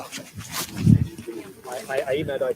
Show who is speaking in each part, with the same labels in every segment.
Speaker 1: I emailed over.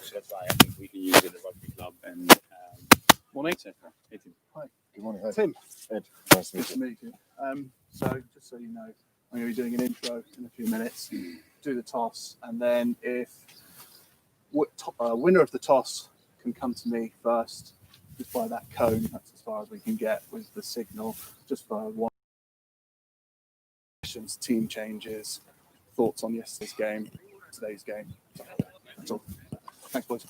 Speaker 1: So that's why I think we can use it at the rugby club. And morning, hey Tim.
Speaker 2: Hi. Good morning. Hi.
Speaker 3: Tim.
Speaker 2: Ed. Nice
Speaker 3: to meet you. So just so you know, I'm going to be doing an intro in a few minutes. Do the toss, and then if winner of the toss can come to me first, just by that cone. That's as far as we can get with the signal. Just for one questions, team changes, thoughts on yesterday's game, today's game. That's all. Thanks, boys.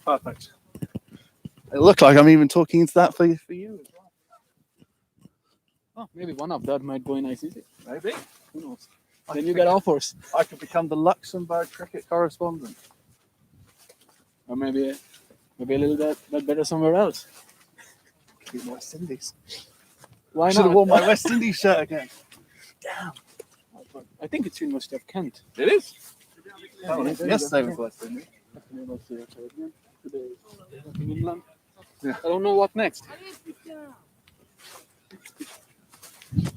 Speaker 3: Perfect. It looked like I'm even talking into that for you as well.
Speaker 1: Oh, maybe one of that might go in ICC.
Speaker 3: Maybe.
Speaker 1: Who knows? Then you get offers.
Speaker 3: I could become the Luxembourg cricket correspondent.
Speaker 1: Or maybe a little bit better somewhere else.
Speaker 3: Be West Indies.
Speaker 1: Why not?
Speaker 3: Should have worn my West Indies shirt again.
Speaker 1: Damn. I think it's University of Kent.
Speaker 3: It is.
Speaker 1: Oh,
Speaker 3: Yesterday was West Indies.
Speaker 1: Today in England.
Speaker 3: Yeah.
Speaker 1: I don't know what next.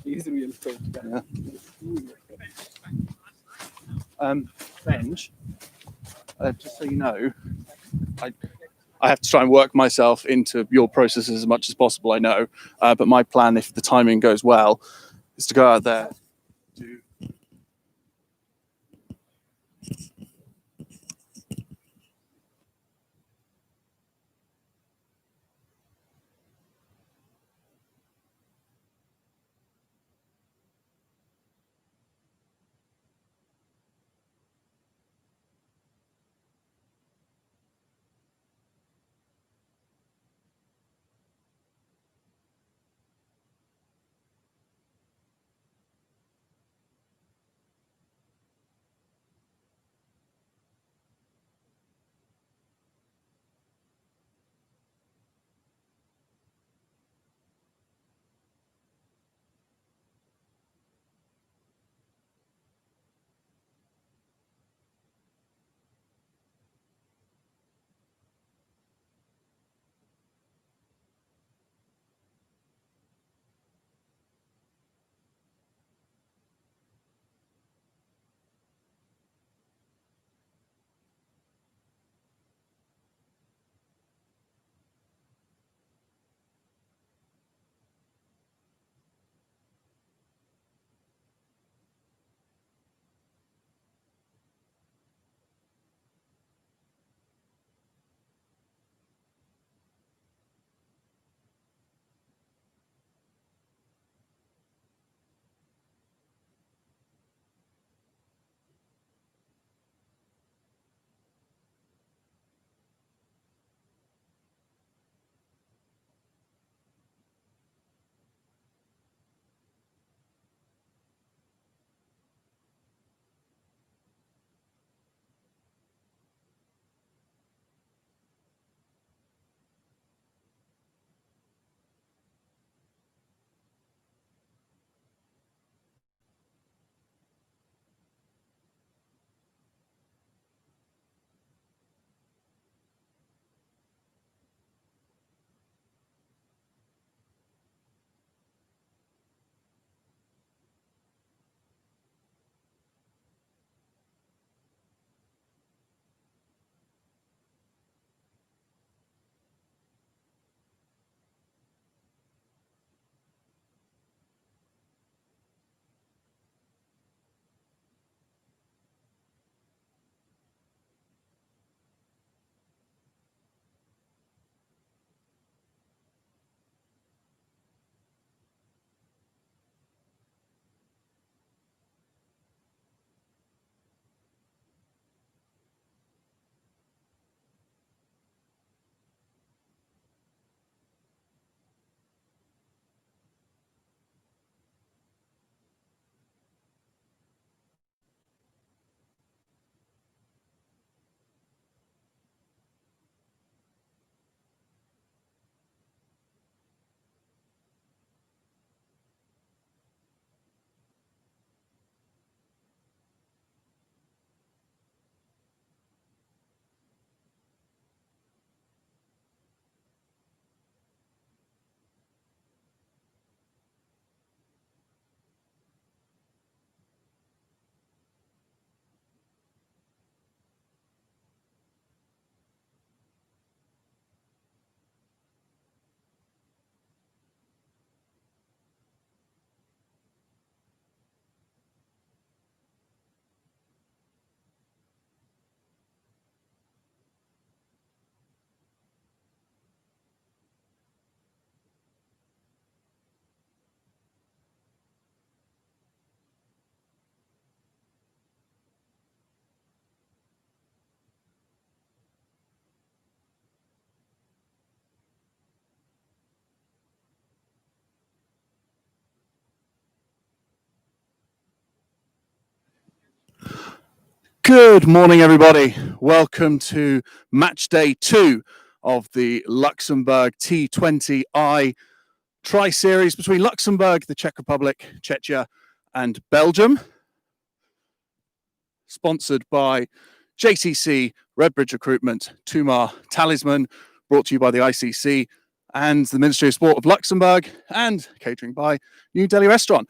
Speaker 1: He's real coach.
Speaker 3: Yeah. Benj, just so you know, I have to try and work myself into your processes as much as possible, I know. But my plan, if the timing goes well, is to go out there, do Good morning, everybody. Welcome to match day 2 of the Luxembourg T20I tri-series between Luxembourg, the Czech Republic, Czechia, and Belgium. Sponsored by JCC, Redbridge Recruitment, Tumar Talisman, brought to you by the ICC and the Ministry of Sport of Luxembourg, and catering by New Delhi Restaurant.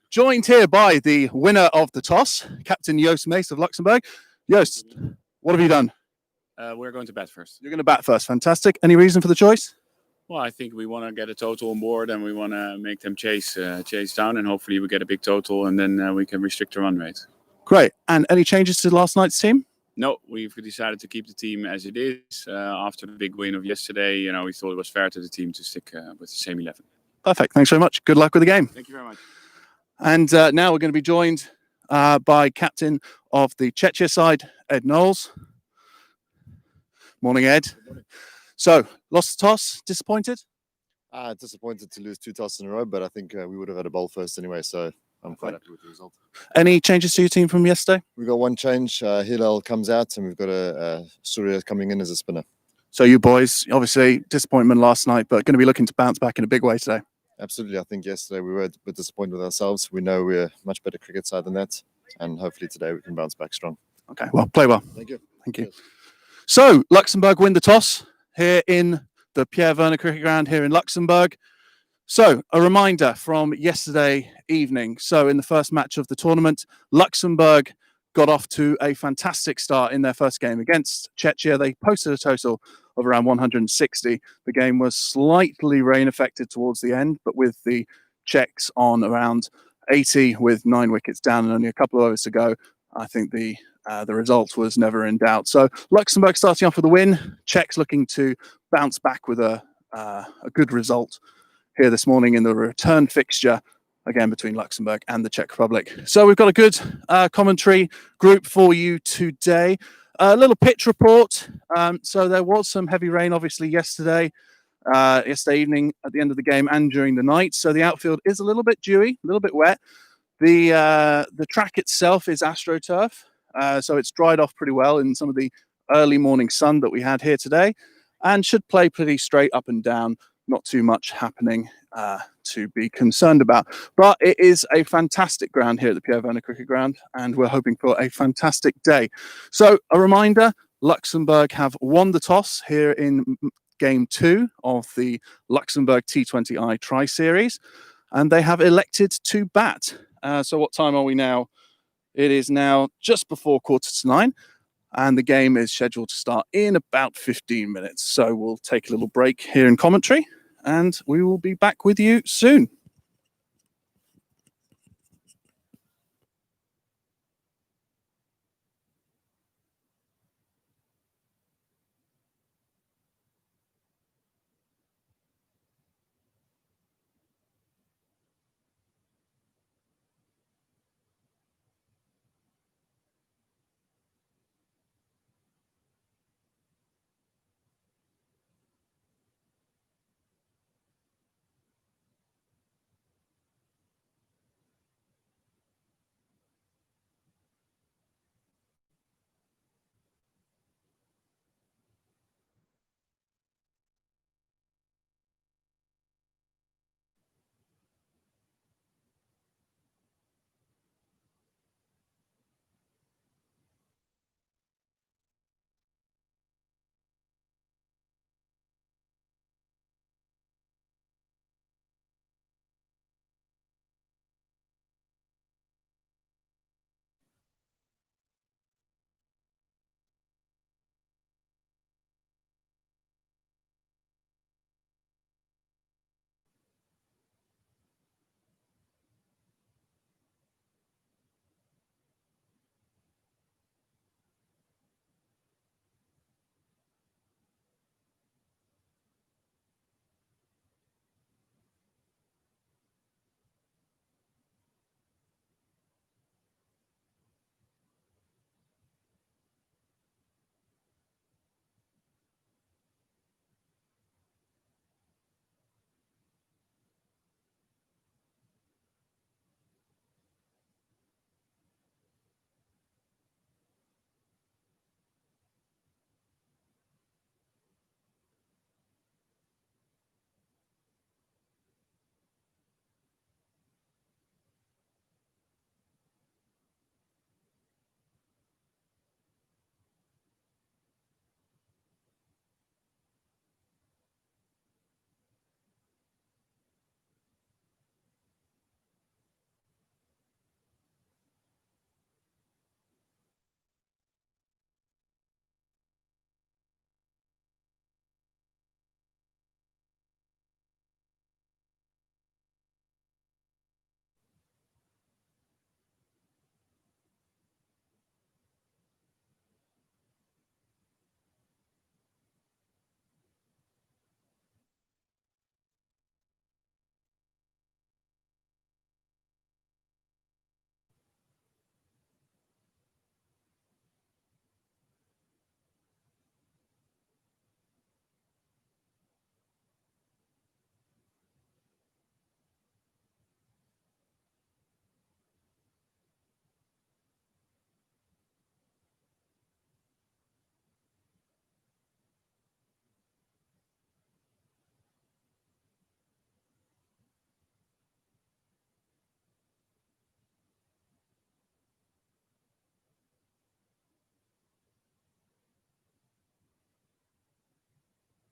Speaker 3: Joined here by the winner of the toss, Captain Joost Mees of Luxembourg. Joost, what have you done?
Speaker 1: We're going to bat first.
Speaker 3: You're going to bat first. Fantastic. Any reason for the choice?
Speaker 1: Well, I think we want to get a total on board, and we want to make them chase down, and hopefully we get a big total, and then we can restrict the run rate.
Speaker 3: Great. And any changes to last night's team?
Speaker 1: No, we've decided to keep the team as it is. After the big win of yesterday, we thought it was fair to the team to stick with the same 11.
Speaker 3: Perfect. Thanks very much. Good luck with the game.
Speaker 1: Thank you very much.
Speaker 3: And now we're going to be joined by captain of the Czechia side, Ed Knowles. Morning, Ed.
Speaker 2: Good morning.
Speaker 3: So, lost the toss, disappointed?
Speaker 2: Disappointed to lose 2 tosses in a row, but I think we would have had a bowl first anyway, so I'm quite happy with the result.
Speaker 3: Any changes to your team from yesterday?
Speaker 2: We've got one change. Hillel comes out, and we've got a Surya coming in as a spinner.
Speaker 3: So you boys, obviously disappointment last night, but going to be looking to bounce back in a big way today.
Speaker 2: Absolutely. I think yesterday we were a bit disappointed with ourselves. We know we're a much better cricket side than that, and hopefully today we can bounce back strong.
Speaker 3: Okay, well, play well.
Speaker 2: Thank you.
Speaker 3: Thank you.
Speaker 2: Cheers.
Speaker 3: So, Luxembourg win the toss here in the Pierre Werner Cricket Ground here in Luxembourg. So, a reminder from yesterday evening. So, in the first match of the tournament, Luxembourg got off to a fantastic start in their first game against Czechia. They posted a total of around 160. The game was slightly rain affected towards the end, but with the Czechs on around 80 with 9 wickets down and only a couple of overs to go, I think the result was never in doubt. So Luxembourg starting off with a win. Czechs looking to bounce back with a good result here this morning in the return fixture, again between Luxembourg and the Czech Republic. So we've got a good commentary group for you today. A little pitch report. So there was some heavy rain, obviously, yesterday evening at the end of the game and during the night. So the outfield is a little bit dewy, a little bit wet. The track itself is AstroTurf. So it's dried off pretty well in some of the early morning sun that we had here today, and should play pretty straight up and down. Not too much happening to be concerned about. But it is a fantastic ground here at the Pierre Werner Cricket Ground, and we're hoping for a fantastic day. So a reminder, Luxembourg have won the toss here in game 2 of the Luxembourg T20I tri-series, and they have elected to bat. So what time are we now? It is now just before 9:15, and the game is scheduled to start in about 15 minutes. So we'll take a little break here in commentary, and we will be back with you soon.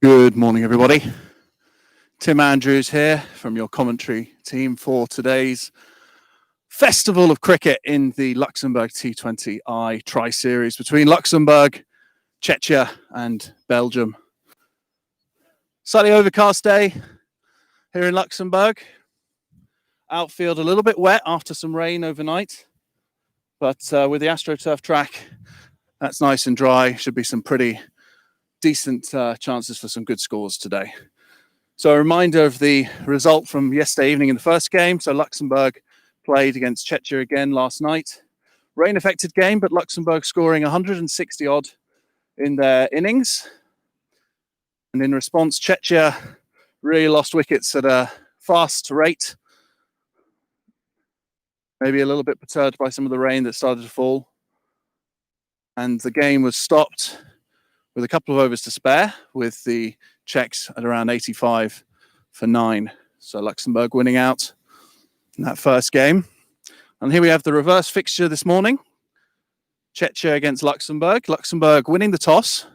Speaker 3: Good morning, everybody. Tim Andrews here from your commentary team for today's Festival of Cricket in the Luxembourg T20I Tri-Series between Luxembourg, Czechia and Belgium. Slightly overcast day here in Luxembourg. Outfield a little bit wet after some rain overnight, but with the AstroTurf track, that's nice and dry. Should be some pretty decent chances for some good scores today. So a reminder of the result from yesterday evening in the first game. So Luxembourg played against Czechia again last night. Rain-affected game, but Luxembourg scoring 160 odd in their innings. And in response, Czechia really lost wickets at a fast rate. Maybe a little bit perturbed by some of the rain that started to fall. And the game was stopped with a couple of overs to spare, with the Czechs at around 85 for 9. So Luxembourg winning out in that first game. And here we have the reverse fixture this morning. Czechia against Luxembourg. Luxembourg winning the toss,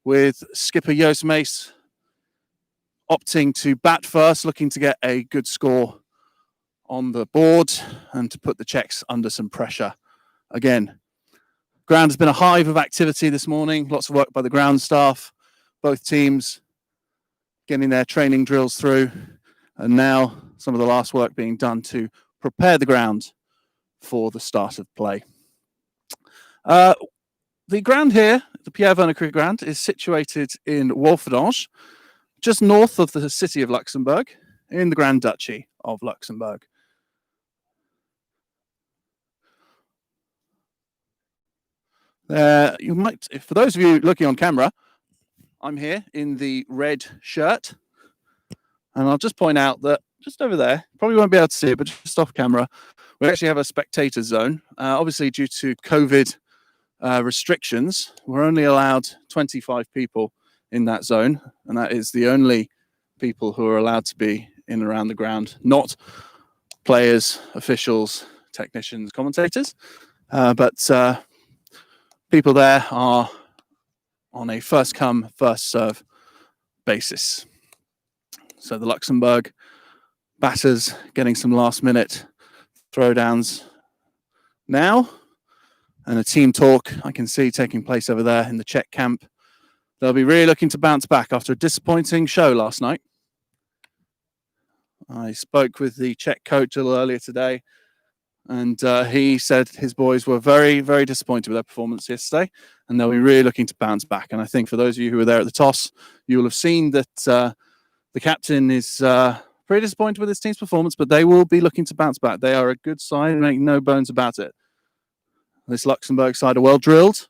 Speaker 3: with skipper Joost Mees opting to bat first, looking to get a good score on the board and to put the Czechs under some pressure. Again, ground has been a hive of activity this morning. Lots of work by the ground staff, both teams getting their training drills through, and now some of the last work being done to prepare the ground for the start of play. The ground here, the Pierre Werner Cricket Ground, is situated in Wolfendange, just north of the city of Luxembourg, in the Grand Duchy of Luxembourg. You might, for those of you looking on camera, I'm here in the red shirt, and I'll just point out that just over there, probably won't be able to see it, but just off camera, we actually have a spectator zone. Obviously, due to COVID restrictions, we're only allowed 25 people in that zone, and that is the only people who are allowed to be in and around the ground, not players, officials, technicians, commentators, but people there are on a first come, first serve basis. So the Luxembourg batters getting some last minute throwdowns now, and a team talk I can see taking place over there in the Czech camp. They'll be really looking to bounce back after a disappointing show last night. I spoke with the Czech coach a little earlier today, and he said his boys were very, very disappointed with their performance yesterday, and they'll be really looking to bounce back. And I think for those of you who were there at the toss, you will have seen that the captain is pretty disappointed with his team's performance, but they will be looking to bounce back. They are a good side, make no bones about it. This Luxembourg side are well drilled,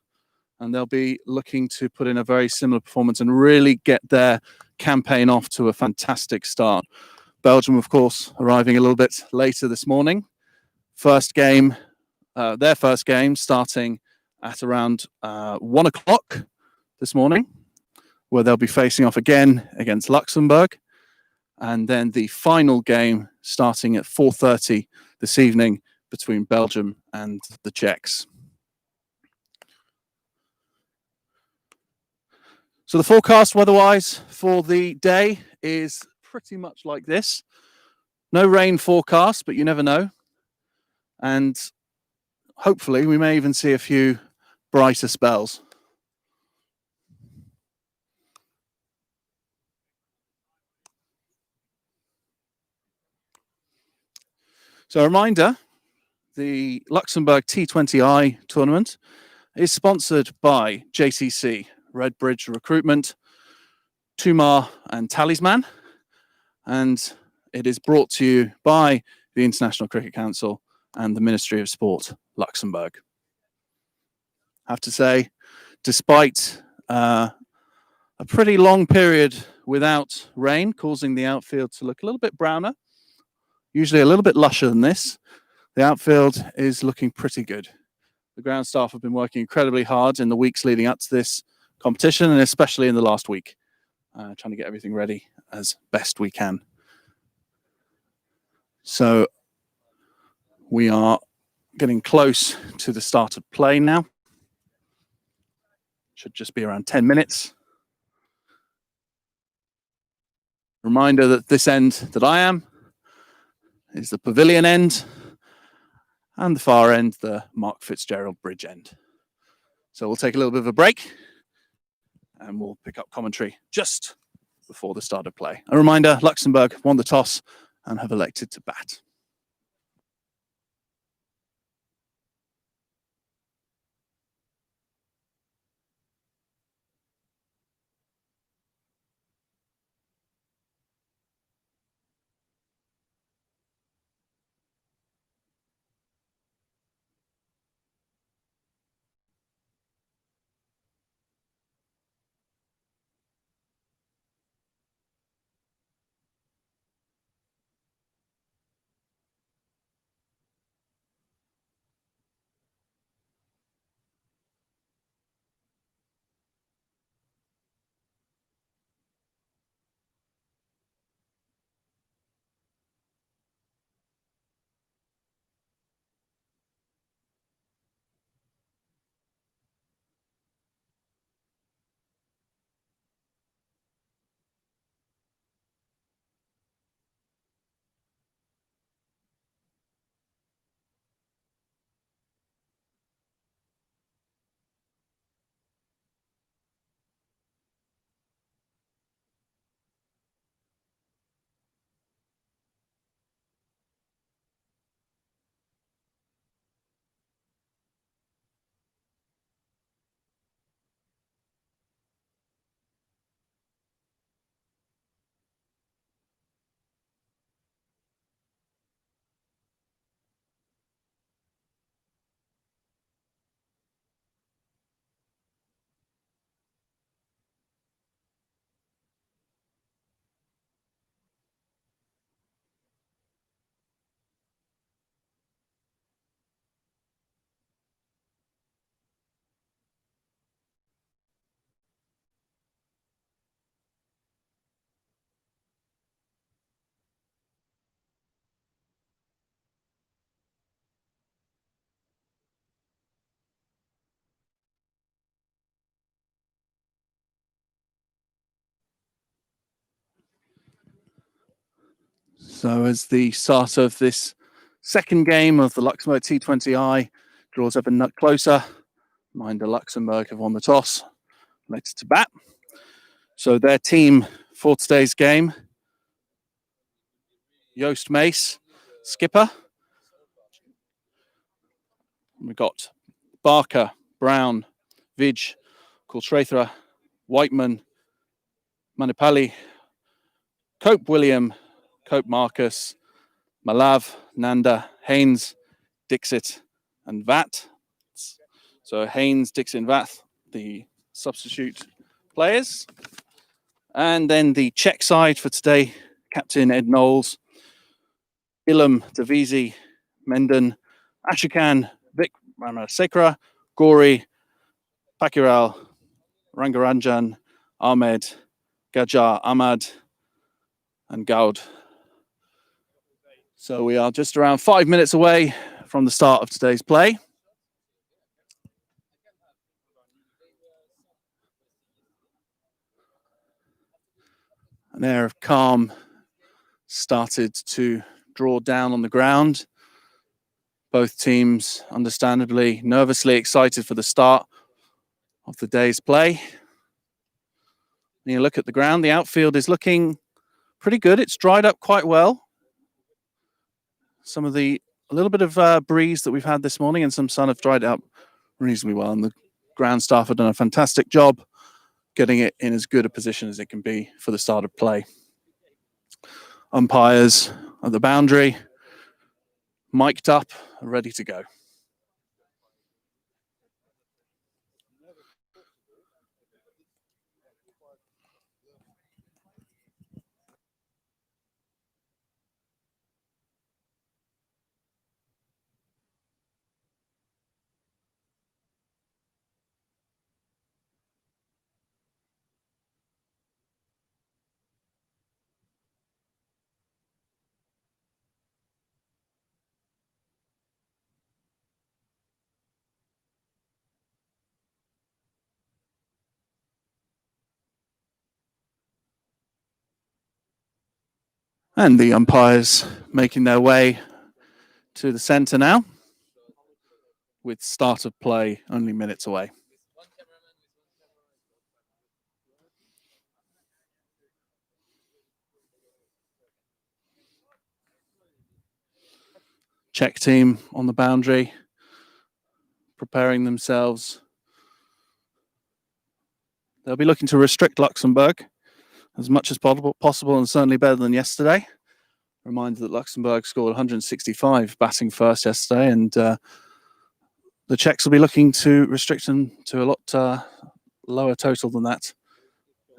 Speaker 3: and they'll be looking to put in a very similar performance and really get their campaign off to a fantastic start. Belgium, of course, arriving a little bit later this morning. First game, their first game starting at around 1 o'clock this morning, where they'll be facing off again against Luxembourg. And then the final game starting at 4:30 this evening between Belgium and the Czechs. So the forecast weather-wise for the day is pretty much like this. No rain forecast, but you never know. And hopefully we may even see a few brighter spells. So a reminder, the Luxembourg T20I tournament is sponsored by JCC, Redbridge Recruitment, Tumar and Talisman, and it is brought to you by the International Cricket Council and the Ministry of Sport, Luxembourg. I have to say, despite a pretty long period without rain, causing the outfield to look a little bit browner, usually a little bit lusher than this, the outfield is looking pretty good. The ground staff have been working incredibly hard in the weeks leading up to this competition, and especially in the last week, trying to get everything ready as best we can. So we are getting close to the start of play now. Should just be around 10 minutes. Reminder that this end that I am is the pavilion end, and the far end, the Mark Fitzgerald Bridge end. So we'll take a little bit of a break and we'll pick up commentary just before the start of play. A reminder, Luxembourg won the toss and have elected to bat. So as the start of this second game of the Luxembourg T20I draws ever closer, reminder Luxembourg have won the toss, elected to bat. So their team for today's game, Joost Mace, skipper. We've got Barker, Brown, Vij, Kulshraithra, Whiteman, Manipali, Cope William, Cope Marcus, Malav, Nanda, Haynes, Dixit, and Vat. So Haynes, Dixit, and Vat, the substitute players. And then the Czech side for today, Captain Ed Knowles, Ilham, Davisi, Menden, Ashokan, Vic Ramasekara, Gori, Pakiral, Rangaranjan, Ahmed, Gajar, Ahmad, and Gaud. So we are just around 5 minutes away from the start of today's play. An air of calm started to draw down on the ground. Both teams, understandably, nervously excited for the start of the day's play. When you look at the ground, the outfield is looking pretty good. It's dried up quite well. A little bit of breeze that we've had this morning and some sun have dried up reasonably well. And the ground staff have done a fantastic job getting it in as good a position as it can be for the start of play. Umpires at the boundary, mic'd up, ready to go. And the umpires making their way to the centre now, with start of play only minutes away. Czech team on the boundary, preparing themselves. They'll be looking to restrict Luxembourg as much as possible, and certainly better than yesterday. Reminder that Luxembourg scored 165 batting first yesterday, and the Czechs will be looking to restrict them to a lot lower total than that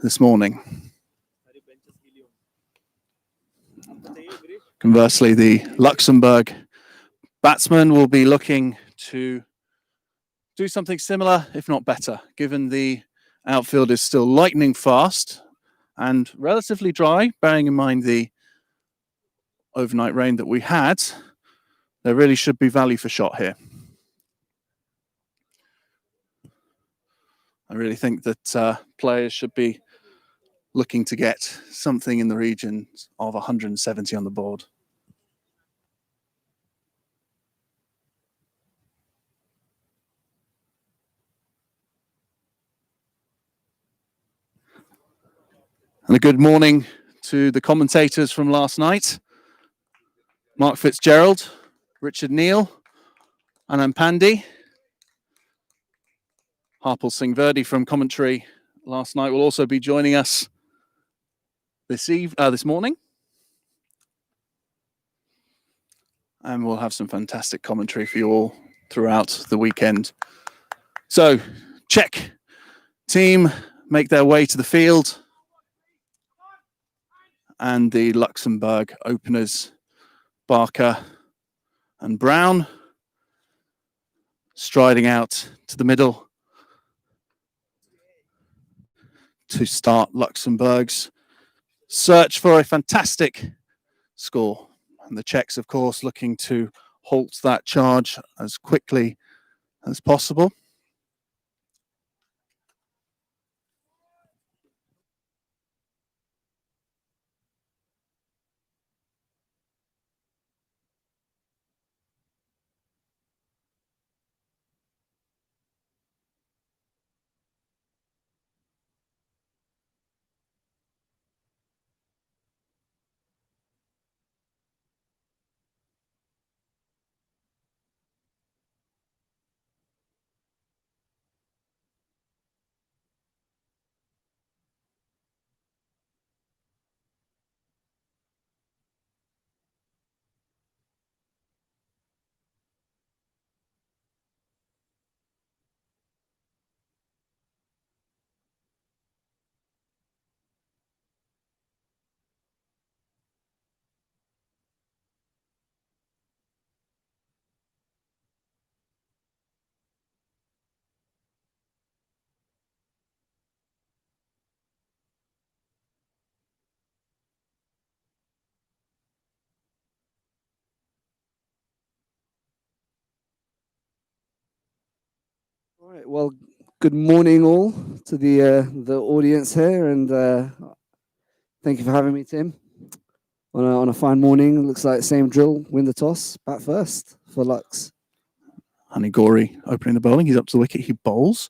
Speaker 3: this morning. Conversely, the Luxembourg batsmen will be looking to do something similar, if not better, given the outfield is still lightning fast and relatively dry, bearing in mind the overnight rain that we had. There really should be value for shot here. I really think that players should be looking to get something in the region of 170 on the board. And a good morning to the commentators from last night. Mark Fitzgerald, Richard Neal, Anand Pandey. Harpal Singh Verdi from commentary last night will also be joining us this morning. And we'll have some fantastic commentary for you all throughout the weekend. So, Czech team make their way to the field. And the Luxembourg openers, Barker and Brown, striding out to the middle to start Luxembourg's search for a fantastic score. And the Czechs, of course, looking to halt that charge as quickly as possible.
Speaker 4: All right. Well, good morning all to the audience here, and thank you for having me, Tim. On a fine morning, it looks like same drill. Win the toss, bat first for Lux.
Speaker 3: Honey Gori opening the bowling. He's up to the wicket. He bowls,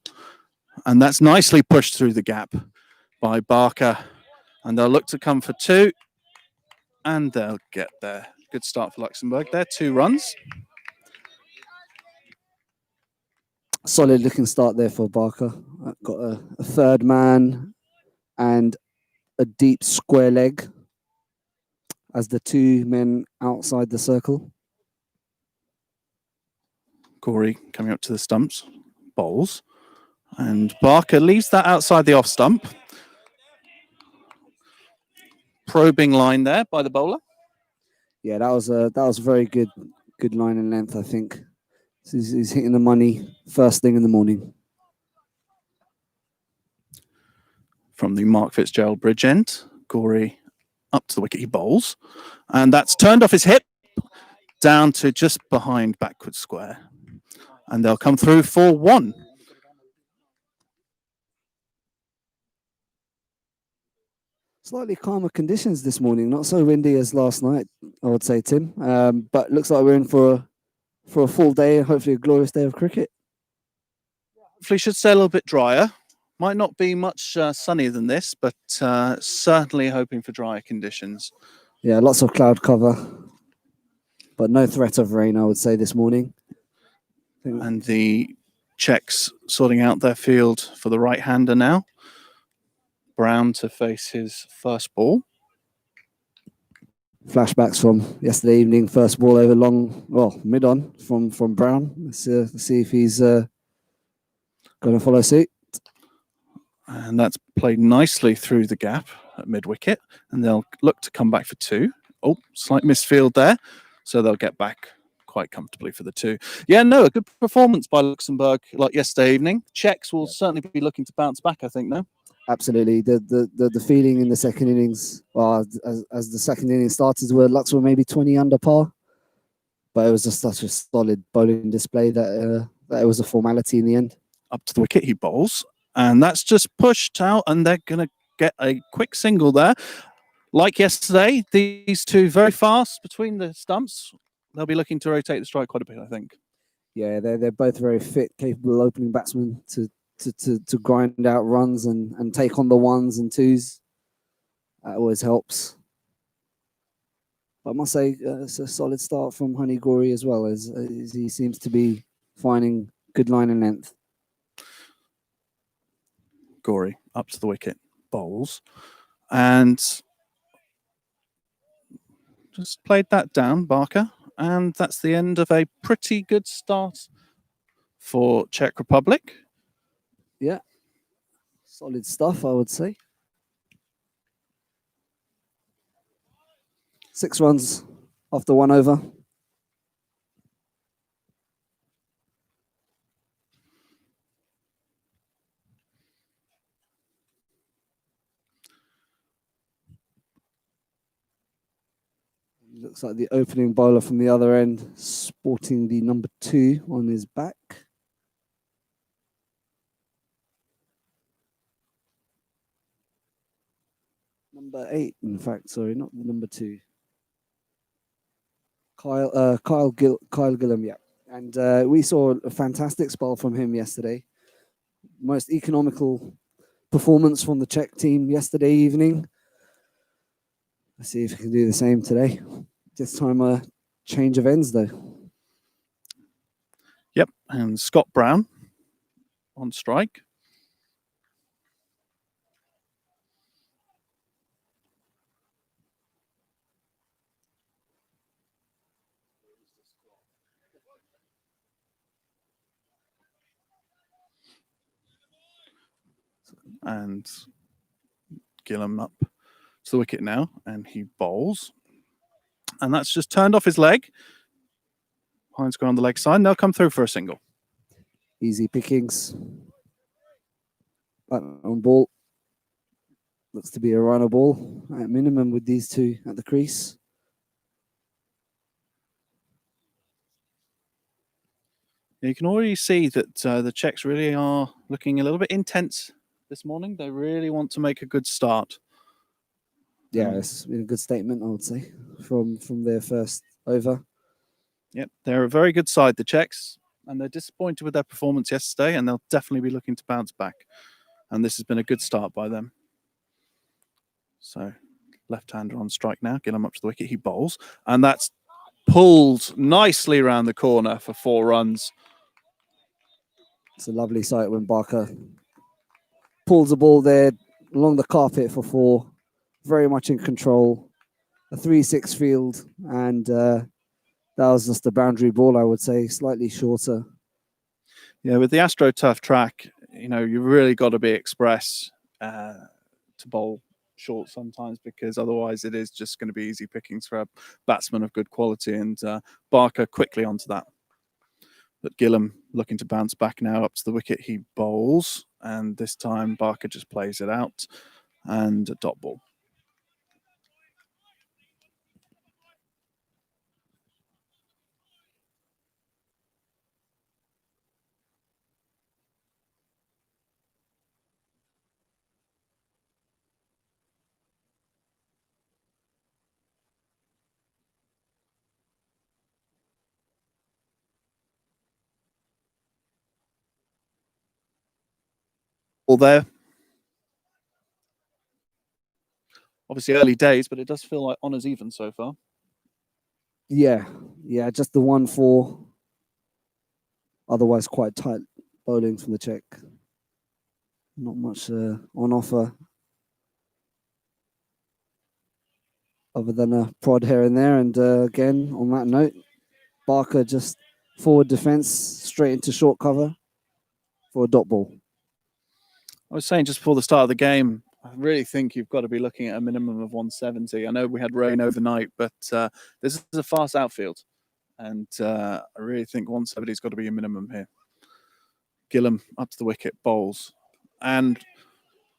Speaker 3: and that's nicely pushed through the gap by Barker. And they'll look to come for two, and they'll get there. Good start for Luxembourg. They're 2 runs.
Speaker 4: Solid looking start there for Barker. Got a third man and a deep square leg as the 2 men outside the circle.
Speaker 3: Gori coming up to the stumps, bowls, and Barker leaves that outside the off stump. Probing line there by the bowler.
Speaker 4: Yeah, that was a very good line and length, I think. So he's hitting the money first thing in the morning.
Speaker 3: From the Mark Fitzgerald bridge end, Gori up to the wicket, he bowls, and that's turned off his hip down to just behind backward square, and they'll come through for 1.
Speaker 4: Slightly calmer conditions this morning, not so windy as last night, I would say, Tim. But looks like we're in for a full day and hopefully a glorious day of cricket.
Speaker 3: Hopefully should stay a little bit drier. Might not be much sunnier than this, but certainly hoping for drier conditions.
Speaker 4: Yeah, lots of cloud cover, but no threat of rain, I would say, this morning.
Speaker 3: And the Czechs sorting out their field for the right-hander now. Brown to face his first ball.
Speaker 4: Flashbacks from yesterday evening, first ball over mid-on from Brown. Let's see if he's going to follow suit.
Speaker 3: And that's played nicely through the gap at mid-wicket. And they'll look to come back for 2. Oh, slight misfield there. So they'll get back quite comfortably for the 2. Yeah, no, a good performance by Luxembourg like yesterday evening. Czechs will certainly be looking to bounce back, I think, no?
Speaker 4: Absolutely. The feeling in the second innings, as the second innings started, where Lux were maybe 20 under par. But it was just such a solid bowling display that it was a formality in the end.
Speaker 3: Up to the wicket he bowls. And that's just pushed out, and they're going to get a quick single there. Like yesterday, these two very fast between the stumps. They'll be looking to rotate the strike quite a bit, I think.
Speaker 4: Yeah, they're both very fit, capable opening batsmen to grind out runs and take on the ones and twos. That always helps. But I must say, it's a solid start from Honey Gori as well, as he seems to be finding good line and length.
Speaker 3: Gori up to the wicket, bowls, and just played that down, Barker. And that's the end of a pretty good start for Czech Republic.
Speaker 4: Yeah, solid stuff, I would say. 6 runs after 1 over. Looks like the opening bowler from the other end, sporting the number 2 on his back. Number 8, in fact, sorry, not the number 2. Kyle Gillam, yeah. And we saw a fantastic spell from him yesterday. Most economical performance from the Czech team yesterday evening. Let's see if he can do the same today. This time a change of ends, though.
Speaker 3: Yep, and Scott Brown on strike. And Gillam up to the wicket now, and he bowls. And that's just turned off his leg. Hines going on the leg side, and they'll come through for a single.
Speaker 4: Easy pickings. On ball. Looks to be a runner ball at minimum with these two at the crease.
Speaker 3: You can already see that the Czechs really are looking a little bit intense this morning. They really want to make a good start.
Speaker 4: Yeah, it's been a good statement, I would say, from their first over.
Speaker 3: Yep, they're a very good side, the Czechs, and they're disappointed with their performance yesterday, and they'll definitely be looking to bounce back. And this has been a good start by them. So, left-hander on strike now. Gillam up to the wicket. He bowls, and that's pulled nicely around the corner for 4 runs.
Speaker 4: It's a lovely sight when Barker pulls the ball there along the carpet for 4. Very much in control. A 3-6 field, and that was just a boundary ball, I would say, slightly shorter.
Speaker 3: Yeah, with the AstroTurf track, you know, you've really got to be express to bowl short sometimes, because otherwise it is just going to be easy pickings for a batsman of good quality, and Barker quickly onto that. But Gillam looking to bounce back now up to the wicket. He bowls, and this time Barker just plays it out, and a dot ball. there. Obviously early days, but it does feel like honours even so far.
Speaker 4: Yeah, just the 1-4. Otherwise, quite tight bowling from the Czech. Not much on offer, other than a prod here and there. And again, on that note, Barker just forward defence, straight into short cover for a dot ball.
Speaker 3: I was saying just before the start of the game, I really think you've got to be looking at a minimum of 170. I know we had rain overnight, but this is a fast outfield. And I really think 170's got to be a minimum here. Gillam up to the wicket, bowls. And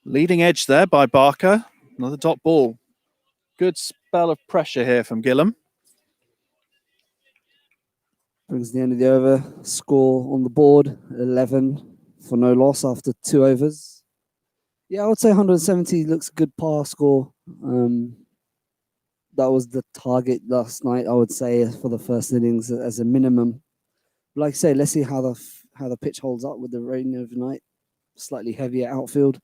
Speaker 3: leading edge there by Barker. Another dot ball. Good spell of pressure here from Gillam.
Speaker 4: Brings the end of the over. Score on the board, 11 for no loss after 2 overs. Yeah, I would say 170 looks a good par score. That was the target last night, I would say, for the first innings as a minimum. Like I say, let's see how the pitch holds up with the rain overnight. Slightly heavier outfield.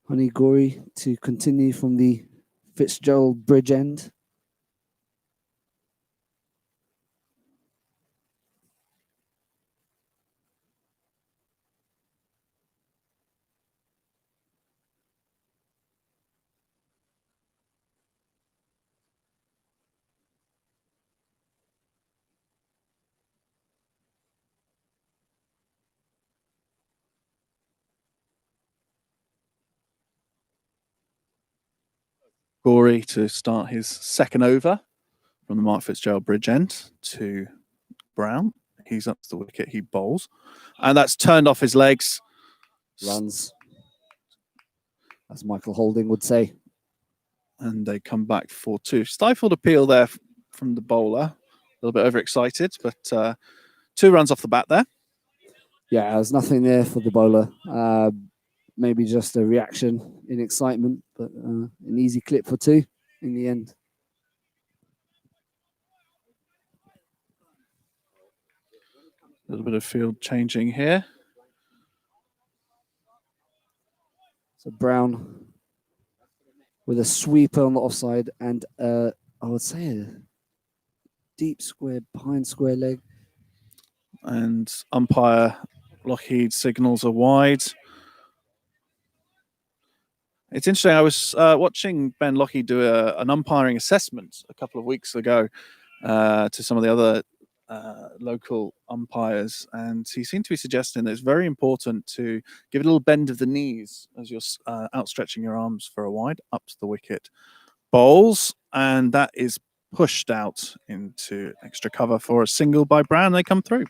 Speaker 4: Honey Gory to continue from the Fitzgerald Bridge end.
Speaker 3: Gory to start his second over from the Mark Fitzgerald Bridge end to Brown. He's up to the wicket, he bowls. And that's turned off his legs.
Speaker 4: Runs, as Michael Holding would say.
Speaker 3: And they come back for 2. Stifled appeal there from the bowler. A little bit overexcited, but 2 runs off the bat there.
Speaker 4: Yeah, there's nothing there for the bowler. Maybe just a reaction in excitement, but an easy clip for 2 in the end.
Speaker 3: A little bit of field changing here.
Speaker 4: So Brown with a sweeper on the offside and I would say a deep square behind square leg.
Speaker 3: And umpire Lockheed signals are wide. It's interesting. I was watching Ben Lockheed do an umpiring assessment a couple of weeks ago to some of the other local umpires, and he seemed to be suggesting that it's very important to give it a little bend of the knees as you're outstretching your arms for a wide up to the wicket. Bowls, and that is pushed out into extra cover for a single by Brown. They come through.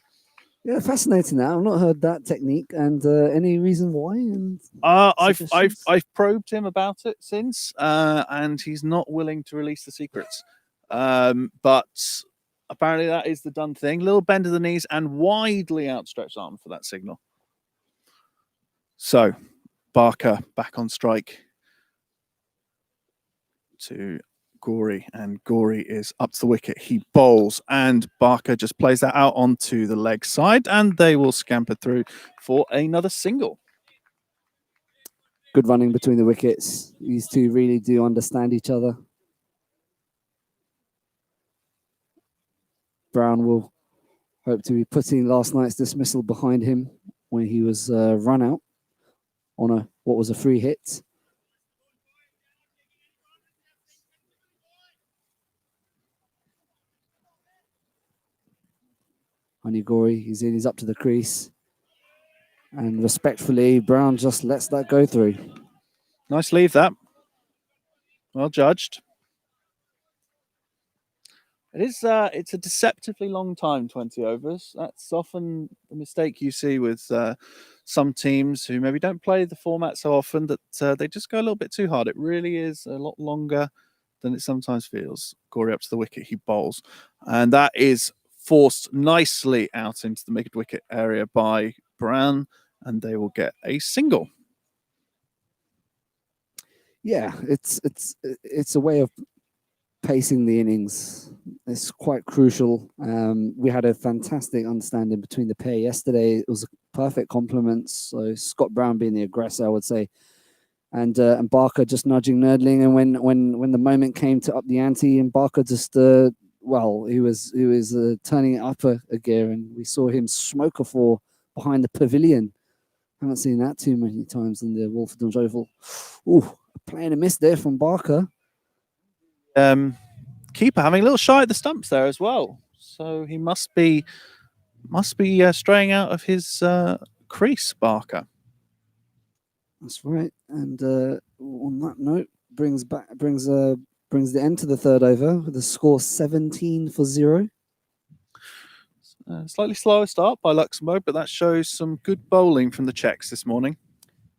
Speaker 4: Yeah, fascinating. That I've not heard that technique, and any reason why? And
Speaker 3: I've probed him about it since, and he's not willing to release the secrets. But apparently that is the done thing. Little bend of the knees and widely outstretched arm for that signal. So Barker back on strike to Gory, and Gory is up to the wicket. He bowls, and Barker just plays that out onto the leg side, and they will scamper through for another single.
Speaker 4: Good running between the wickets. These two really do understand each other. Brown will hope to be putting last night's dismissal behind him when he was run out on what was a free hit. Honey Gory, he's up to the crease. And respectfully, Brown just lets that go through.
Speaker 3: Nice leave that. Well judged. It's a deceptively long time, 20 overs. That's often the mistake you see with some teams who maybe don't play the format so often, that they just go a little bit too hard. It really is a lot longer than it sometimes feels. Gory up to the wicket, he bowls. And that is forced nicely out into the mid-wicket area by Brown, and they will get a single.
Speaker 4: Yeah, it's a way of pacing the innings. It's quite crucial. We had a fantastic understanding between the pair yesterday. It was a perfect complement. So Scott Brown being the aggressor, I would say, and Barker just nudging Nerdling. And when the moment came to up the ante, and Barker just he was turning it up a gear, and we saw him smoke a four behind the pavilion. Haven't seen that too many times in the Wolverhampton Oval. Ooh, playing a miss there from Barker.
Speaker 3: Keeper having a little shy at the stumps there as well, so he must be straying out of his crease, Barker.
Speaker 4: That's right. And on that note, brings the end to the third over with a score 17-0.
Speaker 3: Slightly slower start by Luxembourg, but that shows some good bowling from the Czechs this morning.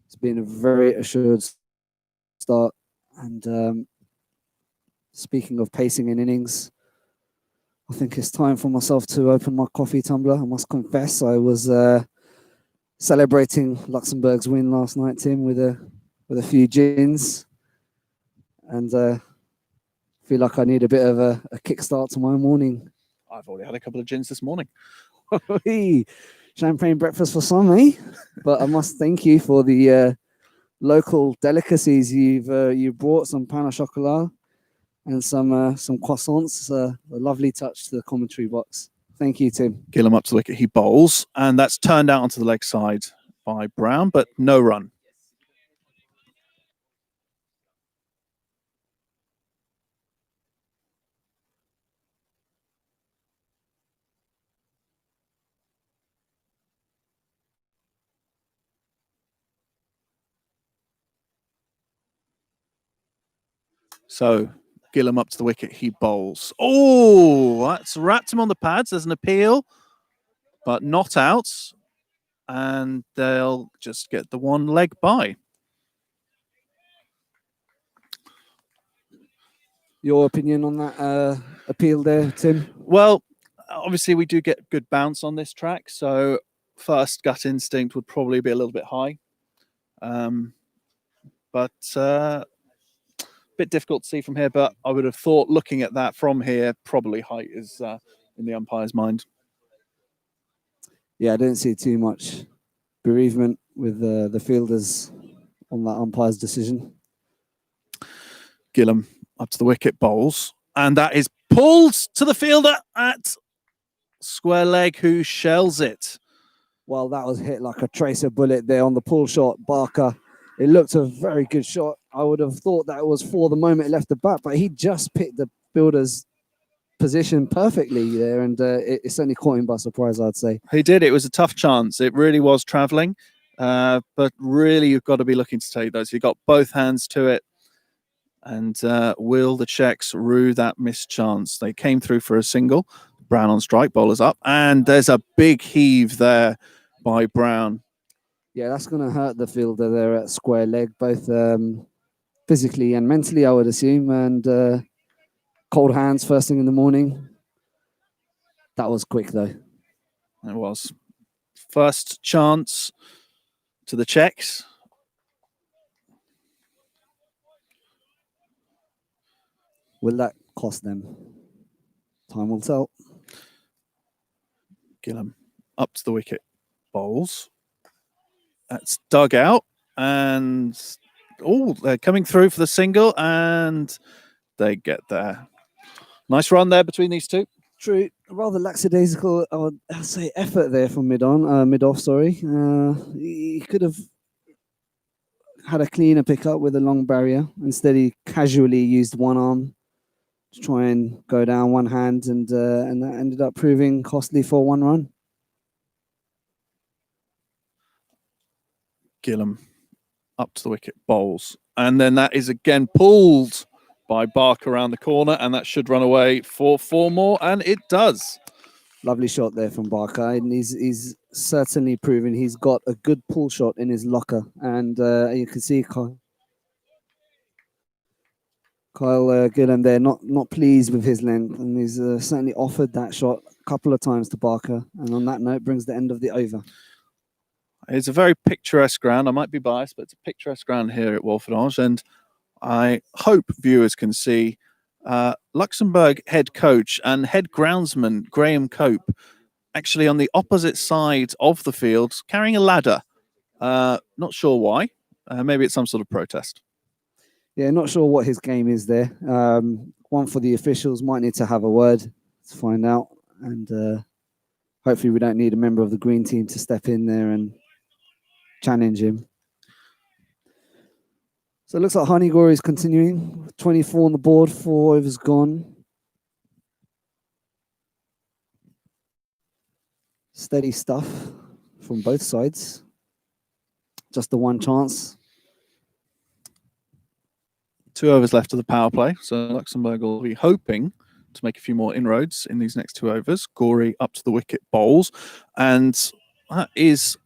Speaker 4: It's been a very assured start. And speaking of pacing in innings, I think it's time for myself to open my coffee tumbler. I must confess, I was celebrating Luxembourg's win last night, Tim, with a few gins, and feel like I need a bit of a kickstart tomorrow morning.
Speaker 3: I've already had a couple of gins this morning.
Speaker 4: Champagne breakfast for some, eh? But I must thank you for the local delicacies you brought, some pain au chocolat and some croissants. A lovely touch to the commentary box. Thank you, Tim.
Speaker 3: Gillam up to the wicket, he bowls, and that's turned out onto the leg side by Brown, but no run. So Gillam up to the wicket, he bowls. Oh, that's wrapped him on the pads. There's an appeal, but not out. And they'll just get the one leg by.
Speaker 4: Your opinion on that appeal there, Tim?
Speaker 3: Well, obviously we do get good bounce on this track. So first gut instinct would probably be a little bit high. But bit difficult to see from here, but I would have thought looking at that from here, probably height is in the umpire's mind.
Speaker 4: Yeah, I don't see too much bereavement with the fielders on that umpire's decision.
Speaker 3: Gillam up to the wicket, bowls, and that is pulled to the fielder at square leg, who shells it.
Speaker 4: Well, that was hit like a tracer bullet there on the pull shot, Barker. It looked a very good shot. I would have thought that it was for the moment it left the bat, but he just picked the fielder's position perfectly there, and it certainly caught him by surprise, I'd say.
Speaker 3: He did. It was a tough chance. It really was travelling, but really you've got to be looking to take those. You got both hands to it, and will the Czechs rue that missed chance? They came through for a single. Brown on strike, bowlers up, and there's a big heave there by Brown.
Speaker 4: Yeah, that's going to hurt the fielder there at square leg, both physically and mentally, I would assume. And cold hands first thing in the morning. That was quick, though.
Speaker 3: It was. First chance to the Czechs.
Speaker 4: Will that cost them? Time will tell.
Speaker 3: Gillam up to the wicket, bowls. That's dug out, and they're coming through for the single, and they get there. Nice run there between these two.
Speaker 4: True, rather lackadaisical, I would say, effort there from mid-off. Sorry, he could have had a cleaner pickup with a long barrier. Instead, he casually used one arm to try and go down one hand, and that ended up proving costly for one run.
Speaker 3: Gillam up to the wicket, bowls, and then that is again pulled by Barker around the corner, and that should run away for 4 more, and it does.
Speaker 4: Lovely shot there from Barker, and he's certainly proven he's got a good pull shot in his locker, and you can see Kyle Gillam there not pleased with his length, and he's certainly offered that shot a couple of times to Barker, and on that note brings the end of the over.
Speaker 3: It's a very picturesque ground. I might be biased, but it's a picturesque ground here at Wolfenage, and I hope viewers can see Luxembourg head coach and head groundsman Graham Cope actually on the opposite side of the field carrying a ladder. Not sure why. Maybe it's some sort of protest.
Speaker 4: Yeah, not sure what his game is there. One for the officials, might need to have a word to find out. And hopefully we don't need a member of the green team to step in there and challenge him. So it looks like Honeygory is continuing. 24 on the board, 4 overs gone. Steady stuff from both sides. Just the one chance.
Speaker 3: 2 overs left of the power play. So Luxembourg will be hoping to make a few more inroads in these next 2 overs. Gorey up to the wicket bowls. And that is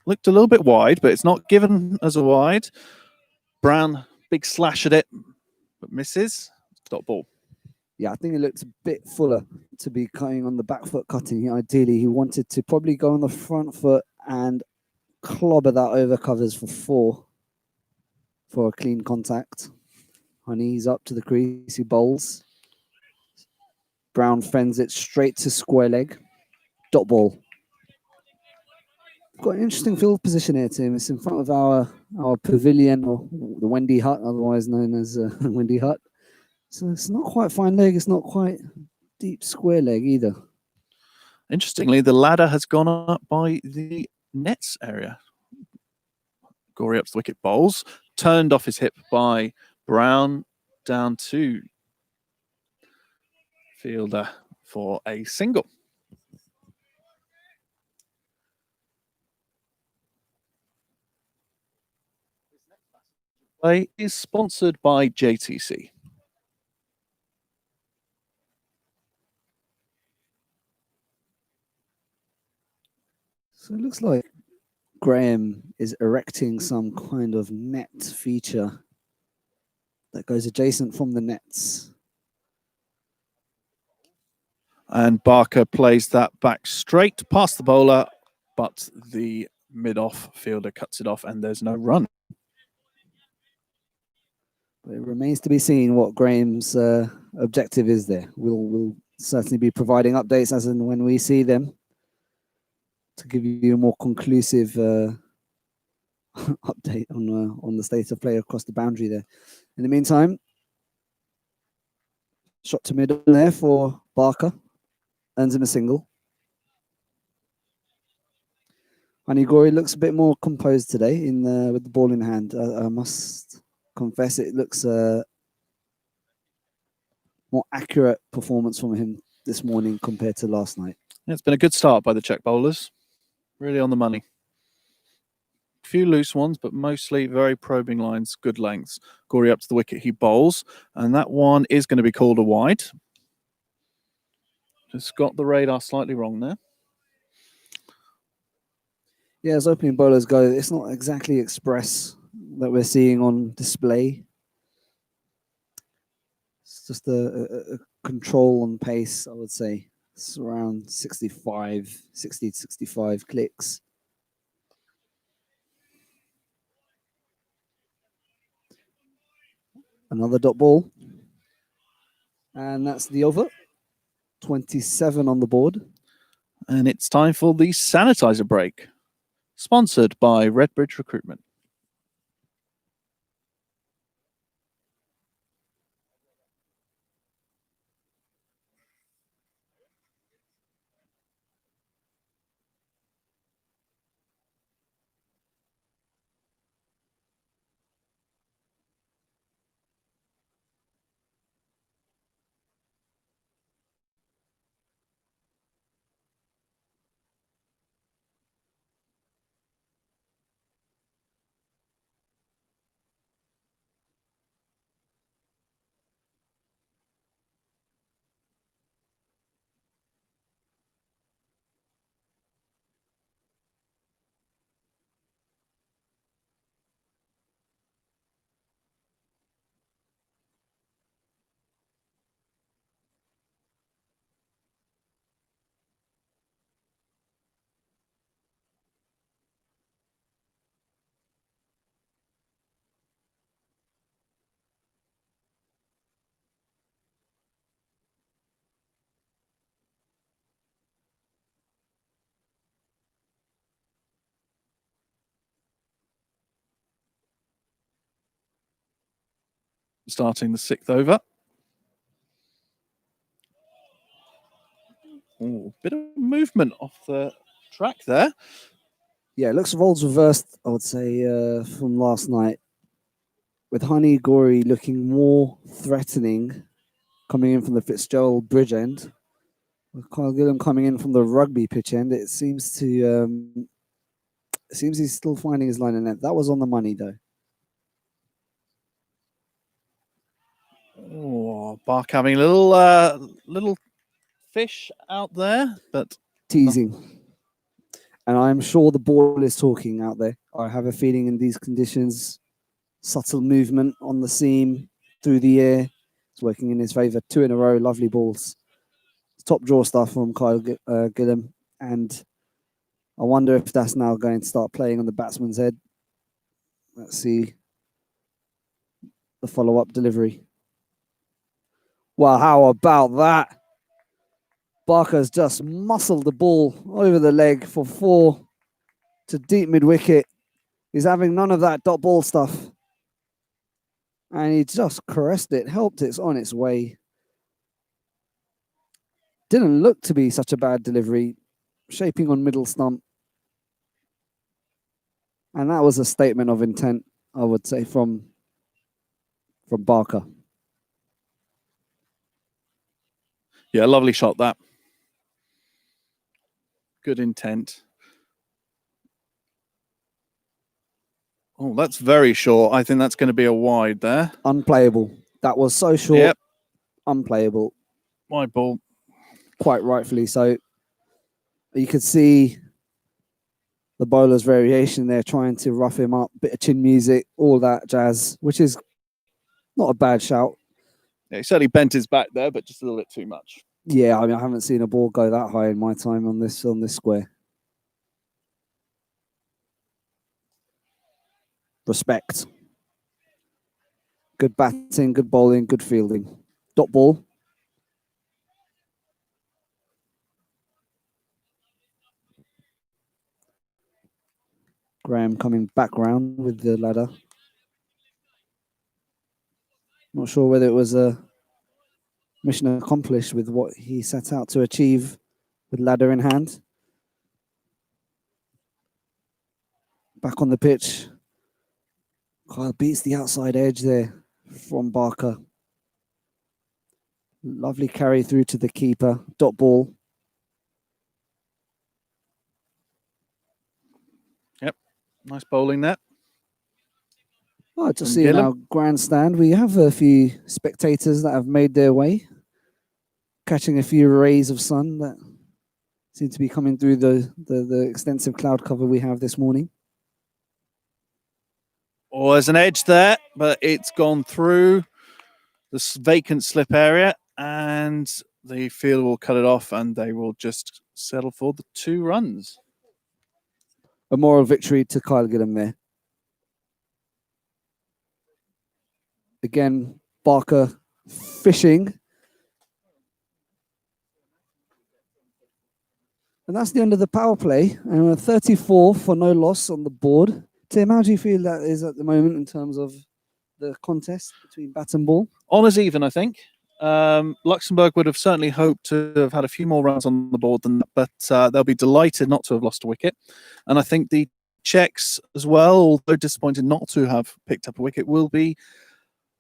Speaker 3: looked a little bit wide, but it's not given as a wide. Brown, big slash at it, but misses. Dot ball.
Speaker 4: Yeah, I think it looks a bit fuller to be cutting on the back foot cutting. Ideally, he wanted to probably go on the front foot and clobber that over covers for 4 for a clean contact. Honey's up to the crease, he bowls. Brown fends it straight to square leg. Dot ball. Got an interesting field position here, Tim. It's in front of our pavilion, or the Wendy Hut, otherwise known as Wendy Hut. So it's not quite fine leg. It's not quite deep square leg either.
Speaker 3: Interestingly, the ladder has gone up by the nets area. Gorey up to the wicket bowls. Turned off his hip by Brown down to fielder for a single. Play is sponsored by JTC.
Speaker 4: So it looks like Graham is erecting some kind of net feature that goes adjacent from the nets.
Speaker 3: And Barker plays that back straight past the bowler, but the mid-off fielder cuts it off and there's no run.
Speaker 4: But it remains to be seen what Graham's objective is there. We'll certainly be providing updates as and when we see them to give you a more conclusive update on the state of play across the boundary there. In the meantime, shot to middle there for Barker. Earns him a single. Honeygory looks a bit more composed today with the ball in hand. I must confess it looks a more accurate performance from him this morning compared to last night.
Speaker 3: It's been a good start by the Czech bowlers. Really on the money. A few loose ones, but mostly very probing lines, good lengths. Gorey up to the wicket, he bowls, and that one is going to be called a wide. Just got the radar slightly wrong there.
Speaker 4: Yeah, as opening bowlers go, it's not exactly express that we're seeing on display. It's just a control on pace, I would say. It's around 60 to 65 clicks. Another dot ball. And that's the over. 27 on the board.
Speaker 3: And it's time for the sanitizer break, sponsored by Redbridge Recruitment. starting the 6th over. Oh, bit of movement off the track there.
Speaker 4: Yeah, it looks roles reversed, I would say, from last night. With Honey Gory looking more threatening coming in from the Fitzgerald bridge end. With Kyle Gillam coming in from the rugby pitch end, it seems he's still finding his line in net. That was on the money though.
Speaker 3: Oh, Bark having a little fish out there, but
Speaker 4: Teasing. And I'm sure the ball is talking out there. I have a feeling in these conditions, subtle movement on the seam, through the air, it's working in his favour. 2 in a row, lovely balls. Top draw stuff from Kyle Gillam. And I wonder if that's now going to start playing on the batsman's head. Let's see the follow-up delivery. Well, how about that? Barker's just muscled the ball over the leg for 4 to deep mid-wicket. He's having none of that dot ball stuff. And he just caressed it, helped it on its way. Didn't look to be such a bad delivery. Shaping on middle stump. And that was a statement of intent, I would say, from Barker.
Speaker 3: yeah, lovely shot that. Good intent. Oh, that's very short. I think that's going to be a wide there.
Speaker 4: Unplayable. That was so short.
Speaker 3: Yep.
Speaker 4: Unplayable.
Speaker 3: Wide ball.
Speaker 4: Quite rightfully so. You could see the bowler's variation there, trying to rough him up, bit of chin music, all that jazz, which is not a bad shout.
Speaker 3: Yeah, he certainly bent his back there, but just a little bit too much.
Speaker 4: Yeah, I mean, I haven't seen a ball go that high in my time on this square. Respect. Good batting, good bowling, good fielding. Dot ball. Graham coming back round with the ladder. Not sure whether it was a mission accomplished with what he set out to achieve with ladder in hand. Back on the pitch. Kyle beats the outside edge there from Barker. Lovely carry through to the keeper. Dot ball.
Speaker 3: Yep. Nice bowling there.
Speaker 4: Oh, just
Speaker 3: From
Speaker 4: seeing
Speaker 3: Gillam.
Speaker 4: our grandstand, we have a few spectators that have made their way, catching a few rays of sun that seem to be coming through the extensive cloud cover we have this morning.
Speaker 3: Oh, there's an edge there, but it's gone through this vacant slip area, and the field will cut it off, and they will just settle for the 2 runs.
Speaker 4: A moral victory to Kyle Gillam there. Again, Barker fishing. And that's the end of the power play. And a 34 for no loss on the board. Tim, how do you feel that is at the moment in terms of the contest between bat and ball?
Speaker 3: Honours even, I think. Luxembourg would have certainly hoped to have had a few more runs on the board than that, but they'll be delighted not to have lost a wicket. And I think the Czechs as well, although disappointed not to have picked up a wicket, will be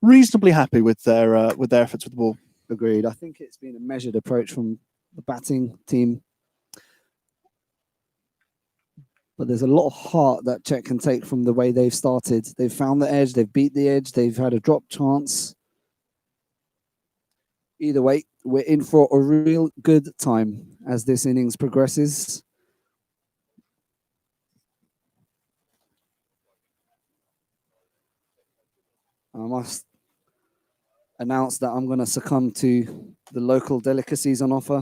Speaker 3: reasonably happy with their efforts with the ball.
Speaker 4: Agreed. I think it's been a measured approach from the batting team. But there's a lot of heart that Czech can take from the way they've started. They've found the edge, they've beat the edge, they've had a drop chance. Either way, we're in for a real good time as this innings progresses. I must announce that I'm going to succumb to the local delicacies on offer.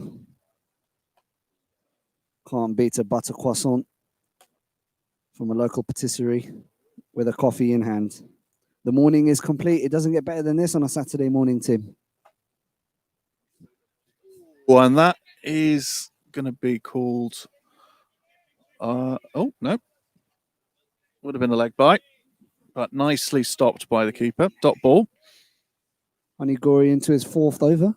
Speaker 4: Can't beat a butter croissant from a local patisserie with a coffee in hand. The morning is complete. It doesn't get better than this on a Saturday morning, Tim.
Speaker 3: Well, and that is going to be called... oh, no. Would have been a leg bite, but nicely stopped by the keeper. Dot ball.
Speaker 4: Onigori into his 4th over.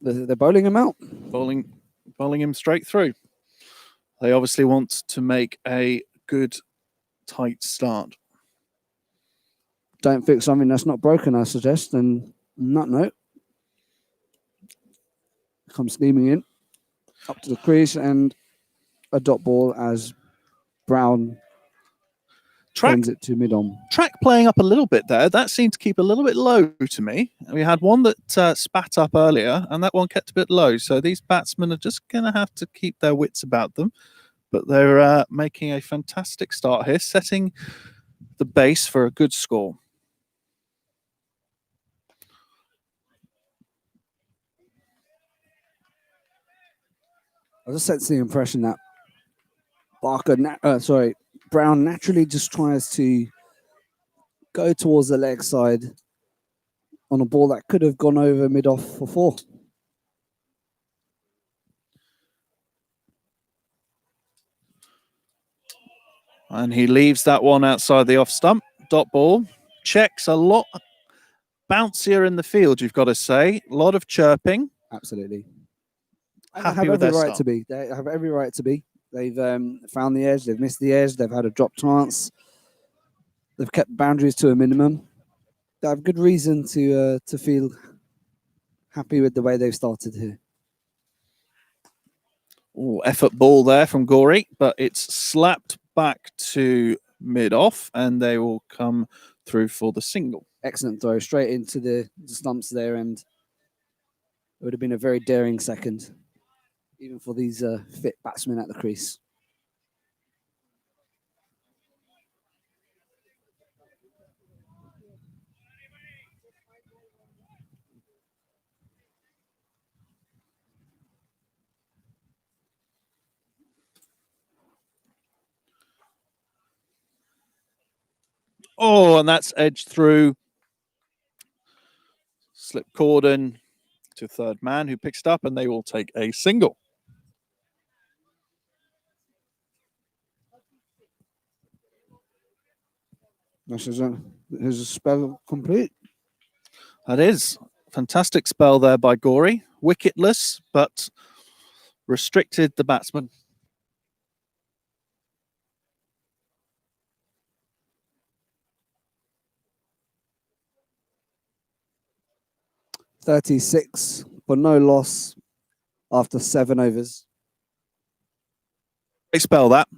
Speaker 4: They're bowling him out.
Speaker 3: Bowling him straight through. They obviously want to make a good, tight start.
Speaker 4: Don't fix something that's not broken, I suggest. And on that note, comes steaming in up to the crease and a dot ball as Brown sends it to mid-on.
Speaker 3: Track playing up a little bit there. That seemed to keep a little bit low to me. We had one that spat up earlier, and that one kept a bit low. So these batsmen are just going to have to keep their wits about them. But they're making a fantastic start here, setting the base for a good score.
Speaker 4: I just sense the impression that Brown naturally just tries to go towards the leg side on a ball that could have gone over mid-off for 4.
Speaker 3: And he leaves that one outside the off stump. Dot ball. Checks a lot bouncier in the field, you've got to say. A lot of chirping.
Speaker 4: Absolutely.
Speaker 3: Happy with their start.
Speaker 4: They have every right to be. They've found the edge. They've missed the edge. They've had a drop chance. They've kept boundaries to a minimum. They have good reason to feel happy with the way they've started here.
Speaker 3: Ooh, effort ball there from Gorey, but it's slapped back to mid-off, and they will come through for the single.
Speaker 4: Excellent throw, straight into the stumps there, and it would have been a very daring second, even for these fit batsmen at the crease.
Speaker 3: Oh, and that's edged through. Slip cordon to third man who picks it up, and they will take a single.
Speaker 4: Is a spell complete?
Speaker 3: That is. Fantastic spell there by Gorey. Wicketless, but restricted the batsman.
Speaker 4: .36 for no loss after 7 overs.
Speaker 3: Great spell that.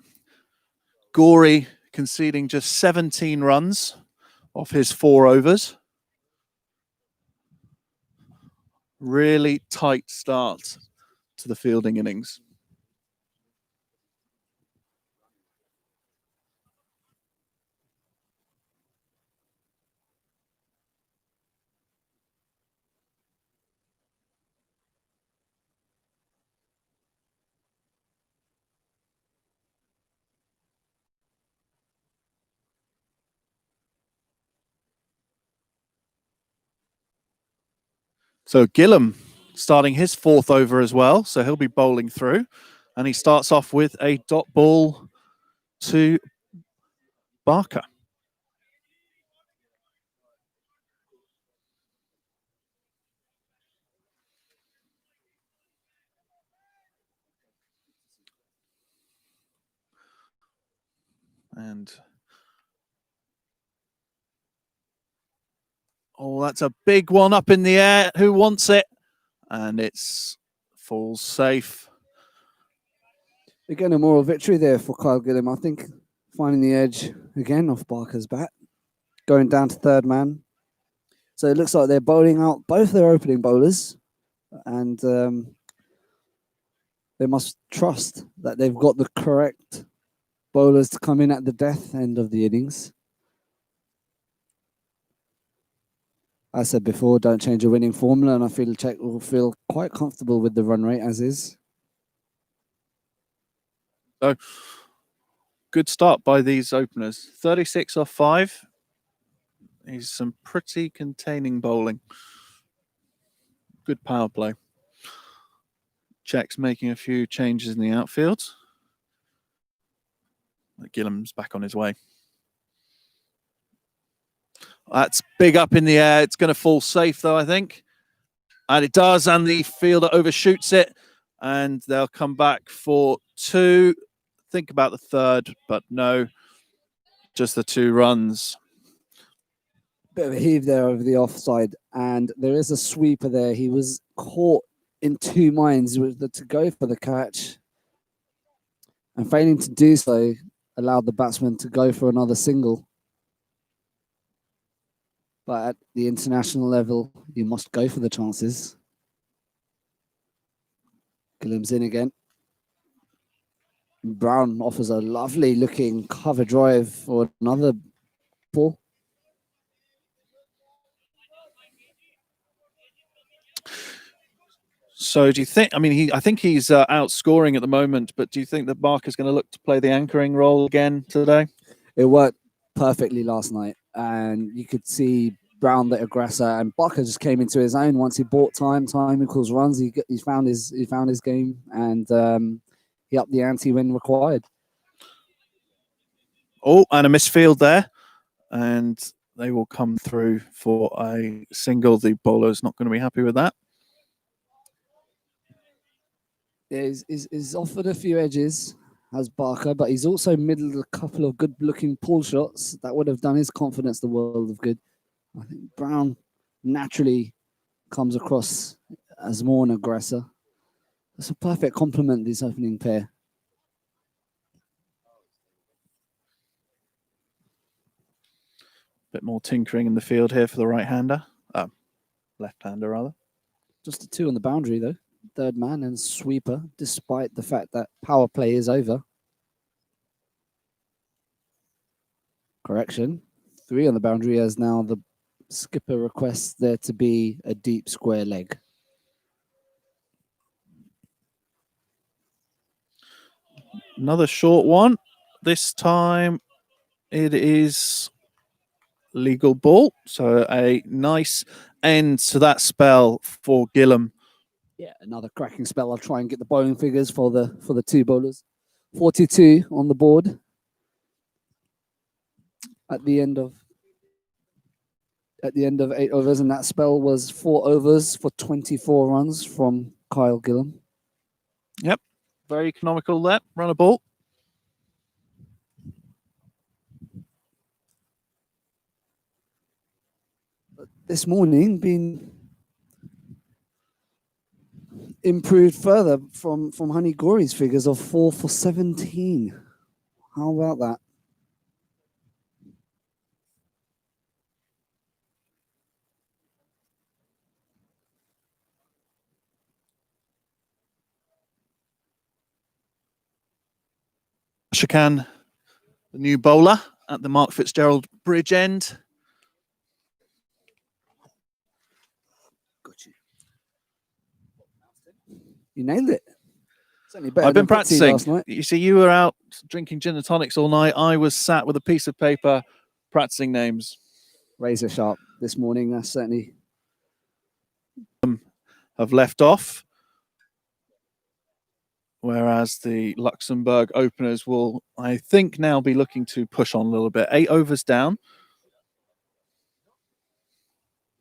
Speaker 3: Gorey conceding just 17 runs off his 4 overs. Really tight start to the fielding innings. So Gillam starting his 4th over as well. So he'll be bowling through. And he starts off with a dot ball to Barker. And oh, that's a big one up in the air. Who wants it? And it's falls safe.
Speaker 4: Again, a moral victory there for Kyle Gillam. I think finding the edge again off Barker's bat, going down to third man. So it looks like they're bowling out both their opening bowlers, and they must trust that they've got the correct bowlers to come in at the death end of the innings. I said before, don't change a winning formula, and I feel Czech will feel quite comfortable with the run rate as is.
Speaker 3: So good start by these openers. 36 off 5. He's some pretty containing bowling. Good power play. Czech's making a few changes in the outfield. Gillam's back on his way. That's big up in the air. It's going to fall safe, though, I think. And it does, and the fielder overshoots it. And they'll come back for 2. Think about the third, but no. Just the 2 runs.
Speaker 4: Bit of a heave there over the offside, and there is a sweeper there. He was caught in 2 minds whether to go for the catch, and failing to do so allowed the batsman to go for another single. But at the international level, you must go for the chances. Gillam's in again. Brown offers a lovely looking cover drive for another ball.
Speaker 3: So do you think, I mean, I think he's outscoring at the moment, but do you think that Barker's going to look to play the anchoring role again today?
Speaker 4: It worked perfectly last night, and you could see Brown the aggressor, and Barker just came into his own once he bought time equals runs. He found his game, and he upped the ante when required.
Speaker 3: Oh, and a misfield there, and they will come through for a single. The bowler's not going to be happy with that.
Speaker 4: He's offered a few edges, has Barker, but he's also middled a couple of good-looking pull shots that would have done his confidence the world of good. I think Brown naturally comes across as more an aggressor. It's a perfect complement, this opening pair.
Speaker 3: Bit more tinkering in the field here for the right-hander. Left-hander, rather.
Speaker 4: Just a 2 on the boundary, though. Third man and sweeper, despite the fact that power play is over. Correction. 3 on the boundary, as now the skipper requests there to be a deep square leg.
Speaker 3: Another short one. This time it is legal ball. So a nice end to that spell for Gillam.
Speaker 4: Yeah, another cracking spell. I'll try and get the bowling figures for the 2 bowlers. 42 on the board at the end of 8 overs, and that spell was 4 overs for 24 runs from Kyle Gillam.
Speaker 3: Yep, very economical there. Run a ball.
Speaker 4: This morning been improved further from Honey Gory's figures of 4 for 17. How about that?
Speaker 3: Shakan, the new bowler at the Mark Fitzgerald Bridge end.
Speaker 4: Got you. You nailed it. Certainly better
Speaker 3: I've been
Speaker 4: than Fitzy
Speaker 3: practicing.
Speaker 4: last night.
Speaker 3: You see, you were out drinking gin and tonics all night. I was sat with a piece of paper practicing names.
Speaker 4: Razor sharp this morning. That's certainly
Speaker 3: Have left off. Whereas the Luxembourg openers will, I think, now be looking to push on a little bit. 8 overs down.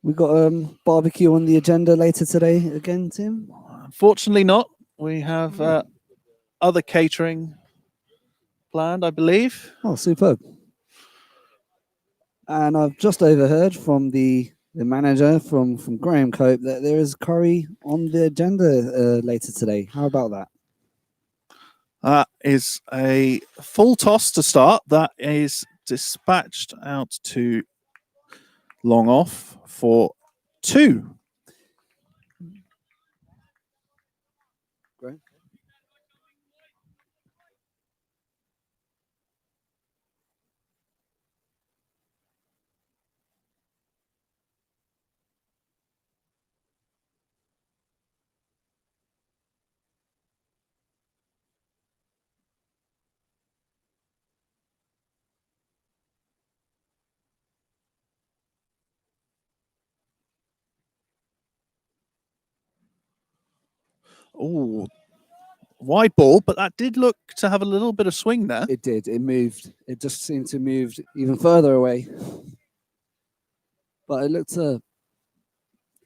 Speaker 4: we got barbecue on the agenda later today again, Tim.
Speaker 3: Unfortunately not. We have other catering planned, I believe.
Speaker 4: Oh, superb. And I've just overheard from the manager from Graham Cope that there is curry on the agenda later today. How about that?
Speaker 3: That is a full toss to start. That is dispatched out to long off for 2.
Speaker 4: Great.
Speaker 3: Oh, Wide ball, but that did look to have a little bit of swing there.
Speaker 4: It did. It moved. It just seemed to move even further away. But it looked a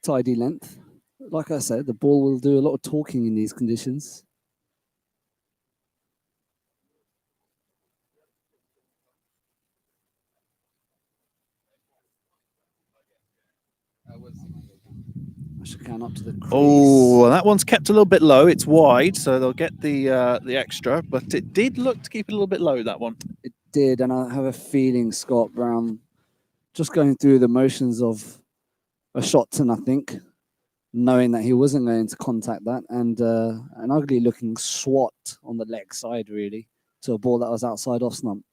Speaker 4: tidy length. Like I said, the ball will do a lot of talking in these conditions. Ashkan up to the crease.
Speaker 3: Oh, that one's kept a little bit low. It's wide, so they'll get the extra. But it did look to keep it a little bit low, that one.
Speaker 4: It did, and I have a feeling Scott Brown just going through the motions of a shot to nothing, knowing that he wasn't going to contact that, and an ugly looking swat on the leg side, really, to a ball that was outside off slump.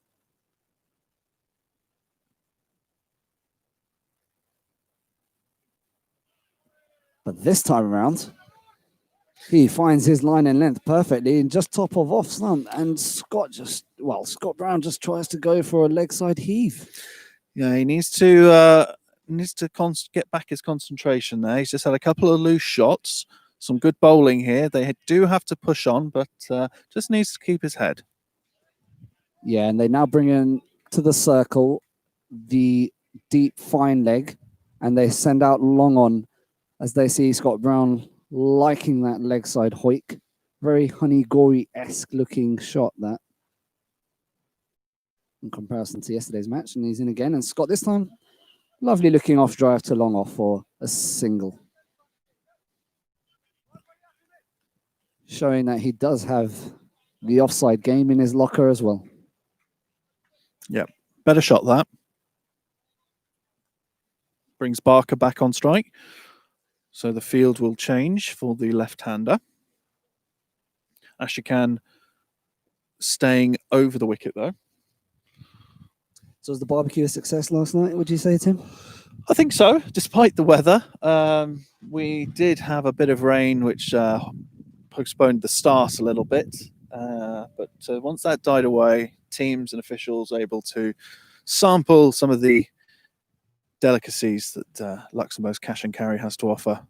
Speaker 4: But this time around, he finds his line and length perfectly and just top of off slump. And Scott Brown just tries to go for a leg side heave.
Speaker 3: Yeah, he needs to get back his concentration there. He's just had a couple of loose shots, some good bowling here. They do have to push on, but just needs to keep his head.
Speaker 4: Yeah, and they now bring in to the circle the deep fine leg, and they send out long on as they see Scott Brown liking that leg side hoik. Very Honey Gory-esque looking shot, that, in comparison to yesterday's match. And he's in again. And Scott this time, lovely looking off drive to long off for a single. Showing that he does have the offside game in his locker as well.
Speaker 3: Yep, better shot that. Brings Barker back on strike. So the field will change for the left-hander. Ashkan staying over the wicket, though.
Speaker 4: So was the barbecue a success last night, would you say, Tim?
Speaker 3: I think so, despite the weather. We did have a bit of rain, which postponed the start a little bit. But once that died away, teams and officials able to sample some of the delicacies that Luxembourg's cash and carry has to offer.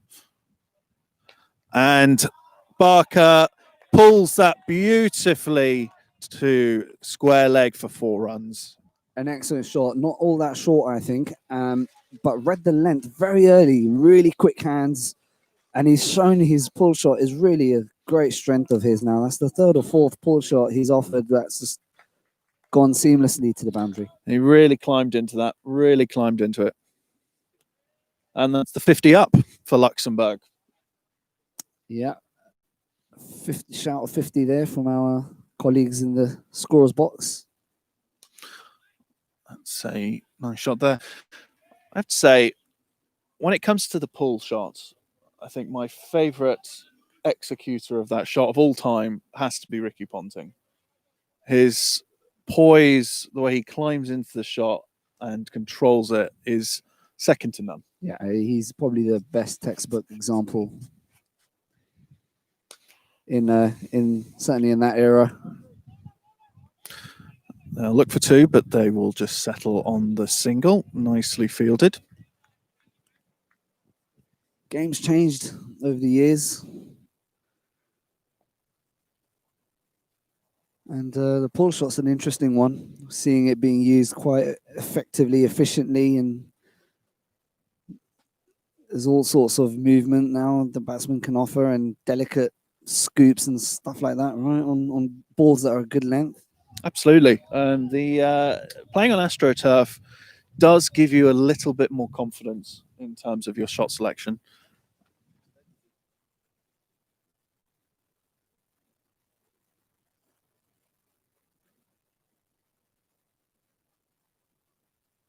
Speaker 3: And Barker pulls that beautifully to square leg for 4 runs.
Speaker 4: An excellent shot, not all that short, I think, but read the length very early, really quick hands, and he's shown his pull shot is really a great strength of his now. That's the 3rd or 4th pull shot he's offered that's just gone seamlessly to the boundary.
Speaker 3: He really climbed into that, really climbed into it. And that's the 50 up for Luxembourg.
Speaker 4: Yeah. 50, shout of 50 there from our colleagues in the scorer's box.
Speaker 3: That's a nice shot there. I have to say, when it comes to the pull shots, I think my favourite executor of that shot of all time has to be Ricky Ponting. His poise, the way he climbs into the shot and controls it is second to none.
Speaker 4: Yeah, he's probably the best textbook example in certainly in that era.
Speaker 3: They'll look for 2, but they will just settle on the single. Nicely fielded.
Speaker 4: Game's changed over the years. And the pull shot's an interesting one. Seeing it being used quite effectively, efficiently, and there's all sorts of movement now the batsman can offer and delicate scoops and stuff like that, right? On balls that are a good length.
Speaker 3: Absolutely. And the playing on AstroTurf does give you a little bit more confidence in terms of your shot selection.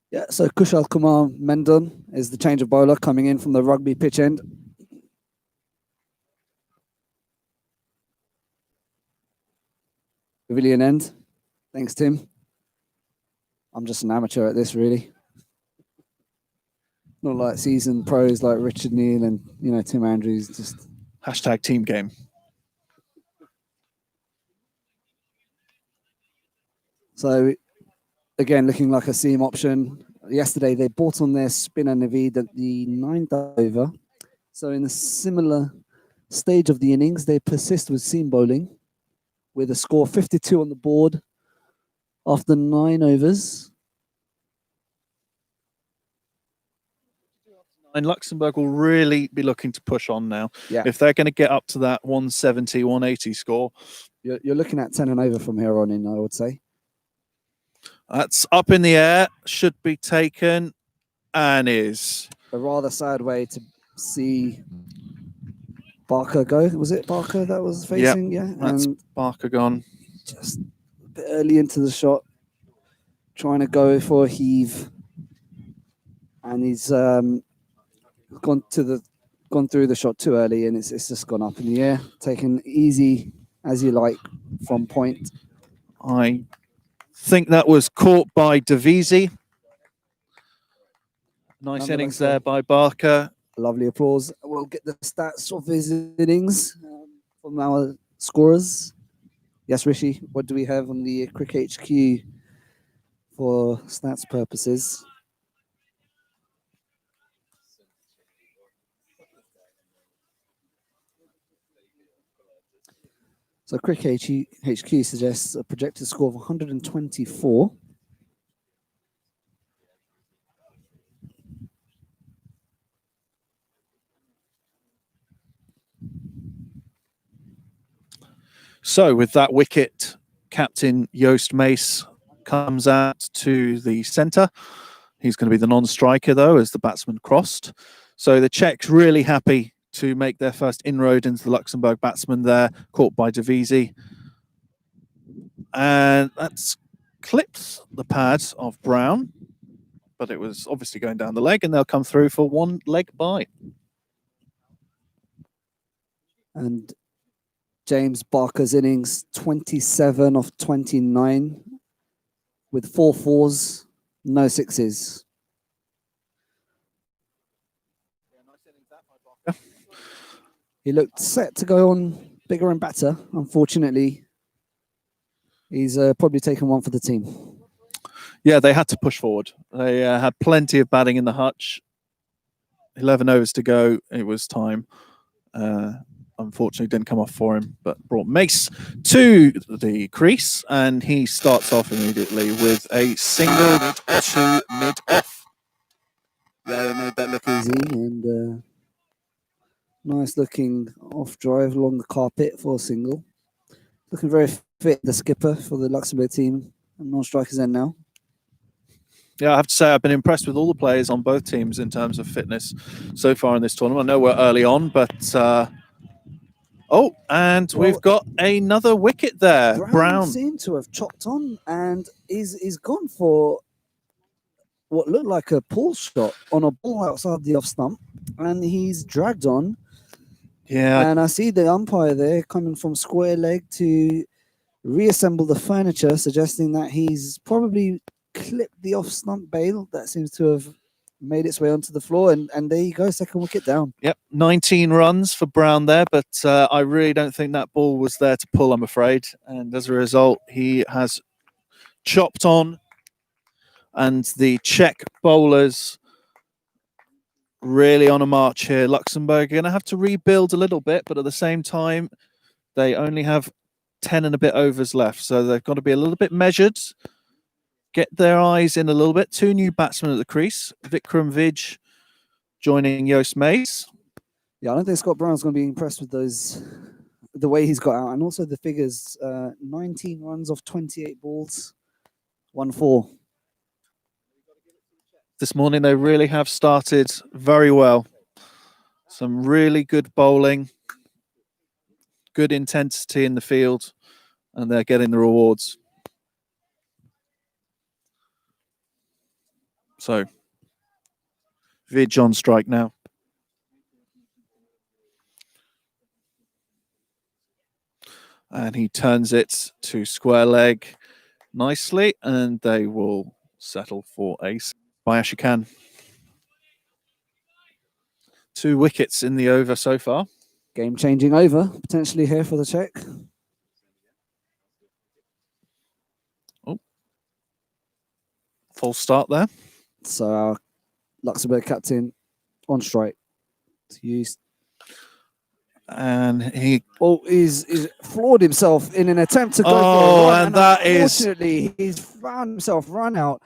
Speaker 4: Yeah, so Kushal Kumar Mendon is the change of bowler coming in from the rugby pitch end. Pavilion end. Thanks, Tim. I'm just an amateur at this, really. Not like seasoned pros like Richard Neal and, Tim Andrews. Just
Speaker 3: Hashtag team game.
Speaker 4: So, again, looking like a seam option. Yesterday, they bought on their spinner Naveed at the 9th over. So in a similar stage of the innings, they persist with seam bowling. with a score 52 on the board after 9 overs.
Speaker 3: And Luxembourg will really be looking to push on now.
Speaker 4: Yeah.
Speaker 3: If they're going to get up to that 170, 180 score.
Speaker 4: You're looking at 10 and over from here on in, I would say.
Speaker 3: That's up in the air, should be taken, and is.
Speaker 4: A rather sad way to see Barker go. Was it Barker that was facing? Yeah.
Speaker 3: That's
Speaker 4: And
Speaker 3: Barker gone.
Speaker 4: just a bit early into the shot, trying to go for a heave. And he's gone through the shot too early, and it's just gone up in the air. Taken easy as you like from point.
Speaker 3: I think that was caught by Davisi. Nice innings there by Barker.
Speaker 4: Lovely applause. We'll get the stats of his innings from our scorers. Yes, Rishi, what do we have on the Cricket HQ for stats purposes? So Cricket HQ suggests a projected score of 124.
Speaker 3: So with that wicket, Captain Joost Mace comes out to the centre. He's going to be the non-striker, though, as the batsman crossed. So the Czechs really happy to make their first inroad into the Luxembourg batsman there, caught by Davisi. And that's clipped the pad of Brown, but it was obviously going down the leg, and they'll come through for one leg bye.
Speaker 4: And James Barker's innings, 27 of 29, with 4 fours, no sixes. He looked set to go on bigger and better. Unfortunately, he's probably taken one for the team.
Speaker 3: Yeah, they had to push forward. They had plenty of batting in the hutch. 11 overs to go. It was time. Unfortunately, didn't come off for him, but brought Mace to the crease, and he starts off immediately with a single to mid-off.
Speaker 4: Yeah, made that look easy, and nice looking off drive along the carpet for a single. Looking very fit, the skipper for the Luxembourg team, and non-strikers end now.
Speaker 3: Yeah, I have to say I've been impressed with all the players on both teams in terms of fitness so far in this tournament. I know we're early on, but we've got another wicket there. Brown
Speaker 4: seemed to have chopped on, and he's gone for what looked like a pull shot on a ball outside the off stump, and he's dragged on.
Speaker 3: Yeah,
Speaker 4: and I see the umpire there coming from square leg to reassemble the furniture, suggesting that he's probably clipped the off stump bail that seems to have made its way onto the floor, and there you go, second wicket down.
Speaker 3: Yep, 19 runs for Brown there, but I really don't think that ball was there to pull, I'm afraid. And as a result, he has chopped on, and the Czech bowlers really on a march here. Luxembourg are going to have to rebuild a little bit, but at the same time, they only have 10 and a bit overs left, so they've got to be a little bit measured. Get their eyes in a little bit. 2 new batsmen at the crease. Vikram Vij joining Joost Mace.
Speaker 4: Yeah, I don't think Scott Brown's going to be impressed with the way he's got out, and also the figures. 19 runs off 28 balls, 1-4.
Speaker 3: This morning they really have started very well. Some really good bowling, good intensity in the field, and they're getting the rewards. So, Vij on strike now. And he turns it to square leg nicely, and they will settle for ace by Ashikan. 2 wickets in the over so far.
Speaker 4: Game-changing over, potentially here for the Czech.
Speaker 3: Oh, false start there.
Speaker 4: So our Luxembourg captain on strike to use.
Speaker 3: And he
Speaker 4: he's floored himself in an attempt to go for a
Speaker 3: Oh,
Speaker 4: run,
Speaker 3: and that is-
Speaker 4: unfortunately he's found himself run out.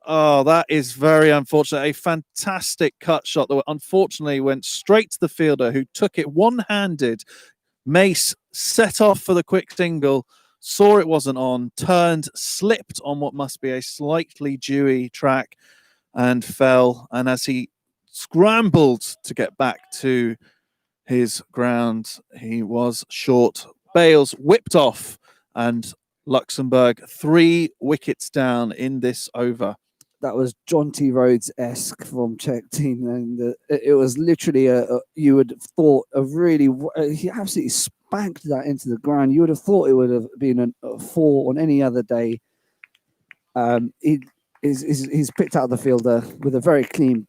Speaker 3: Oh, that is very unfortunate. A fantastic cut shot that unfortunately went straight to the fielder, who took it one-handed. Mace set off for the quick single, saw it wasn't on, turned, slipped on what must be a slightly dewy track, and fell. And as he scrambled to get back to his ground, he was short. Bales whipped off, and Luxembourg 3 wickets down in this over.
Speaker 4: That was John T. Rhodes-esque from Czech team, and it was literally you would have thought of really he absolutely spanked that into the ground. You would have thought it would have been a 4 on any other day. He's picked out the fielder with a very clean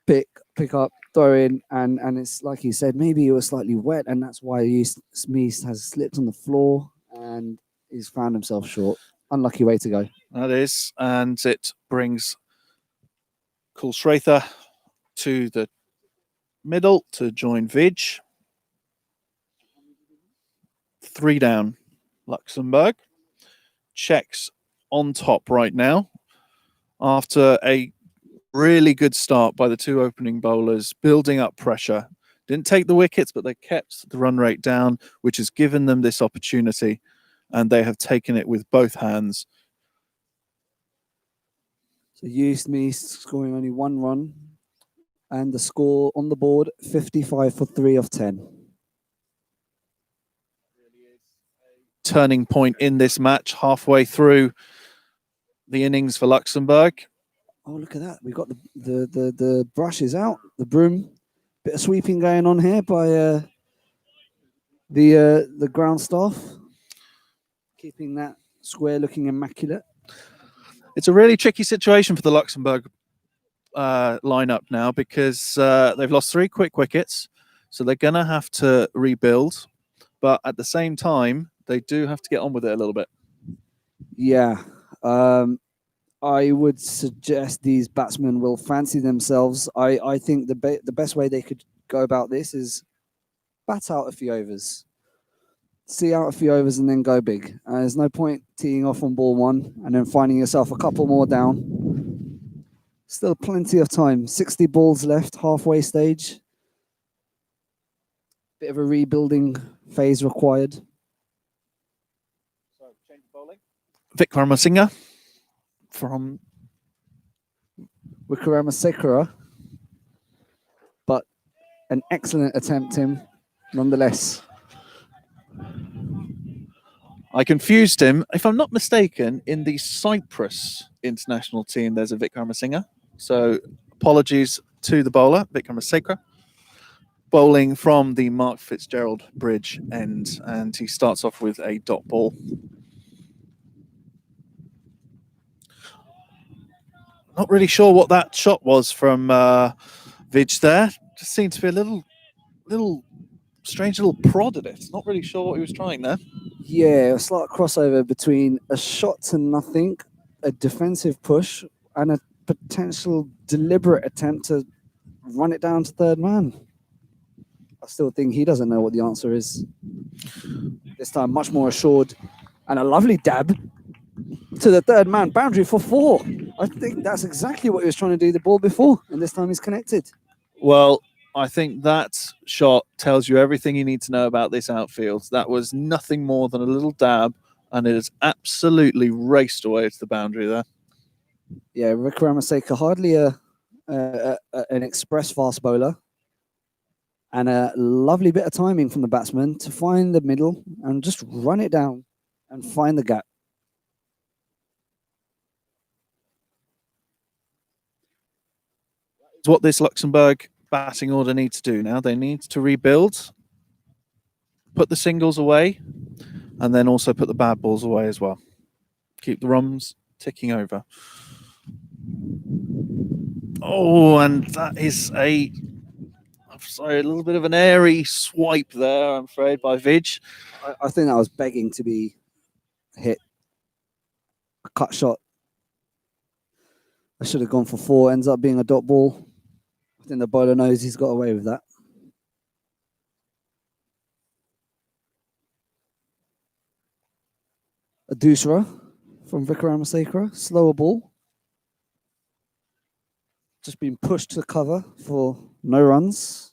Speaker 4: pick up, throw in, and it's like you said, maybe it was slightly wet, and that's why Smith has slipped on the floor and he's found himself short. Unlucky way to go.
Speaker 3: That is, and it brings Kulsrather to the middle to join Vij. 3 down, Luxembourg. Czechs on top right now after a really good start by the 2 opening bowlers, building up pressure. Didn't take the wickets, but they kept the run rate down, which has given them this opportunity, and they have taken it with both hands.
Speaker 4: So Smith scoring only 1 run, and the score on the board 55 for 3 of 10.
Speaker 3: Turning point in this match, halfway through the innings for Luxembourg.
Speaker 4: Oh, look at that! We've got the brushes out, the broom. Bit of sweeping going on here by the ground staff, keeping that square looking immaculate.
Speaker 3: It's a really tricky situation for the Luxembourg lineup now, because they've lost 3 quick wickets, so they're going to have to rebuild. But at the same time, they do have to get on with it a little bit.
Speaker 4: Yeah, I would suggest these batsmen will fancy themselves. I think the best way they could go about this is bat out a few overs, see out a few overs, and then go big. There's no point teeing off on ball 1 and then finding yourself a couple more down. Still plenty of time. 60 balls left, halfway stage. Bit of a rebuilding phase required.
Speaker 3: Vikramasinghe from
Speaker 4: Vikramasinghe, but an excellent attempt, Tim, nonetheless.
Speaker 3: I confused him. If I'm not mistaken, in the Cyprus international team, there's a Vikramasinghe. So apologies to the bowler, Vikramasinghe, bowling from the Mark Fitzgerald Bridge end, and he starts off with a dot ball. Not really sure what that shot was from Vij there. Just seemed to be a little strange little prod at it. Not really sure what he was trying there.
Speaker 4: Yeah, a slight crossover between a shot to nothing, a defensive push, and a potential deliberate attempt to run it down to third man. I still think he doesn't know what the answer is. This time, much more assured, and a lovely dab to the third man, boundary for 4. I think that's exactly what he was trying to do the ball before, and this time he's connected.
Speaker 3: Well, I think that shot tells you everything you need to know about this outfield. That was nothing more than a little dab, and it has absolutely raced away to the boundary there.
Speaker 4: Yeah, Vikramasinghe, hardly an express fast bowler, and a lovely bit of timing from the batsman to find the middle and just run it down and find the gap.
Speaker 3: It's what this Luxembourg batting order needs to do now. They need to rebuild, put the singles away, and then also put the bad balls away as well. Keep the runs ticking over. Oh, and that is a little bit of an airy swipe there, I'm afraid, by Vij.
Speaker 4: I think that was begging to be hit. A cut shot. I should have gone for 4. Ends up being a dot ball. I think the bowler knows he's got away with that. A Dusra from Vikramasekara, slower ball. Just been pushed to cover for no runs.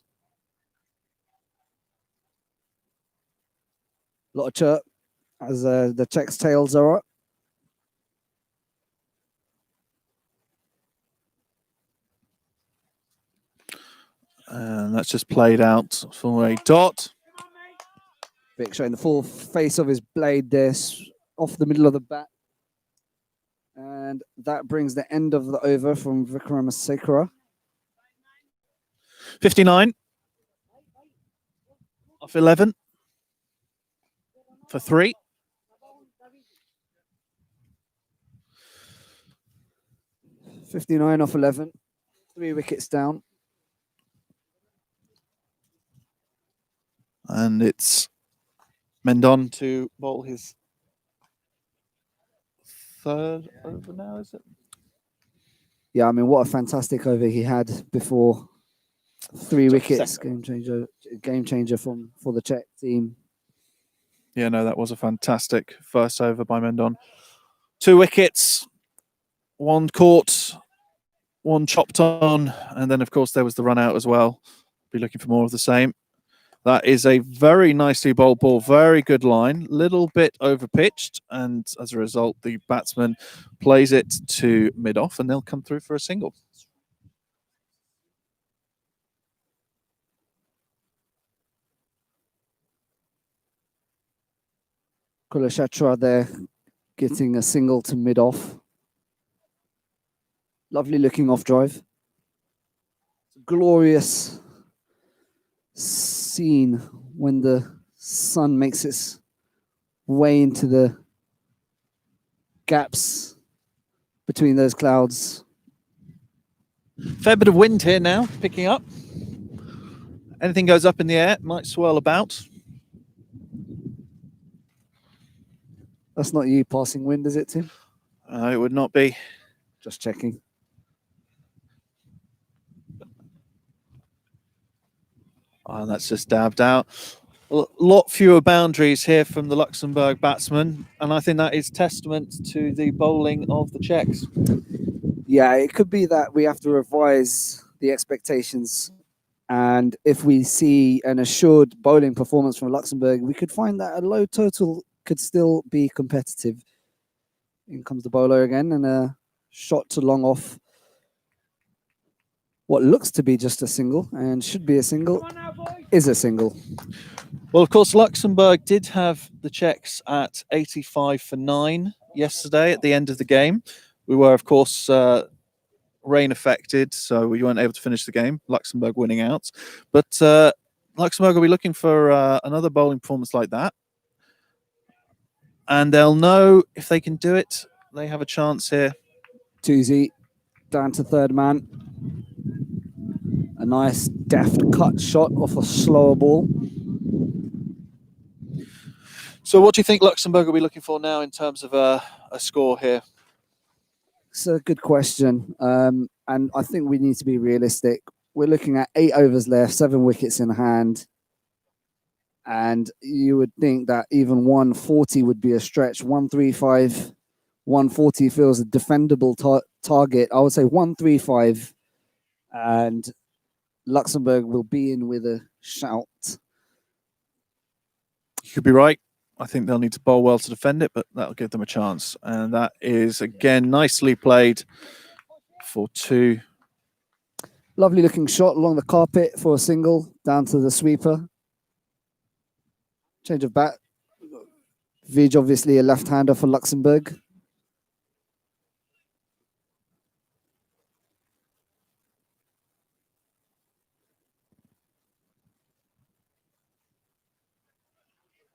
Speaker 4: A lot of chirp as the Czechs' tails are up.
Speaker 3: And that's just played out for a dot.
Speaker 4: Vic showing the full face of his blade there, off the middle of the bat. And that brings the end of the over from Vikramasekara.
Speaker 3: 59 off 11 for 3.
Speaker 4: .59 off 11, 3 wickets down.
Speaker 3: And it's Mendon to bowl his third over now, is it?
Speaker 4: Yeah, I mean, what a fantastic over he had before. 3 wickets, game changer for the Czech team.
Speaker 3: Yeah, no, that was a fantastic first over by Mendon. 2 wickets, 1 caught, 1 chopped on, and then of course there was the run out as well. Be looking for more of the same. That is a very nicely bowled ball, very good line, little bit over pitched, and as a result, the batsman plays it to mid-off, and they'll come through for a single.
Speaker 4: Kulashatra there getting a single to mid-off. Lovely looking off drive. Glorious scene when the sun makes its way into the gaps between those clouds.
Speaker 3: Fair bit of wind here now, picking up. Anything goes up in the air, might swirl about.
Speaker 4: That's not you passing wind, is it, Tim?
Speaker 3: It would not be.
Speaker 4: Just checking.
Speaker 3: Oh, that's just dabbed out. A lot fewer boundaries here from the Luxembourg batsman, and I think that is testament to the bowling of the Czechs.
Speaker 4: Yeah, it could be that we have to revise the expectations, and if we see an assured bowling performance from Luxembourg, we could find that a low total could still be competitive. In comes the bowler again, and a shot to long off what looks to be just a single, and should be a single, is a single.
Speaker 3: Well, of course, Luxembourg did have the Czechs at 85 for 9 yesterday at the end of the game. We were, of course, rain affected, so we weren't able to finish the game. Luxembourg winning out. But Luxembourg will be looking for another bowling performance like that. And they'll know if they can do it. They have a chance here.
Speaker 4: Tuzi down to third man. A nice deft cut shot off a slower ball.
Speaker 3: So what do you think Luxembourg will be looking for now in terms of a score here?
Speaker 4: It's a good question. And I think we need to be realistic. We're looking at 8 overs left, 7 wickets in hand. And you would think that even 140 would be a stretch. 135, 140 feels a defendable target. I would say 135, and Luxembourg will be in with a shout.
Speaker 3: You could be right. I think they'll need to bowl well to defend it, but that'll give them a chance. And that is, again, nicely played for 2.
Speaker 4: Lovely looking shot along the carpet for a single, down to the sweeper. Change of bat. Vij obviously a left-hander for Luxembourg.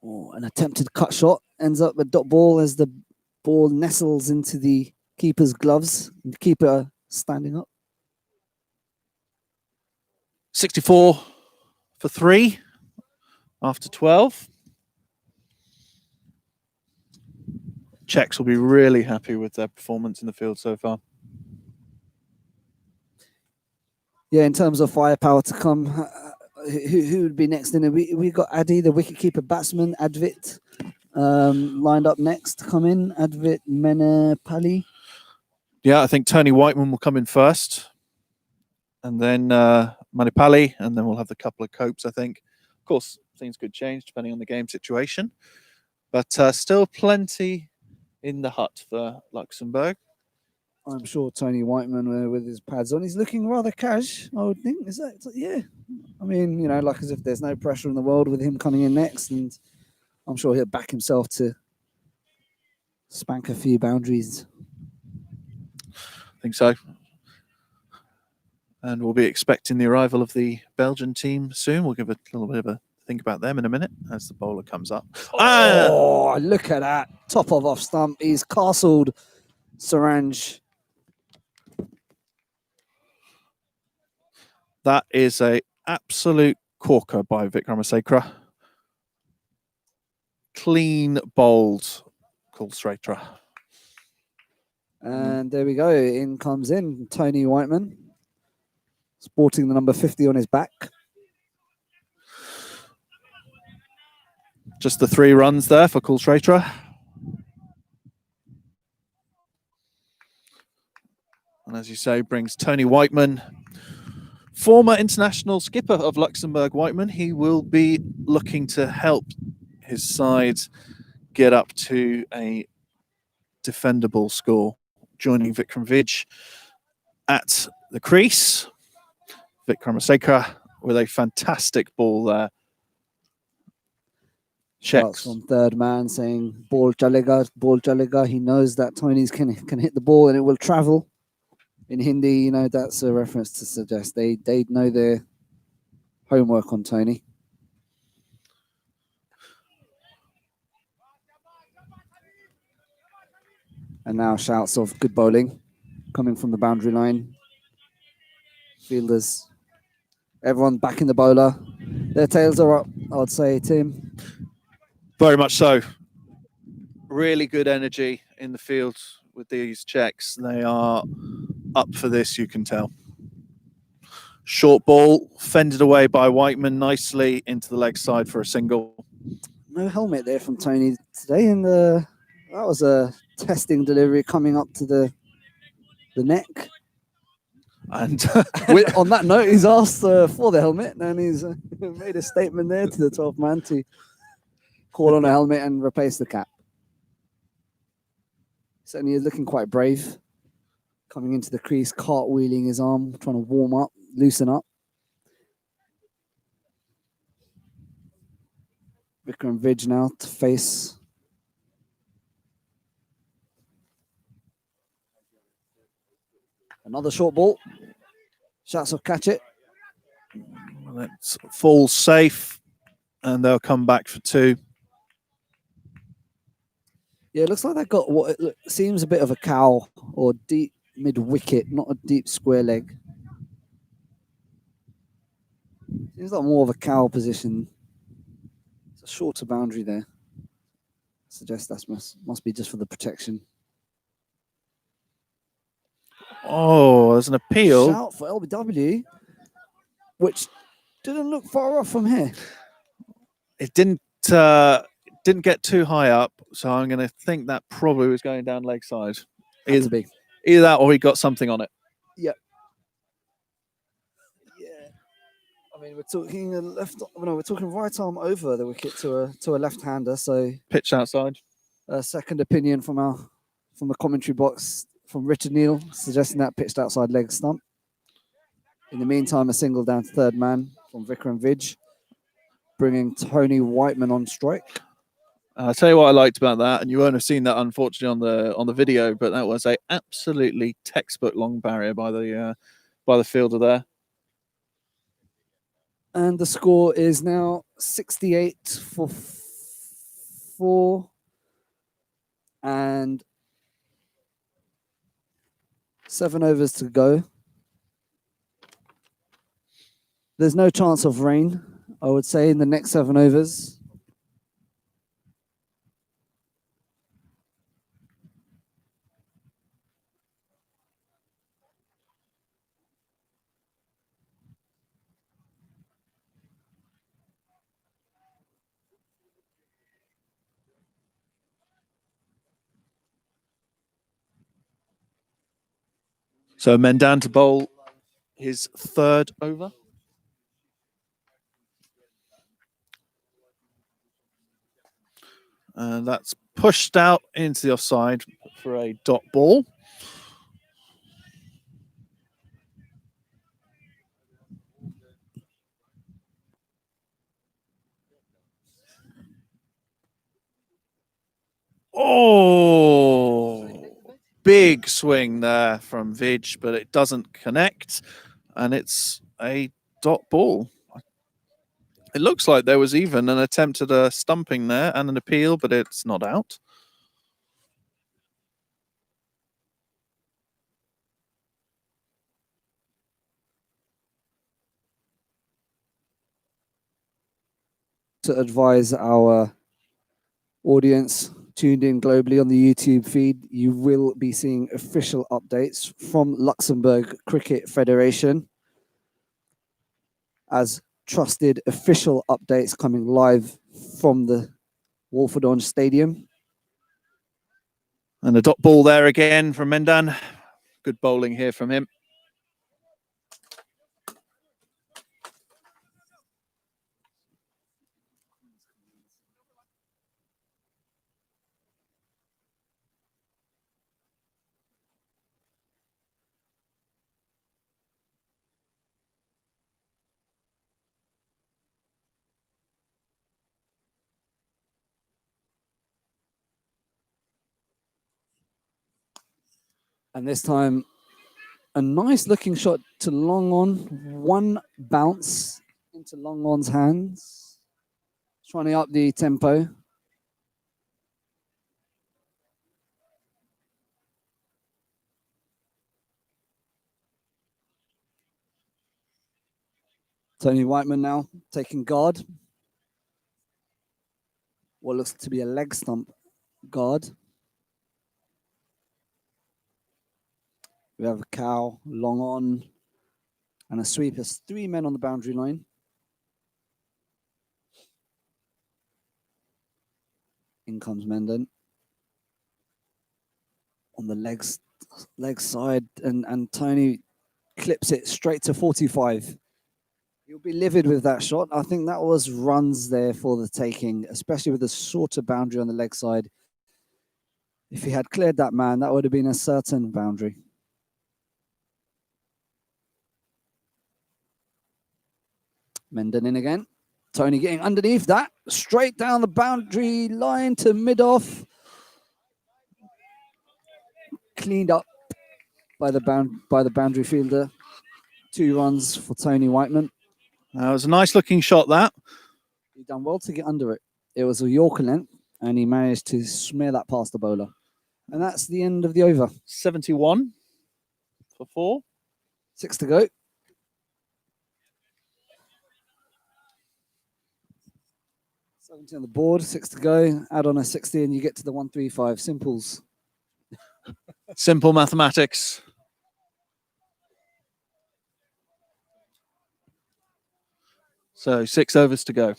Speaker 4: Oh, an attempted cut shot ends up a dot ball as the ball nestles into the keeper's gloves. And the keeper standing up.
Speaker 3: 64 for 3 after 12. Czechs will be really happy with their performance in the field so far.
Speaker 4: Yeah, in terms of firepower to come, who would be next in it? We got Adi, the wicketkeeper batsman, Advit. lined up next to come in. Advit Menepali.
Speaker 3: Yeah, I think Tony Whiteman will come in first, and then Manipali, and then we'll have the couple of Copes, I think. Of course, things could change depending on the game situation, but still plenty in the hut for Luxembourg.
Speaker 4: I'm sure Tony Whiteman with his pads on. He's looking rather cash, I would think. Is that? Yeah. I mean, you know, like as if there's no pressure in the world with him coming in next, and I'm sure he'll back himself to spank a few boundaries.
Speaker 3: I think so. And we'll be expecting the arrival of the Belgian team soon. We'll give a little bit of a think about them in a minute as the bowler comes up.
Speaker 4: Oh, look at that. Top of off stump. He's castled Saranj.
Speaker 3: That is a absolute corker by Vikramasekara. Clean bowled Kulsretra.
Speaker 4: And there we go. In comes in Tony Whiteman, sporting the number 50 on his back.
Speaker 3: Just the 3 runs there for Kulsretra. And as you say, brings Tony Whiteman, former international skipper of Luxembourg, Whiteman. He will be looking to help his side get up to a defendable score, joining Vikram Vij at the crease. Vikramasekara with a fantastic ball there.
Speaker 4: Checks from third man saying ball chalega, ball chalega. He knows that Tony's can hit the ball and it will travel. In Hindi, you know, that's a reference to suggest they know their homework on Tony. And now shouts of good bowling coming from the boundary line. Fielders, everyone backing the bowler. Their tails are up, I'd say, Tim.
Speaker 3: Very much so. Really good energy in the field with these checks. They are up for this, you can tell. Short ball, fended away by Whiteman nicely into the leg side for a single.
Speaker 4: No helmet there from Tony today, and that was a testing delivery coming up to the neck.
Speaker 3: And
Speaker 4: on that note, he's asked for the helmet, and he's made a statement there to the 12th man to call on a helmet and replace the cap. Certainly is looking quite brave. Coming into the crease, cartwheeling his arm, trying to warm up, loosen up. Vikram Vij now to face. Another short ball. Shots will catch it.
Speaker 3: Let's fall safe, and they'll come back for 2.
Speaker 4: Yeah, it looks like they've got what seems a bit of a cow or deep mid-wicket, not a deep square leg. Seems like more of a cow position. It's a shorter boundary there. I suggest that must be just for the protection.
Speaker 3: Oh, there's an appeal.
Speaker 4: Shout for LBW, which didn't look far off from here.
Speaker 3: It didn't get too high up, so I'm going to think that probably was going down leg side. Either that or he got something on it.
Speaker 4: Yep. Yeah. I mean, we're talking we're talking right arm over the wicket to a left-hander. So
Speaker 3: pitch outside.
Speaker 4: A second opinion from the commentary box from Richard Neal suggesting that pitched outside leg stump. In the meantime, a single down to third man from Vikram Vij, bringing Tony Whiteman on strike.
Speaker 3: I'll tell you what I liked about that, and you won't have seen that unfortunately on the video, but that was a absolutely textbook long barrier by the fielder there.
Speaker 4: And the score is now 68 for 4 and 7 overs to go. There's no chance of rain, I would say, in the next 7 overs.
Speaker 3: So Mendan to bowl his third over. And that's pushed out into the offside for a dot ball. Oh, big swing there from Vidge, but it doesn't connect, and it's a dot ball. It looks like there was even an attempt at a stumping there and an appeal, but it's not out.
Speaker 4: To advise our audience tuned in globally on the YouTube feed, you will be seeing official updates from Luxembourg Cricket Federation as trusted official updates coming live from the Walford Orange Stadium.
Speaker 3: And a dot ball there again from Mendan. Good bowling here from him.
Speaker 4: And this time, a nice looking shot to long on. One bounce into long on's hands. Trying to up the tempo. Tony Whiteman now taking guard. What looks to be a leg stump guard. We have a cow, long on, and a sweeper. 3 men on the boundary line. In comes Mendan. On the leg side, and Tony clips it straight to 45. You'll be livid with that shot. I think that was runs there for the taking, especially with the shorter boundary on the leg side. If he had cleared that man, that would have been a certain boundary. Mendan in again. Tony getting underneath that. Straight down the boundary line to mid-off. Cleaned up by the boundary fielder. 2 runs for Tony Whiteman.
Speaker 3: That was a nice looking shot, that.
Speaker 4: He done well to get under it. It was a Yorker length, and he managed to smear that past the bowler. And that's the end of the over.
Speaker 3: 71 for 4.
Speaker 4: 6 to go. 70 on the board, 6 to go. Add on a 60 and you get to the 135. Simples.
Speaker 3: Simple mathematics. So 6 overs to go.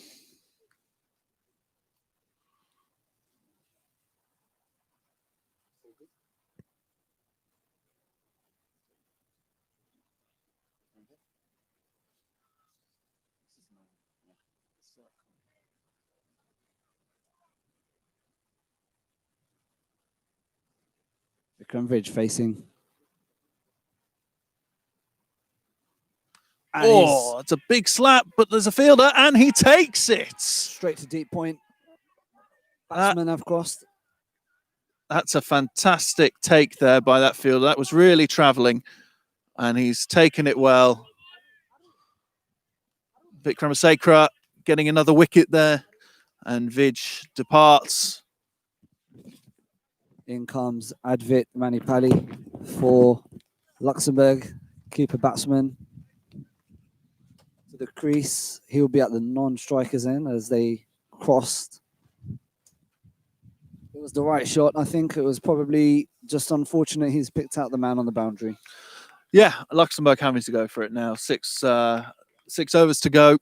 Speaker 4: Vikram Vidge facing. And
Speaker 3: Oh, it's a big slap, but there's a fielder and he takes it.
Speaker 4: Straight to deep point. Batsmen have crossed.
Speaker 3: That's a fantastic take there by that fielder. That was really travelling and he's taken it well. Vikramasekara getting another wicket there and Vidge departs.
Speaker 4: In comes Advit Manipali for Luxembourg, keeper batsman. To the crease, he'll be at the non-strikers end as they crossed. It was the right shot. I think it was probably just unfortunate he's picked out the man on the boundary.
Speaker 3: Yeah, Luxembourg having to go for it now. 6 overs to go.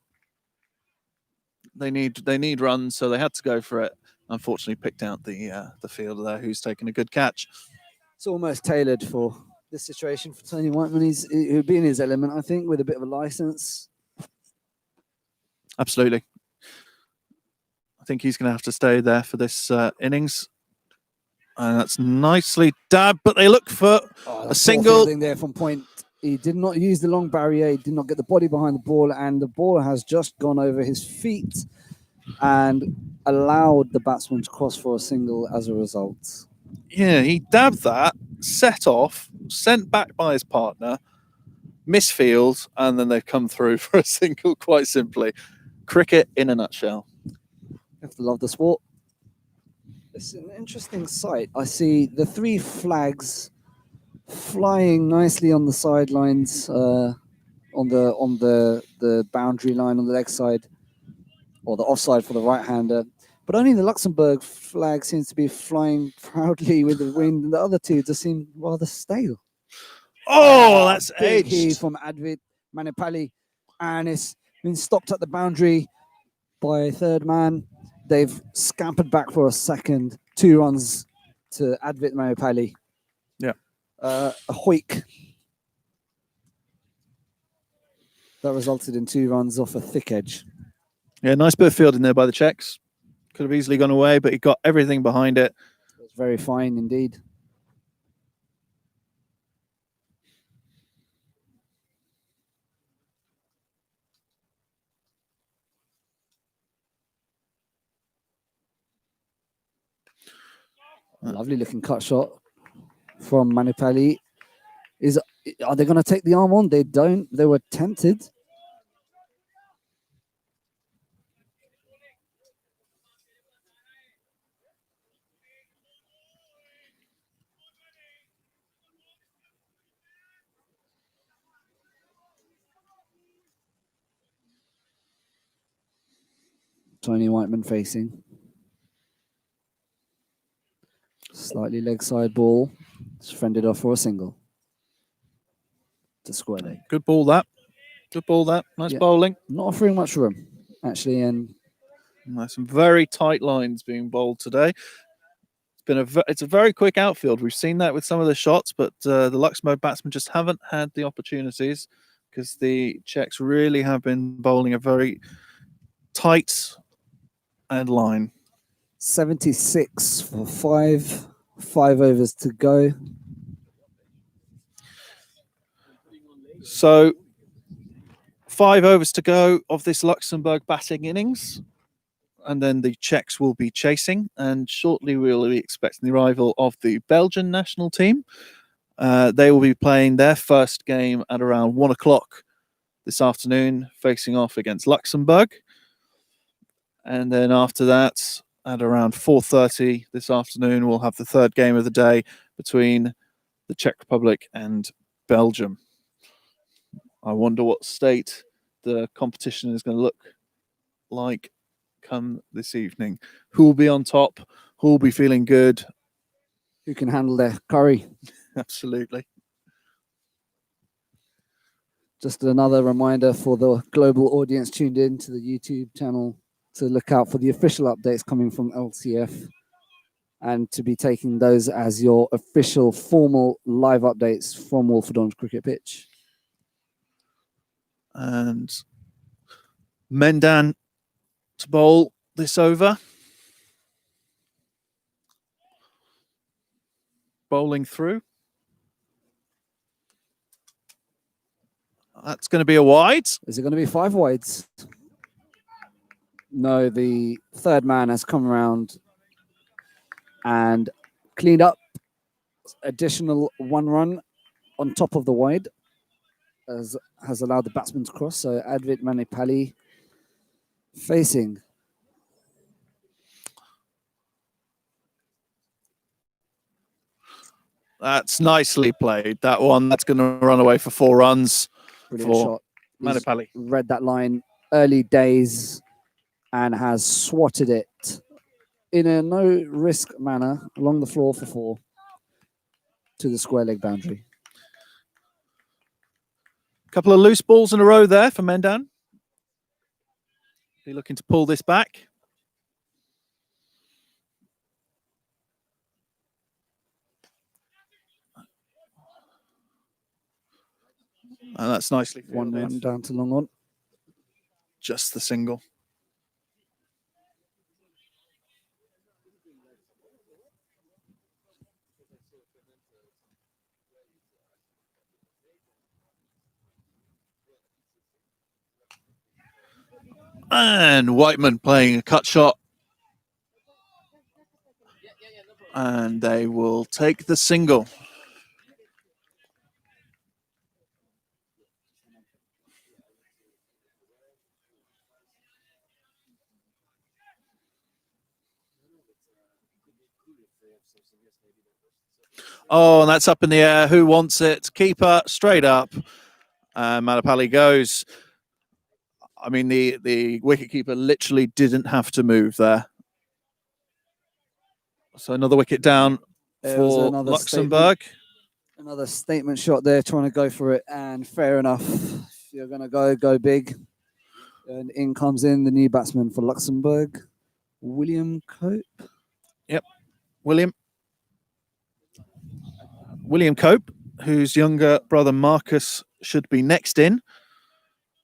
Speaker 3: They need runs, so they had to go for it. Unfortunately, picked out the fielder there who's taken a good catch.
Speaker 4: It's almost tailored for this situation for Tony Whiteman. He'll be in his element, I think, with a bit of a license.
Speaker 3: Absolutely. I think he's going to have to stay there for this innings. And that's nicely dabbed, but they look for a single.
Speaker 4: There from point. He did not use the long barrier. He did not get the body behind the ball, and the ball has just gone over his feet and allowed the batsman to cross for a single as a result.
Speaker 3: Yeah, he dabbed that, set off, sent back by his partner, misfield, and then they've come through for a single, quite simply. Cricket in a nutshell.
Speaker 4: You have to love the sport. It's an interesting sight. I see the 3 flags flying nicely on the sidelines, on the boundary line on the leg side, or the offside for the right-hander. But only the Luxembourg flag seems to be flying proudly with the wind, and the other 2 just seem rather stale.
Speaker 3: Oh, that's
Speaker 4: big heave
Speaker 3: edged.
Speaker 4: from Advit Manipali, and it's been stopped at the boundary by a third man. They've scampered back for a second. 2 runs to Advit Manipali.
Speaker 3: Yeah.
Speaker 4: A hoik that resulted in 2 runs off a thick edge.
Speaker 3: Yeah, nice bit of fielding there by the Czechs. Could have easily gone away, but he got everything behind it.
Speaker 4: It was very fine indeed. Lovely looking cut shot from Manipali. Are they going to take the arm on? They don't. They were tempted. Tony Whiteman facing. Slightly leg side ball. It's fended off for a single. To square leg.
Speaker 3: Good ball that. Good ball that. Nice bowling.
Speaker 4: Not offering much room, actually. And
Speaker 3: there's some very tight lines being bowled today. It's a very quick outfield. We've seen that with some of the shots, but the Luxembourg batsmen just haven't had the opportunities because the Czechs really have been bowling a very tight and line.
Speaker 4: 76 for 5. 5 overs to go.
Speaker 3: So 5 overs to go of this Luxembourg batting innings. And then the Czechs will be chasing. And shortly we'll be expecting the arrival of the Belgian national team. They will be playing their first game at around 1 o'clock this afternoon, facing off against Luxembourg. And then after that, at around 4:30 this afternoon, we'll have the third game of the day between the Czech Republic and Belgium. I wonder what state the competition is going to look like come this evening. Who will be on top? Who will be feeling good?
Speaker 4: Who can handle their curry?
Speaker 3: Absolutely.
Speaker 4: Just another reminder for the global audience tuned in to the YouTube channel to look out for the official updates coming from LCF and to be taking those as your official formal live updates from Walford Orange cricket pitch.
Speaker 3: And Mendan to bowl this over. Bowling through. That's going to be a wide.
Speaker 4: Is it going to be 5 wides? No, the third man has come around and cleaned up. Additional 1 run on top of the wide has allowed the batsman to cross. So Advit Manipali facing.
Speaker 3: That's nicely played. That one, that's going to run away for 4 runs.
Speaker 4: Brilliant shot.
Speaker 3: Manipali.
Speaker 4: Read that line early days and has swatted it in a no-risk manner along the floor for 4 to the square leg boundary.
Speaker 3: Couple of loose balls in a row there for Mendan. Be looking to pull this back. And that's nicely
Speaker 4: One
Speaker 3: fielded.
Speaker 4: run down to long on.
Speaker 3: Just the single. And Whiteman playing a cut shot. And they will take the single. Oh, and that's up in the air. Who wants it? Keeper straight up. Malapalli goes. I mean, the wicketkeeper literally didn't have to move there. So another wicket down
Speaker 4: There was
Speaker 3: for
Speaker 4: another
Speaker 3: Luxembourg.
Speaker 4: Another statement shot there, trying to go for it, and fair enough. If you're going to go big. And in comes in the new batsman for Luxembourg, William Cope.
Speaker 3: Yep, William Cope, whose younger brother Marcus should be next in.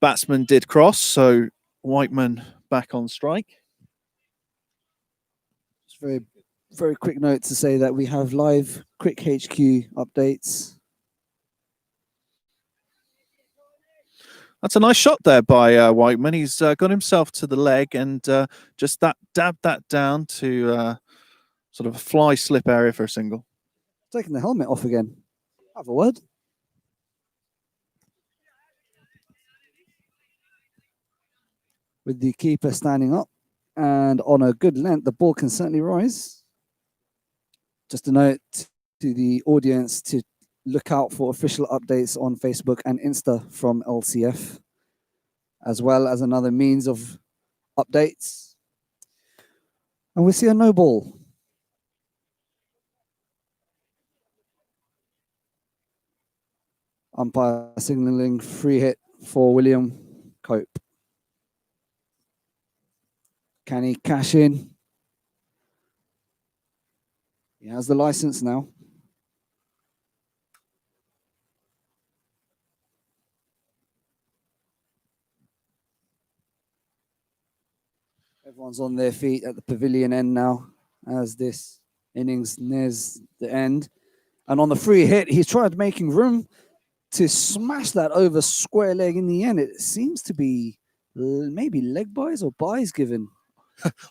Speaker 3: Batsman did cross, so Whiteman back on strike.
Speaker 4: Just very quick note to say that we have live Crick HQ updates.
Speaker 3: That's a nice shot there by Whiteman. He's got himself to the leg and just dabbed that down to sort of a fly slip area for a single.
Speaker 4: Taking the helmet off again. Have a word. With the keeper standing up and on a good length, the ball can certainly rise. Just a note to the audience to look out for official updates on Facebook and Insta from LCF, as well as another means of updates. And we see a no ball. Umpire signalling free hit for William Cope. Can he cash in? He has the license now. Everyone's on their feet at the pavilion end now as this innings nears the end. And on the free hit, he's tried making room to smash that over square leg in the end. It seems to be maybe leg buys or buys given.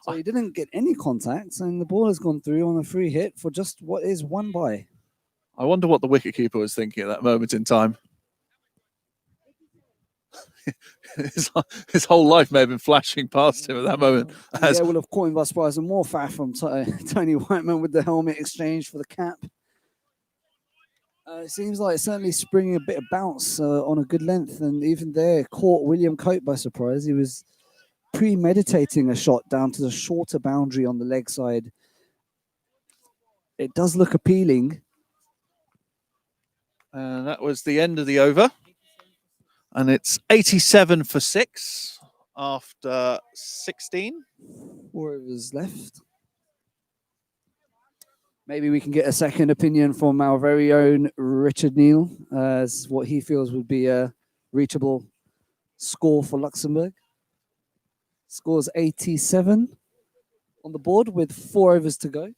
Speaker 4: So he didn't get any contacts, and the ball has gone through on a free hit for just what is one buy.
Speaker 3: I wonder what the wicketkeeper was thinking at that moment in time. His whole life may have been flashing past him at that moment.
Speaker 4: Yeah, will have caught him by surprise, and more faff from Tony Whiteman with the helmet exchange for the cap. It seems like it's certainly springing a bit of bounce on a good length, and even there caught William Cope by surprise. He was premeditating a shot down to the shorter boundary on the leg side. It does look appealing.
Speaker 3: And that was the end of the over. And it's 87 for 6 after 16.
Speaker 4: 4 overs left. Maybe we can get a second opinion from our very own Richard Neal as what he feels would be a reachable score for Luxembourg. Scores 87 on the board with 4 overs to go.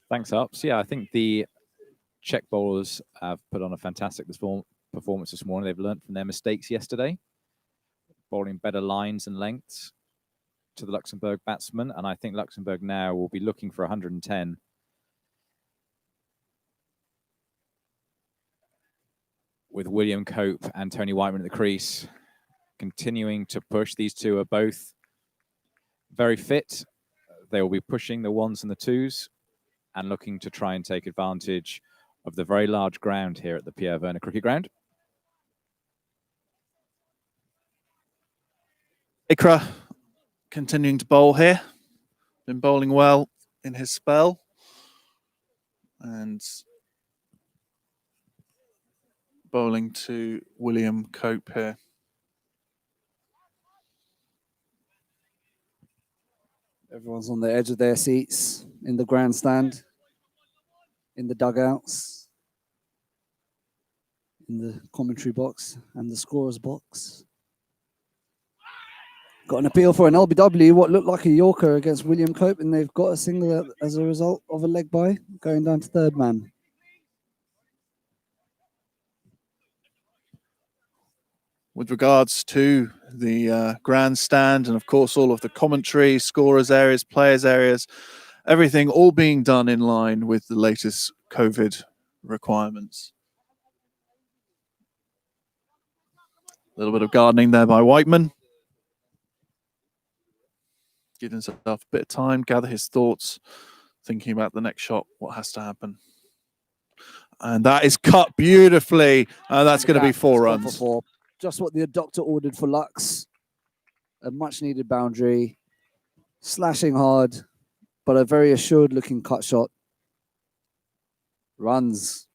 Speaker 5: Thanks, Ups. Yeah, I think the Czech bowlers have put on a fantastic performance this morning. They've learned from their mistakes yesterday, bowling better lines and lengths to the Luxembourg batsmen. And I think Luxembourg now will be looking for 110. With William Cope and Tony Whiteman at the crease, continuing to push. These two are both very fit. They will be pushing the ones and the twos and looking to try and take advantage of the very large ground here at the Pierre Werner Cricket Ground.
Speaker 3: Ikra continuing to bowl here. Been bowling well in his spell. And bowling to William Cope here.
Speaker 4: Everyone's on the edge of their seats in the grandstand. in the dugouts, in the commentary box, and the scorer's box. Got an appeal for an LBW, what looked like a Yorker against William Cope, and they've got a single as a result of a leg bye, going down to third man.
Speaker 3: With regards to the grandstand and, of course, all of the commentary, scorers areas, players areas, everything all being done in line with the latest COVID requirements. A little bit of gardening there by Whiteman. Give himself a bit of time, gather his thoughts, thinking about the next shot, what has to happen. And that is cut beautifully. That's going to be 4 runs.
Speaker 4: For 4. Just what the doctor ordered for Lux. A much needed boundary. Slashing hard, but a very assured looking cut shot. Runs.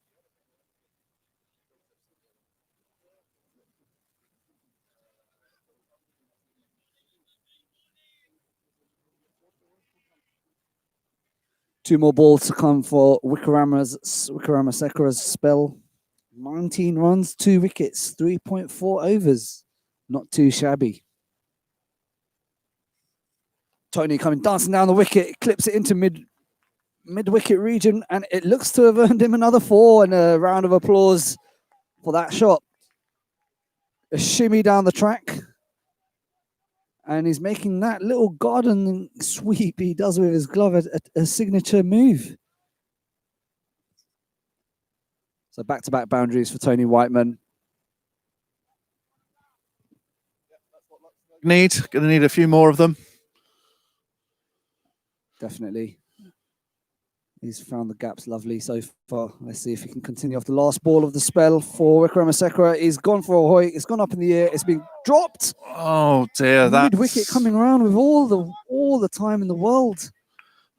Speaker 4: Two more balls to come for Wickrama Sekera's spell. 19 runs, 2 wickets, 3.4 overs. Not too shabby. Tony coming dancing down the wicket, clips it into mid-wicket region, and it looks to have earned him another 4 and a round of applause for that shot. A shimmy down the track. And he's making that little garden sweep he does with his glove a signature move. So back-to-back boundaries for Tony Whiteman.
Speaker 3: Going to need a few more of them.
Speaker 4: Definitely. He's found the gaps lovely so far. Let's see if he can continue off the last ball of the spell for Wickrama Sekera. He's gone for a hoik. It's gone up in the air. It's been dropped.
Speaker 3: Oh dear, that
Speaker 4: mid-wicket coming around with all the time in the world.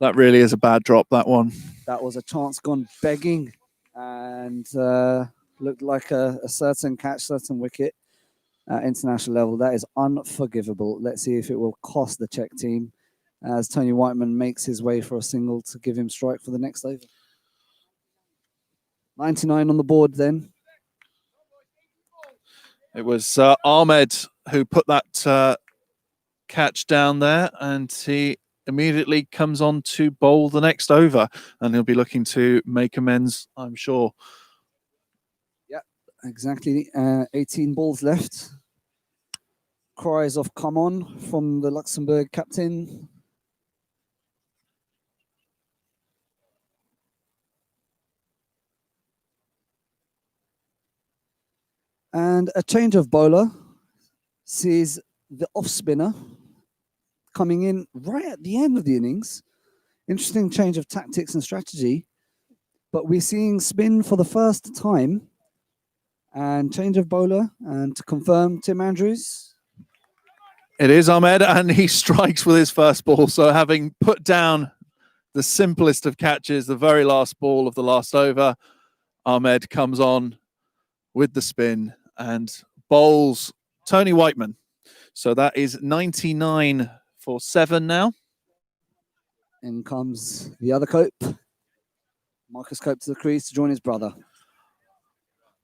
Speaker 3: That really is a bad drop, that one.
Speaker 4: That was a chance gone begging, and looked like a certain catch, certain wicket at international level. That is unforgivable. Let's see if it will cost the Czech team as Tony Whiteman makes his way for a single to give him strike for the next over. 99 on the board then.
Speaker 3: It was Ahmed who put that catch down there, and he immediately comes on to bowl the next over, and he'll be looking to make amends, I'm sure.
Speaker 4: Yeah, exactly. 18 balls left. Cries of come on from the Luxembourg captain. And a change of bowler sees the off spinner coming in right at the end of the innings. Interesting change of tactics and strategy, but we're seeing spin for the first time and change of bowler. And to confirm, Tim Andrews.
Speaker 3: It is Ahmed, and he strikes with his first ball. So having put down the simplest of catches, the very last ball of the last over, Ahmed comes on with the spin and bowls Tony Whiteman. So that is 99 for 7 now.
Speaker 4: In comes the other Cope. Marcus Cope to the crease to join his brother.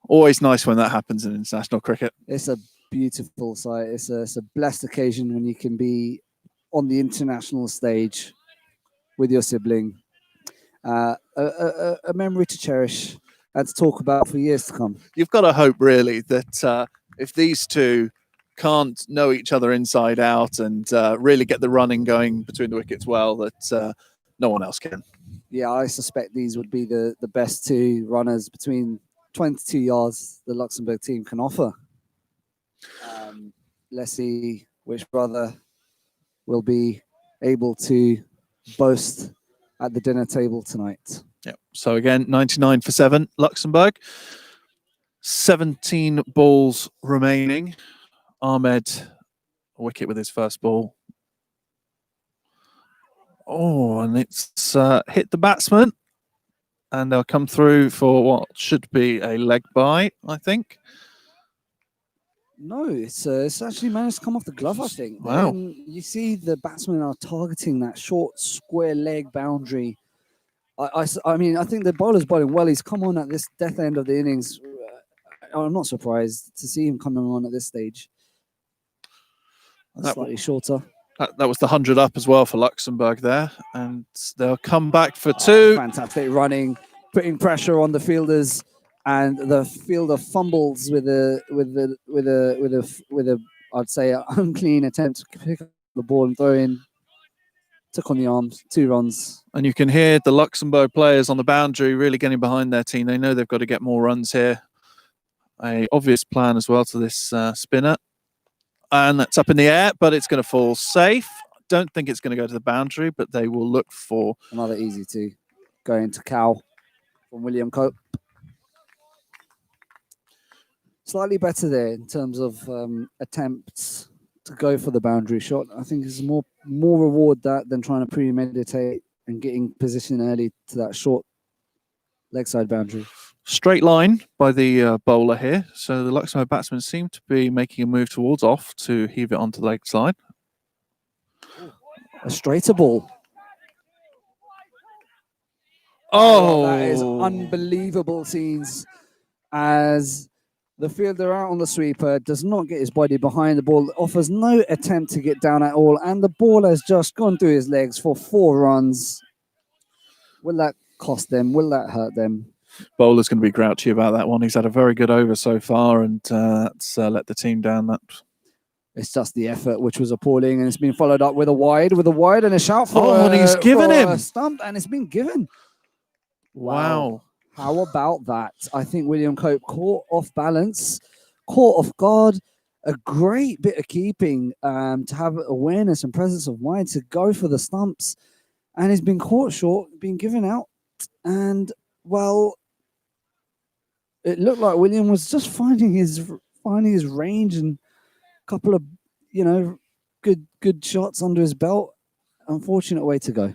Speaker 3: Always nice when that happens in international cricket.
Speaker 4: It's a beautiful sight. It's a blessed occasion when you can be on the international stage with your sibling. A memory to cherish and to talk about for years to come.
Speaker 3: You've got to hope, really, that if these two can't know each other inside out and really get the running going between the wickets well, that no one else can.
Speaker 4: Yeah, I suspect these would be the best 2 runners between 22 yards the Luxembourg team can offer. Let's see which brother will be able to boast at the dinner table tonight.
Speaker 3: Yep. So again, 99 for 7, Luxembourg. 17 balls remaining. Ahmed, a wicket with his first ball. Oh, and it's hit the batsman. And they'll come through for what should be a leg bye, I think.
Speaker 4: No, it's actually managed to come off the glove, I think.
Speaker 3: Wow.
Speaker 4: And you see the batsmen are targeting that short square leg boundary I mean, I think the bowler's bowling well. He's come on at this death end of the innings. I'm not surprised to see him coming on at this stage. Slightly shorter.
Speaker 3: That was the 100 up as well for Luxembourg there, and they'll come back for two.
Speaker 4: Fantastic running, putting pressure on the fielders, and the fielder fumbles with a I'd say unclean attempt to pick up the ball and throw in. Took on the arms, 2 runs.
Speaker 3: And you can hear the Luxembourg players on the boundary really getting behind their team. They know they've got to get more runs here. A obvious plan as well to this spinner. And that's up in the air, but it's going to fall safe. Don't think it's going to go to the boundary, but they will look for...
Speaker 4: Another easy 2 going to Cow from William Cope. Slightly better there in terms of attempts to go for the boundary shot. I think it's more reward that than trying to premeditate and getting position early to that short leg side boundary.
Speaker 3: Straight line by the bowler here. So the Luxembourg batsmen seem to be making a move towards off to heave it onto the leg side.
Speaker 4: A straighter ball.
Speaker 3: Oh,
Speaker 4: that is unbelievable scenes as the fielder out on the sweeper does not get his body behind the ball, offers no attempt to get down at all, and the ball has just gone through his legs for 4 runs. Will that cost them? Will that hurt them?
Speaker 3: Bowler's going to be grouchy about that one. He's had a very good over so far, and that's let the team down.
Speaker 4: It's just the effort, which was appalling, and it's been followed up with a wide and a shout for
Speaker 3: and he's given him
Speaker 4: a stump, and it's been given.
Speaker 3: Wow.
Speaker 4: How about that? I think William Cope caught off balance, caught off guard. A great bit of keeping to have awareness and presence of mind to go for the stumps, and he's been caught short, been given out, and well, it looked like William was just finding his range and a couple of good shots under his belt. Unfortunate way to go.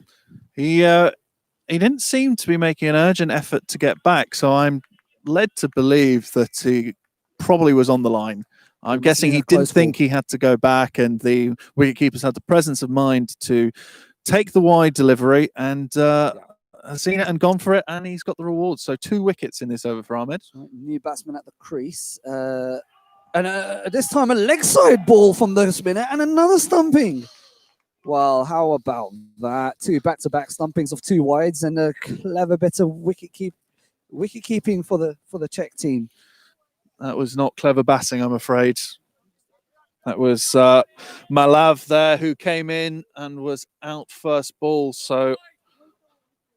Speaker 3: He didn't seem to be making an urgent effort to get back, so I'm led to believe that he probably was on the line. I'm guessing he didn't think he had to go back, and the wicketkeepers had the presence of mind to take the wide delivery and seen it and gone for it, and he's got the reward. So 2 wickets in this over for Ahmed.
Speaker 4: New batsman at the crease. And this time a leg side ball from the spinner and another stumping. Well, how about that? 2 back-to-back stumpings of 2 wides and a clever bit of wicket keeping for the Czech team.
Speaker 3: That was not clever batting, I'm afraid. That was Malav there who came in and was out first ball. So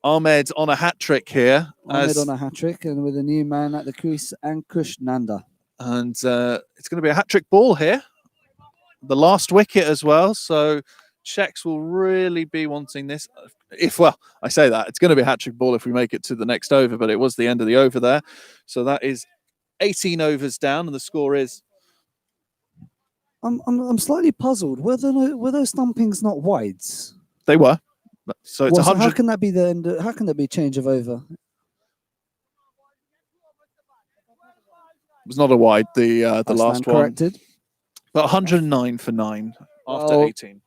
Speaker 3: Ahmed on a hat-trick here.
Speaker 4: Ahmed on a hat-trick and with a new man at the crease, Ankush Nanda.
Speaker 3: And it's going to be a hat-trick ball here. The last wicket as well. So Czechs will really be wanting this. I say that. It's going to be a hat-trick ball if we make it to the next over, but it was the end of the over there. So that is 18 overs down, and the score is...
Speaker 4: I'm slightly puzzled. Were those stumpings not wides?
Speaker 3: They were. So it's 100.
Speaker 4: How can that be the end? How can that be change of over?
Speaker 3: It was not a wide. The last one.
Speaker 4: Corrected.
Speaker 3: But 109 for 9 after 18.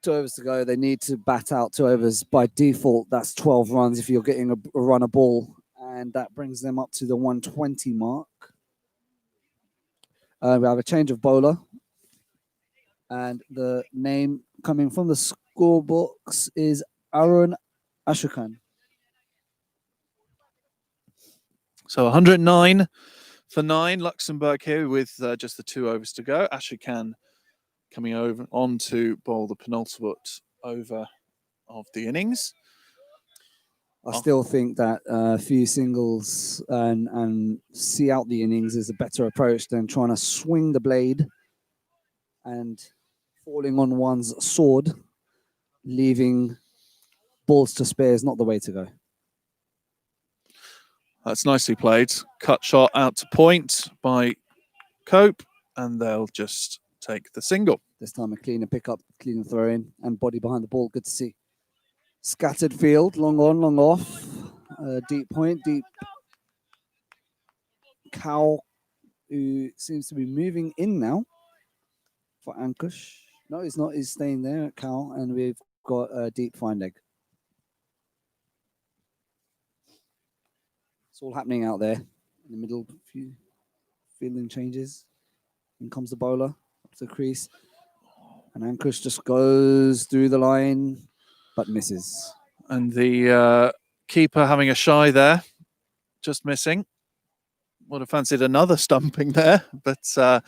Speaker 4: 2 overs to go. They need to bat out 2 overs by default. That's 12 runs if you're getting a run a ball, and that brings them up to the 120 mark. We have a change of bowler, and the name coming from the scorebox is Arun Ashokan.
Speaker 3: So 109 for 9. Luxembourg here with just the 2 overs to go. Ashokan coming over on to bowl the penultimate over of the innings.
Speaker 4: I still think that a few singles and see out the innings is a better approach than trying to swing the blade and falling on one's sword, leaving balls to spare is not the way to go.
Speaker 3: That's nicely played. Cut shot out to point by Cope, and they'll just take the single.
Speaker 4: This time a cleaner pickup, cleaner throw in, and body behind the ball. Good to see. Scattered field, long on, long off. Deep point, deep. Cow, who seems to be moving in now for Ankush. No, he's not. He's staying there at Cow, and we've got a deep fine leg. It's all happening out there in the middle. Few fielding changes. In comes the bowler up to the crease. And Ankush just goes through the line, but misses.
Speaker 3: And the keeper having a shy there, just missing. Would have fancied another stumping there, but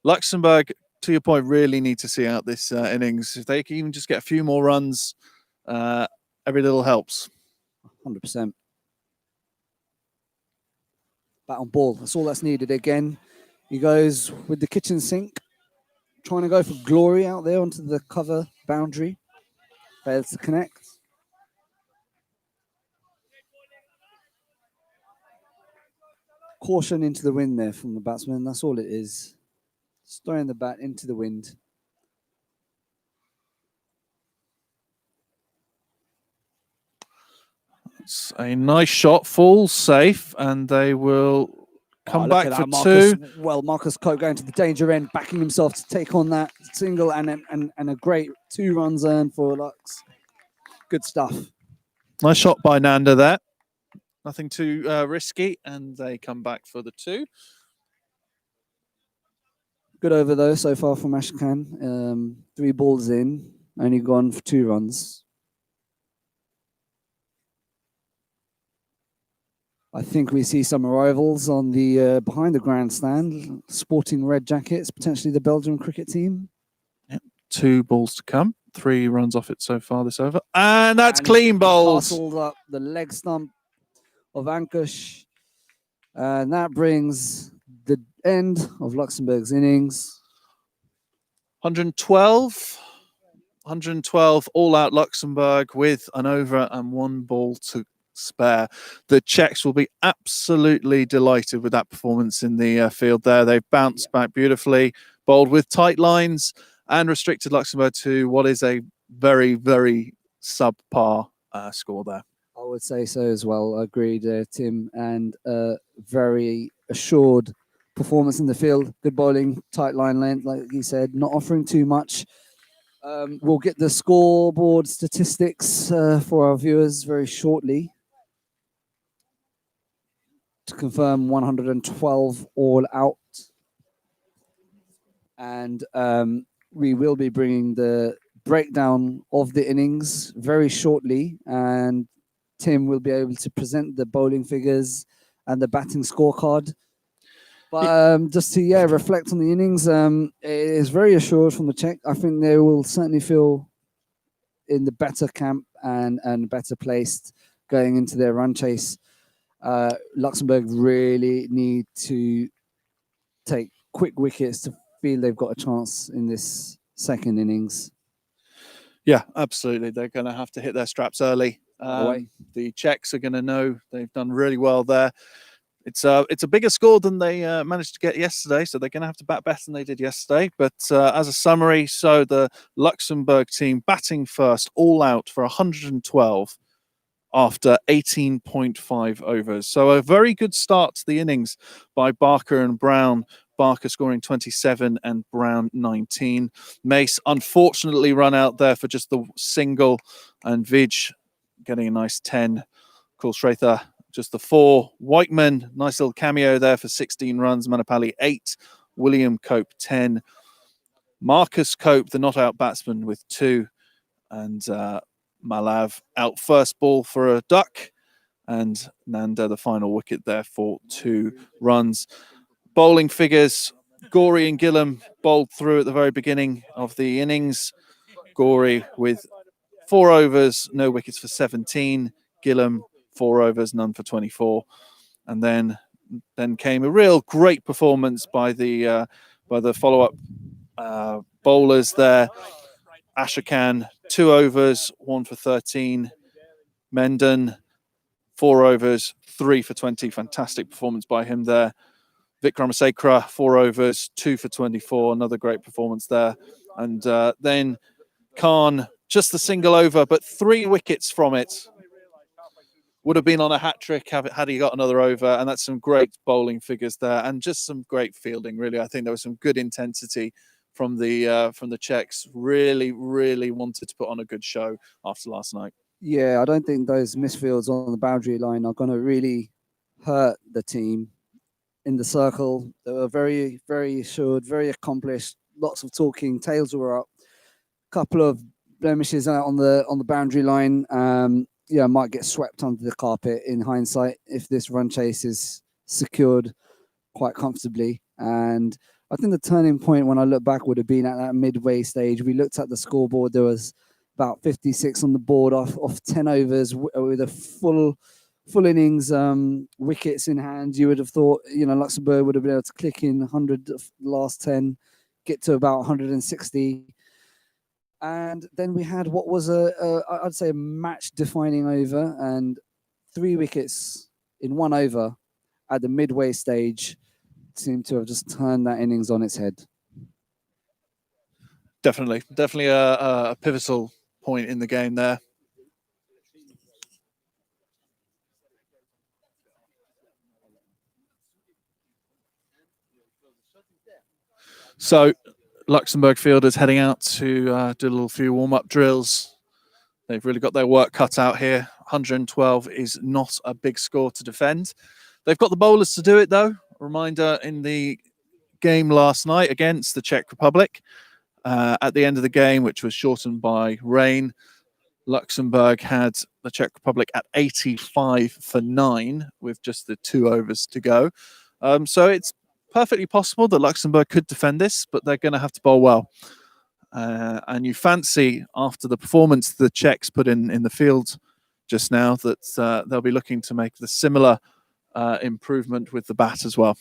Speaker 3: Luxembourg, to your point, really need to see out this innings. If they can even just get a few more runs, every little helps.
Speaker 4: 100%. Bat on ball. That's all that's needed. Again, he goes with the kitchen sink, trying to go for glory out there onto the cover boundary. Fails to connect. Caution into the wind there from the batsman. That's all it is. Just throwing the bat into the wind.
Speaker 3: It's a nice shot, full safe, and they will come back for
Speaker 4: Marcus,
Speaker 3: two.
Speaker 4: Well, Marcus Cope going to the danger end, backing himself to take on that single and a great 2 runs earned for Lux. Good stuff.
Speaker 3: Nice shot by Nanda there. Nothing too risky, and they come back for the 2.
Speaker 4: Good over though so far from Ashkan. 3 balls in, only gone for 2 runs. I think we see some arrivals on the behind the grandstand, sporting red jackets, potentially the Belgium cricket team.
Speaker 3: Yep. 2 balls to come. 3 runs off it so far this over, and that's clean bowls.
Speaker 4: Castled up the leg stump of Ankush, and that brings the end of Luxembourg's innings.
Speaker 3: 112 all out Luxembourg with an over and 1 ball to spare. The Czechs will be absolutely delighted with that performance in the field there. They've bounced back beautifully, bowled with tight lines and restricted Luxembourg to what is a very, very subpar score there.
Speaker 4: I would say so as well. Agreed, Tim. And very assured performance in the field. Good bowling, tight line length, like you said, not offering too much. We'll get the scoreboard statistics for our viewers very shortly to confirm 112 all out. And we will be bringing the breakdown of the innings very shortly, and Tim will be able to present the bowling figures and the batting scorecard. But just to reflect on the innings, it is very assured from the Czech. I think they will certainly feel in the better camp and better placed going into their run chase. Luxembourg really need to take quick wickets to feel they've got a chance in this second innings.
Speaker 3: Yeah, absolutely. They're going to have to hit their straps early. The Czechs are going to know they've done really well there. It's a bigger score than they managed to get yesterday, so they're going to have to bat better than they did yesterday. But as a summary, so the Luxembourg team batting first, all out for 112 after 18.5 overs. So a very good start to the innings by Barker and Brown. Barker scoring 27 and Brown 19. Mace unfortunately run out there for just the single, and Vij getting a nice 10. Kulshretha just the 4. Whiteman, nice little cameo there for 16 runs. Manapali 8. William Cope 10. Marcus Cope, the not out batsman, with 2. And Malav out first ball for a duck. And Nanda the final wicket there for 2 runs. Bowling figures, Gorey and Gillam bowled through at the very beginning of the innings. Gorey with 4 overs, no wickets for 17. Gillam 4 overs, none for 24. And then came a real great performance by the follow-up bowlers there. Ashokan 2 overs, 1 for 13. Mendon 4 overs, 3 for 20. Fantastic performance by him there. Vikramasekara 4 overs, 2 for 24. Another great performance there. And then Khan just the single over, but 3 wickets from it. Would have been on a hat trick had he got another over, and that's some great bowling figures there, and just some great fielding. Really, I think there was some good intensity from the Czechs. Really, really wanted to put on a good show after last night.
Speaker 4: Yeah, I don't think those misfields on the boundary line are going to really hurt the team in the circle. They were very, very assured, very accomplished. Lots of talking. Tails were up. Couple of blemishes out on the boundary line. Yeah, might get swept under the carpet in hindsight if this run chase is secured quite comfortably. And I think the turning point when I look back would have been at that midway stage. We looked at the scoreboard. There was about 56 on the board off 10 overs with a full innings, wickets in hand. You would have thought, Luxembourg would have been able to click in 100 of the last 10, get to about 160. And then we had what was I'd say a match-defining over, and 3 wickets in 1 over at the midway stage seemed to have just turned that innings on its head.
Speaker 3: Definitely a pivotal point in the game there. So Luxembourg fielders heading out to do a little few warm-up drills. They've really got their work cut out here. 112 is not a big score to defend. They've got the bowlers to do it, though. A reminder, in the game last night against the Czech Republic, at the end of the game, which was shortened by rain, Luxembourg had the Czech Republic at 85 for 9 with just the 2 overs to go. So it's perfectly possible that Luxembourg could defend this, but they're going to have to bowl well. And you fancy, after the performance the Czechs put in the field just now, that they'll be looking to make the similar improvement with the bat as well.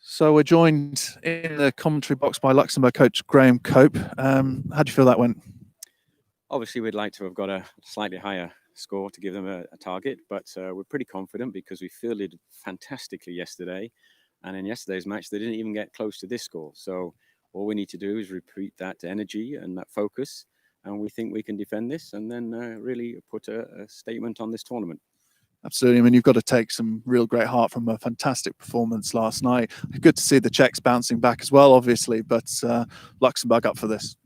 Speaker 3: So we're joined in the commentary box by Luxembourg coach Graham Cope. How do you feel that went?
Speaker 6: Obviously, we'd like to have got a slightly higher score to give them a target, but we're pretty confident because we fielded fantastically yesterday. And in yesterday's match, they didn't even get close to this score. So all we need to do is repeat that energy and that focus. And we think we can defend this and then really put a statement on this tournament.
Speaker 3: Absolutely. I mean, you've got to take some real great heart from a fantastic performance last night. Good to see the Czechs bouncing back as well, obviously, but Luxembourg up for this.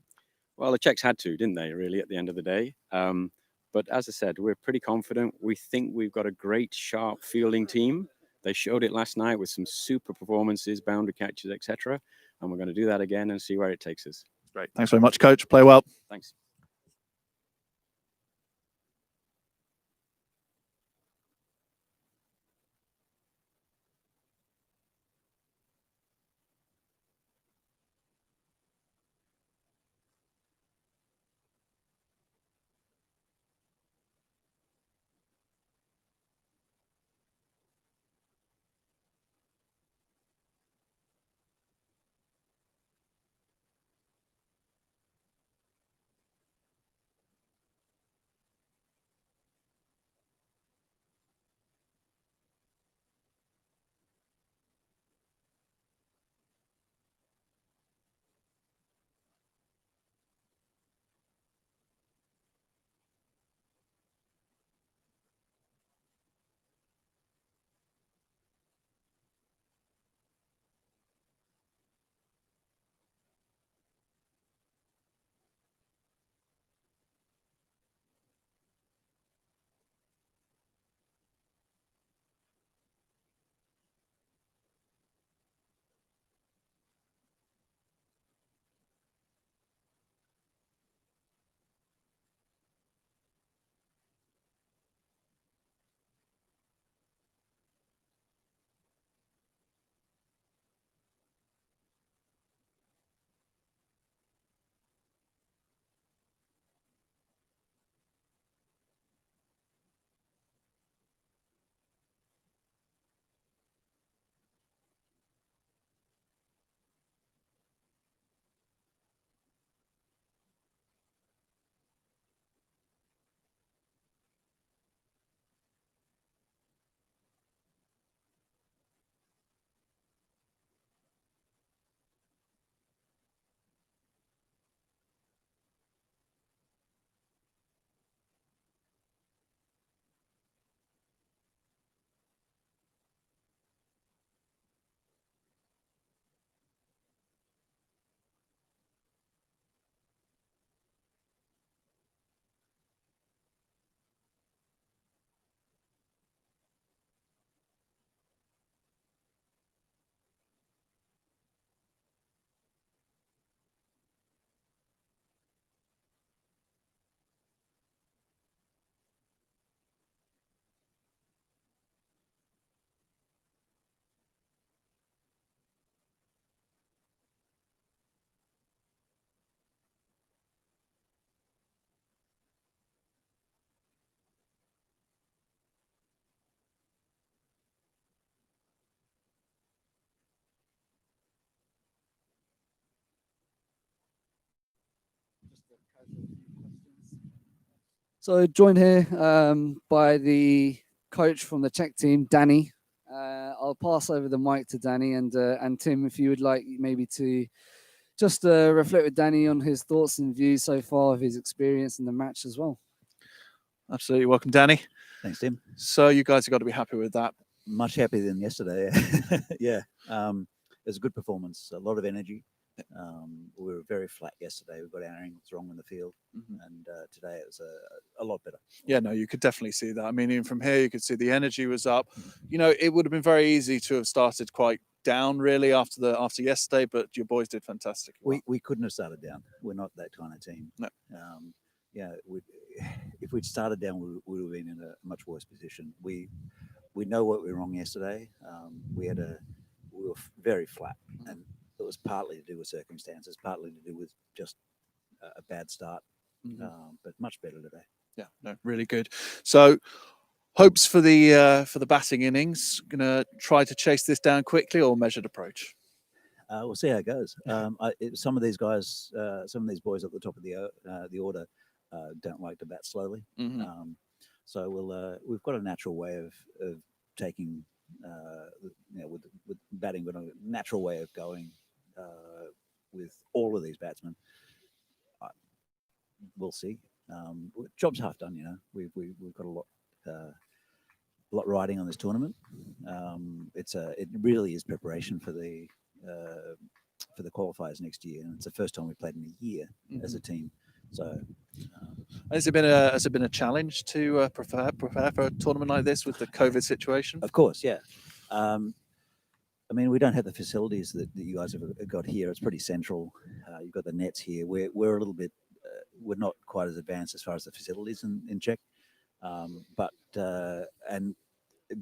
Speaker 6: Well, the Czechs had to, didn't they, really, at the end of the day? But as I said, we're pretty confident. We think we've got a great, sharp fielding team. They showed it last night with some super performances, boundary catches, etc. And we're going to do that again and see where it takes us.
Speaker 3: Great. Thanks very much, Coach. Play well.
Speaker 6: Thanks.
Speaker 4: So joined here by the coach from the Czech team, Danny. I'll pass over the mic to Danny and Tim, if you would like maybe to just reflect with Danny on his thoughts and views so far of his experience in the match as well.
Speaker 3: Absolutely. Welcome, Danny.
Speaker 7: Thanks, Tim.
Speaker 3: So you guys have got to be happy with that.
Speaker 7: Much happier than yesterday. Yeah. It was a good performance, a lot of energy. We were very flat yesterday. We got our angles wrong in the field, and today it was a lot better.
Speaker 3: Yeah, no, you could definitely see that. I mean, even from here, you could see the energy was up. You know, it would have been very easy to have started quite down, really, after yesterday. But your boys did fantastic.
Speaker 7: We couldn't have started down. We're not that kind of team.
Speaker 3: No.
Speaker 7: Yeah, if we'd started down, we would have been in a much worse position. We know what we were wrong yesterday. We were very flat, and it was partly to do with circumstances, partly to do with just a bad start, but much better today.
Speaker 3: Yeah, no, really good. So, hopes for the batting innings. Gonna try to chase this down quickly or measured approach.
Speaker 7: We'll see how it goes. Some of these guys, some of these boys at the top of the order, don't like to bat slowly. So we've got a natural way of taking, with batting, but a natural way of going with all of these batsmen. We'll see. Job's half done, you know. We've got a lot riding on this tournament. It really is preparation for the qualifiers next year, and it's the first time we've played in a year as a team. So,
Speaker 3: has it been a challenge to prepare for a tournament like this with the COVID situation?
Speaker 7: Of course, yeah. I mean, we don't have the facilities that you guys have got here. It's pretty central. You've got the nets here. We're a little bit. We're not quite as advanced as far as the facilities in Czech, but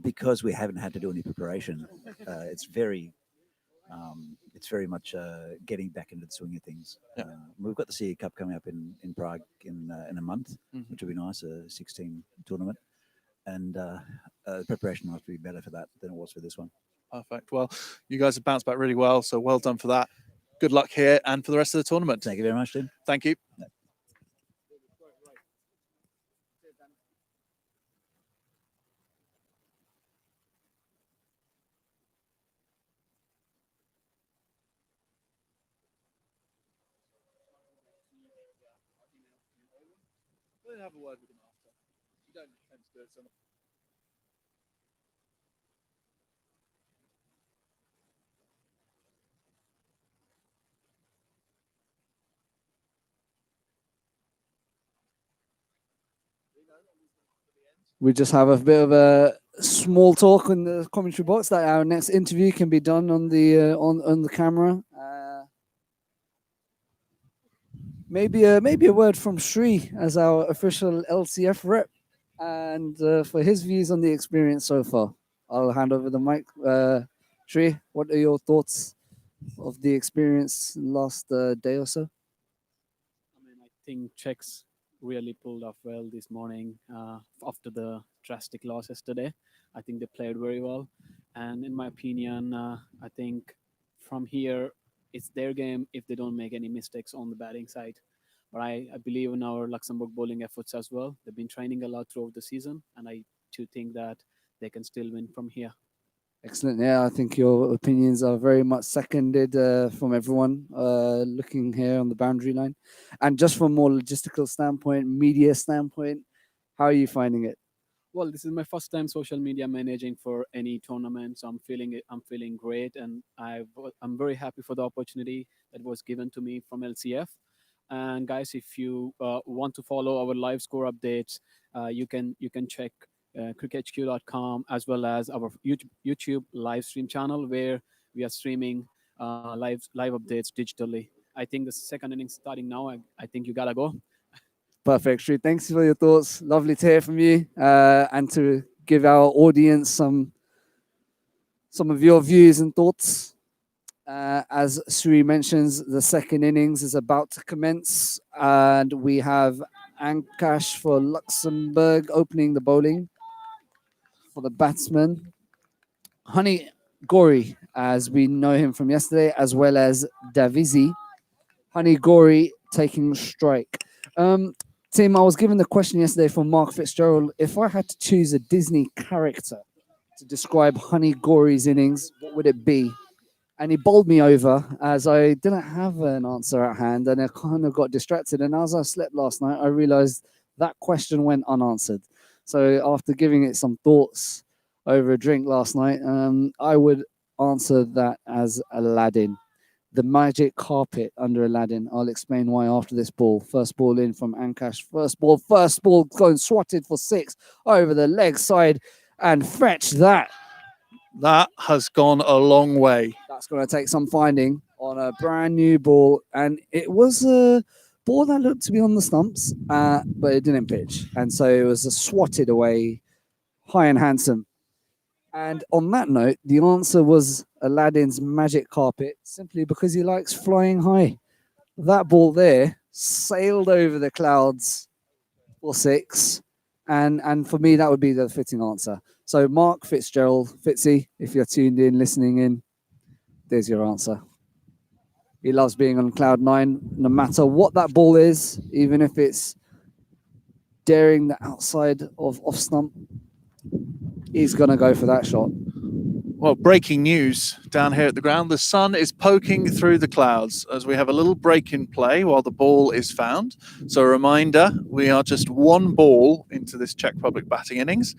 Speaker 7: because we haven't had to do any preparation, it's very much getting back into the swing of things.
Speaker 3: Yeah.
Speaker 7: We've got the CE Cup coming up in Prague in a month, which will be nice, a 16 tournament, and preparation must be better for that than it was for this one.
Speaker 3: Perfect. Well, you guys have bounced back really well, so well done for that. Good luck here and for the rest of the tournament.
Speaker 7: Thank you very much, Tim.
Speaker 3: Thank you.
Speaker 7: Yeah.
Speaker 3: We'll have a word with him after. You don't tend to do it so much.
Speaker 4: We just have a bit of a small talk in the commentary box that our next interview can be done on the camera. Maybe a word from Sri as our official LCF rep, and for his views on the experience so far. I'll hand over the mic. Sri, what are your thoughts of the experience last day or so?
Speaker 8: I mean, I think Czechs really pulled off well this morning after the drastic loss yesterday. I think they played very well, and in my opinion, I think from here it's their game if they don't make any mistakes on the batting side. But I believe in our Luxembourg bowling efforts as well. They've been training a lot throughout the season, and I do think that they can still win from here.
Speaker 4: Excellent. Yeah, I think your opinions are very much seconded from everyone looking here on the boundary line. And just from a more logistical standpoint, media standpoint, how are you finding it?
Speaker 8: Well, this is my first time social media managing for any tournament, so I'm feeling great, and I'm very happy for the opportunity that was given to me from LCF. And guys, if you want to follow our live score updates, you can check crickethq.com as well as our YouTube live stream channel where we are streaming live updates digitally. I think the second innings starting now. I think you gotta go.
Speaker 4: Perfect, Sri. Thanks for your thoughts. Lovely to hear from you and to give our audience some of your views and thoughts. As Sri mentions, the second innings is about to commence, and we have Ankash for Luxembourg opening the bowling for the batsman. Honey Gori, as we know him from yesterday, as well as Davizi. Honey Gori taking strike. Tim, I was given the question yesterday from Mark Fitzgerald. If I had to choose a Disney character to describe Honey Gory's innings, what would it be? And he bowled me over as I didn't have an answer at hand, and I kind of got distracted. And as I slept last night, I realized that question went unanswered. So after giving it some thoughts over a drink last night, I would answer that as Aladdin. The magic carpet under Aladdin. I'll explain why after this ball. First ball in from Ankash. First ball going swatted for 6 over the leg side and fetch that.
Speaker 3: That has gone a long way.
Speaker 4: That's going to take some finding on a brand new ball. And it was a ball that looked to be on the stumps, but it didn't pitch. And so it was a swatted away, high and handsome. And on that note, the answer was Aladdin's magic carpet, simply because he likes flying high. That ball there sailed over the clouds for 6. And for me, that would be the fitting answer. So Mark Fitzgerald, Fitzy, if you're tuned in, listening in, there's your answer. He loves being on cloud 9, no matter what that ball is, even if it's daring the outside of off stump, he's going to go for that shot.
Speaker 3: Well, breaking news down here at the ground. The sun is poking through the clouds as we have a little break in play while the ball is found. So a reminder, we are just 1 ball into this Czech Republic batting innings.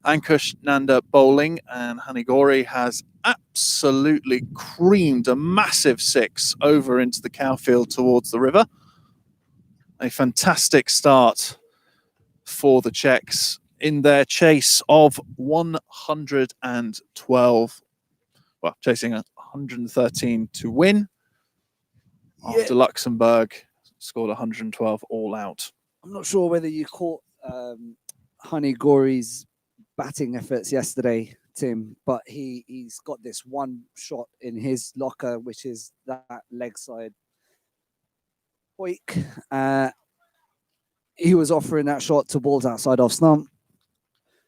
Speaker 3: Ankush Nanda bowling, and Honey Gory has absolutely creamed a massive 6 over into the cow field towards the river. A fantastic start for the Czechs in their chase of 112. Well, chasing 113 to win after Luxembourg scored 112 all out.
Speaker 4: I'm not sure whether you caught Honey Gory's batting efforts yesterday, Tim, but he's got this one shot in his locker, which is that leg side hoik. He was offering that shot to balls outside off stump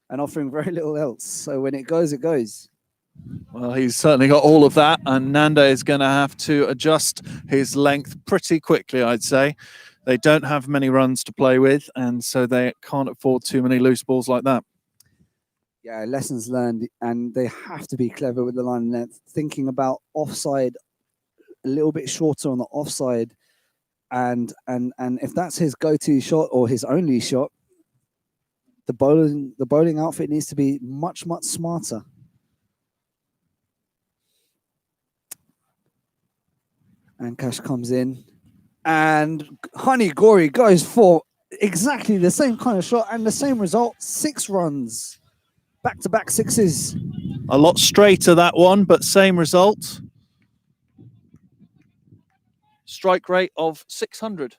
Speaker 4: and offering very little else. So when it goes, it goes.
Speaker 3: Well, he's certainly got all of that, and Nanda is going to have to adjust his length pretty quickly, I'd say. They don't have many runs to play with, and so they can't afford too many loose balls like that.
Speaker 4: Yeah, lessons learned, and they have to be clever with the line and length, thinking about offside a little bit shorter on the offside, and if that's his go-to shot or his only shot, the bowling outfit needs to be much smarter. And Cash comes in, and Honey Gory goes for exactly the same kind of shot and the same result. 6 runs, back-to-back 6s.
Speaker 3: A lot straighter that one, but same result. Strike rate of 600.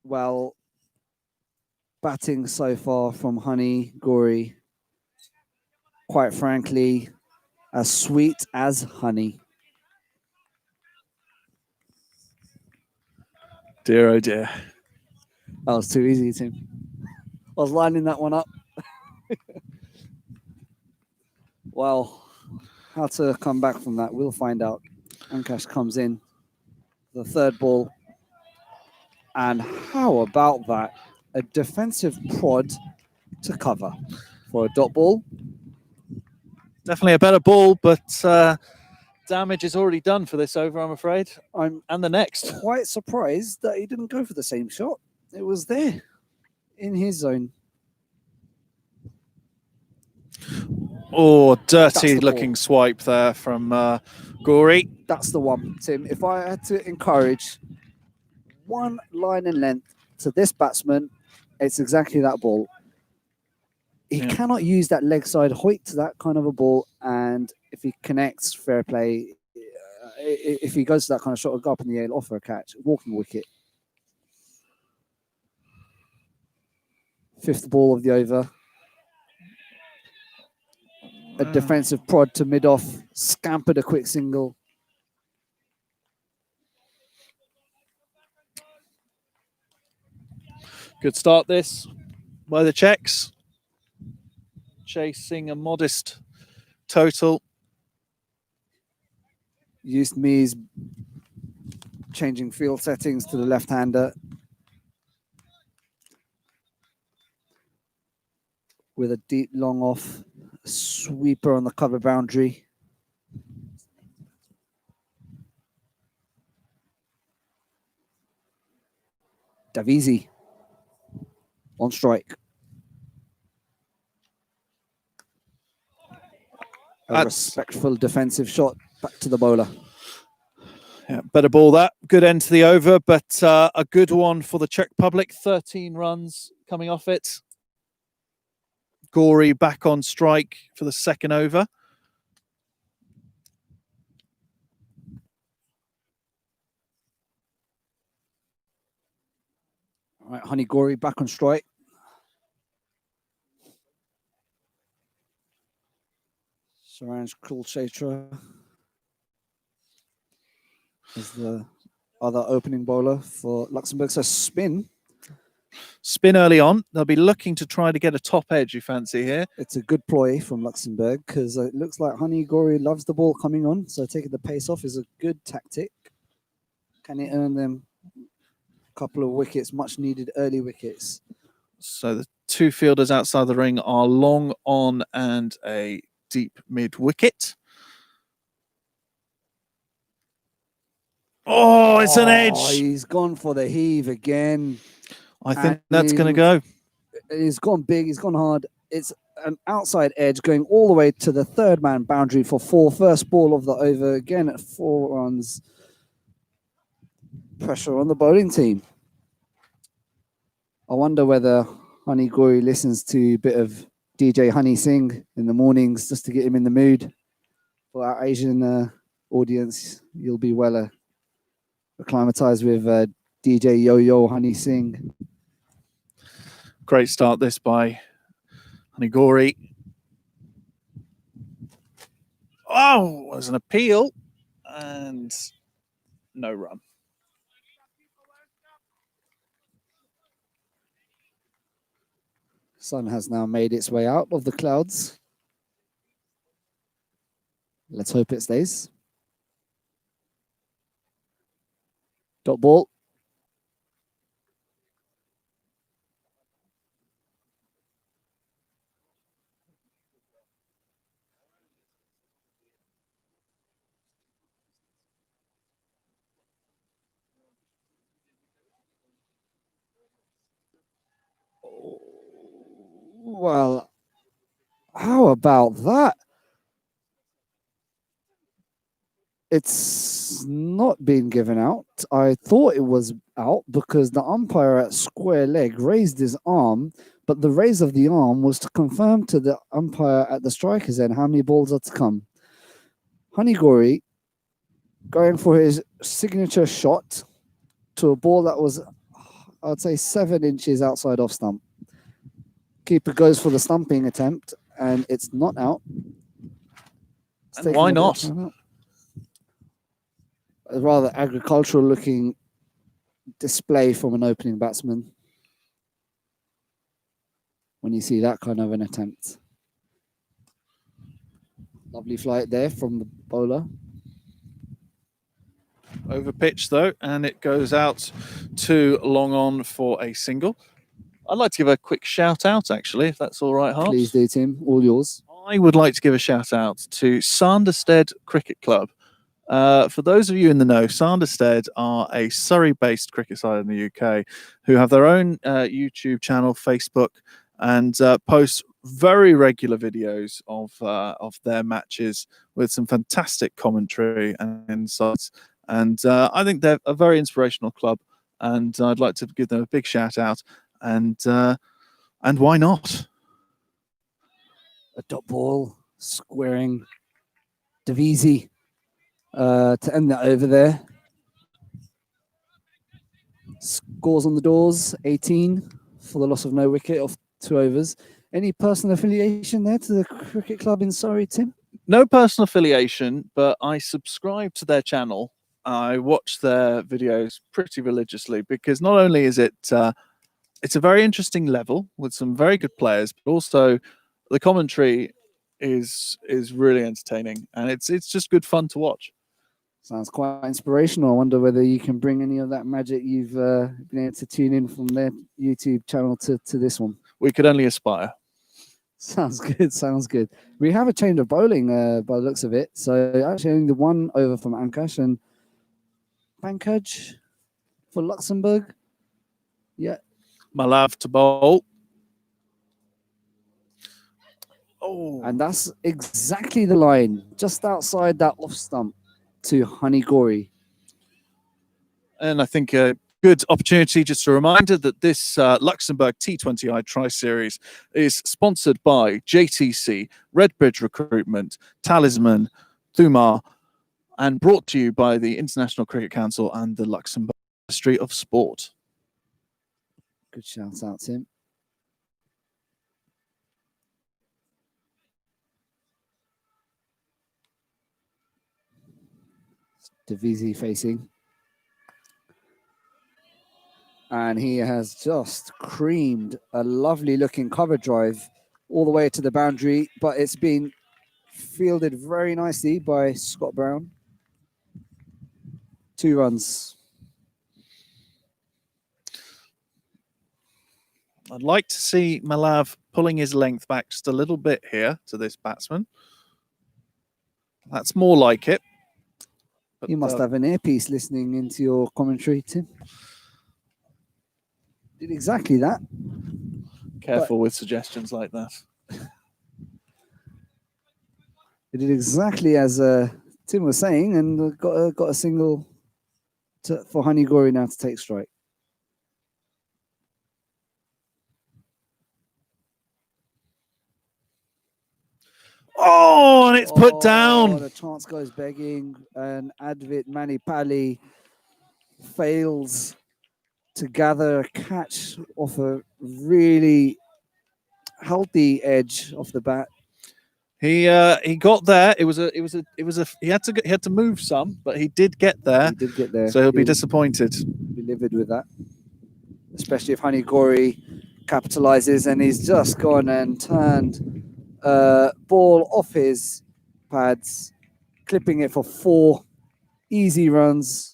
Speaker 4: Well, batting so far from Honey Gory, quite frankly, as sweet as honey.
Speaker 3: Dear, oh dear.
Speaker 4: That was too easy, Tim. I was lining that one up. Well, how to come back from that, we'll find out. Ankash comes in, the 3rd ball. And how about that? A defensive prod to cover for a dot ball.
Speaker 3: Definitely a better ball, but damage is already done for this over, I'm afraid. And the next.
Speaker 4: Quite surprised that he didn't go for the same shot. It was there in his zone.
Speaker 3: Oh, dirty looking swipe there from Gory.
Speaker 4: That's the one, Tim. If I had to encourage one line in length to this batsman, it's exactly that ball. He cannot use that leg side hoik to that kind of a ball, and if he connects, fair play. If he goes to that kind of shot, he'll go up in the air, offer a catch, walking wicket. 5th ball of the over. A defensive prod to mid-off, scampered a quick single.
Speaker 3: Good start this by the Czechs. Chasing a modest total.
Speaker 4: Used Me's changing field settings to the left-hander. with a deep long off, sweeper on the cover boundary. Davisi on strike. A
Speaker 3: That's-
Speaker 4: respectful defensive shot back to the bowler.
Speaker 3: Yeah, better ball that. Good end to the over, but a good one for the Czech Republic. 13 runs coming off it. Gory back on strike for the second over.
Speaker 4: All right, Honey Gory back on strike. Saranj Kulchetra is the other opening bowler for Luxembourg. So spin.
Speaker 3: Spin early on. They'll be looking to try to get a top edge, you fancy here.
Speaker 4: It's a good ploy from Luxembourg because it looks like Honey Gory loves the ball coming on. So taking the pace off is a good tactic. Can it earn them a couple of wickets, much needed early wickets?
Speaker 3: So the two fielders outside the ring are long on and a deep mid wicket. Oh, it's an edge.
Speaker 4: He's gone for the heave again.
Speaker 3: I think that's going to go.
Speaker 4: He's gone big. He's gone hard. It's an outside edge going all the way to the third man boundary for 4. First ball of the over again at 4 runs. Pressure on the bowling team. I wonder whether Honey Gory listens to a bit of DJ Honey Singh in the mornings just to get him in the mood. For our Asian audience, you'll be well acclimatized with DJ Yo-Yo Honey Singh.
Speaker 3: Great start this by Honey Gory. Oh, there's an appeal and no run.
Speaker 4: Sun has now made its way out of the clouds. Let's hope it stays. Dot ball. Well, how about that? It's not been given out. I thought it was out because the umpire at square leg raised his arm, but the raise of the arm was to confirm to the umpire at the striker's end how many balls are to come. Honey Gory going for his signature shot to a ball that was, I'd say, 7 inches outside off stump. Keeper goes for the stumping attempt, and it's not out.
Speaker 3: And why not?
Speaker 4: A rather agricultural looking display from an opening batsman when you see that kind of an attempt. Lovely flight there from the bowler.
Speaker 3: Over pitch though, and it goes out to long on for a single. I'd like to give a quick shout out, actually, if that's all right, Hart.
Speaker 4: Please do, Tim. All yours.
Speaker 3: I would like to give a shout out to Sanderstead Cricket Club. For those of you in the know, Sanderstead are a Surrey-based cricket side in the UK who have their own YouTube channel, Facebook, and post very regular videos of their matches with some fantastic commentary and insights. And I think they're a very inspirational club, and I'd like to give them a big shout out. And why not?
Speaker 4: A dot ball squaring Davisi to end that over there. Scores on the doors, 18 for the loss of no wicket off 2 overs. Any personal affiliation there to the cricket club in Surrey, Tim?
Speaker 3: No personal affiliation, but I subscribe to their channel. I watch their videos pretty religiously because not only is it it's a very interesting level with some very good players, but also the commentary is really entertaining, and it's just good fun to watch.
Speaker 4: Sounds quite inspirational. I wonder whether you can bring any of that magic you've been able to tune in from their YouTube channel to this one.
Speaker 3: We could only aspire.
Speaker 4: Sounds good. Sounds good. We have a change of bowling by the looks of it. So actually only the one over from Ankash and Pankaj for Luxembourg. Yeah.
Speaker 3: Malav to bowl. Oh,
Speaker 4: And that's exactly the line, just outside that off stump to Honey Gory.
Speaker 3: and I think a good opportunity, just a reminder that this Luxembourg T20I Tri-Series is sponsored by JTC, Redbridge Recruitment, Talisman, Thumar, and brought to you by the International Cricket Council and the Luxembourg Ministry of Sport.
Speaker 4: Good shout out, Tim. Davisi facing. And he has just creamed a lovely looking cover drive all the way to the boundary, but it's been fielded very nicely by Scott Brown. 2 runs.
Speaker 3: I'd like to see Malav pulling his length back just a little bit here to this batsman. That's more like it. But,
Speaker 4: You must have an earpiece listening into your commentary, Tim. Did exactly that.
Speaker 3: Careful with suggestions like that.
Speaker 4: It did exactly as Tim was saying, and got a single for Honey Gory now to take strike.
Speaker 3: Oh, and it's put down.
Speaker 4: The chance goes begging, and Advit Manipali fails to gather a catch off a really healthy edge off the bat.
Speaker 3: He got there. He had to move some, but he did get there.
Speaker 4: He did get there.
Speaker 3: So he'll be disappointed.
Speaker 4: Be livid with that, especially if Honey Gory capitalizes, and he's just gone and turned ball off his pads, clipping it for 4 easy runs.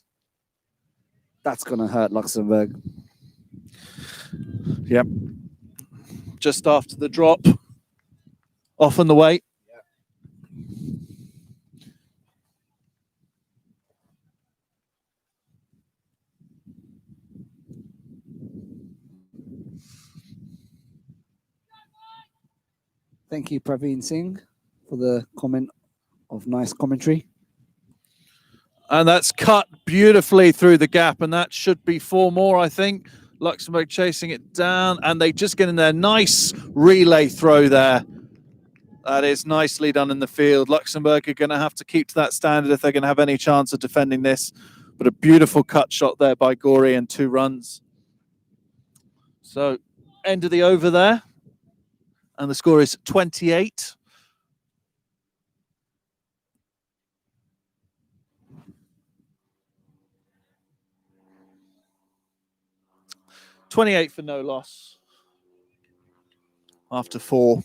Speaker 4: That's going to hurt Luxembourg.
Speaker 3: Yep. Just after the drop, off and the way.
Speaker 4: Thank you, Praveen Singh, for the comment of nice commentary.
Speaker 3: And that's cut beautifully through the gap, and that should be 4 more, I think. Luxembourg chasing it down, and they just get in there. Nice relay throw there. That is nicely done in the field. Luxembourg are going to have to keep to that standard if they're going to have any chance of defending this. But a beautiful cut shot there by Gory and 2 runs. So, end of the over there. And the score is 28. $28 for no loss. After 4.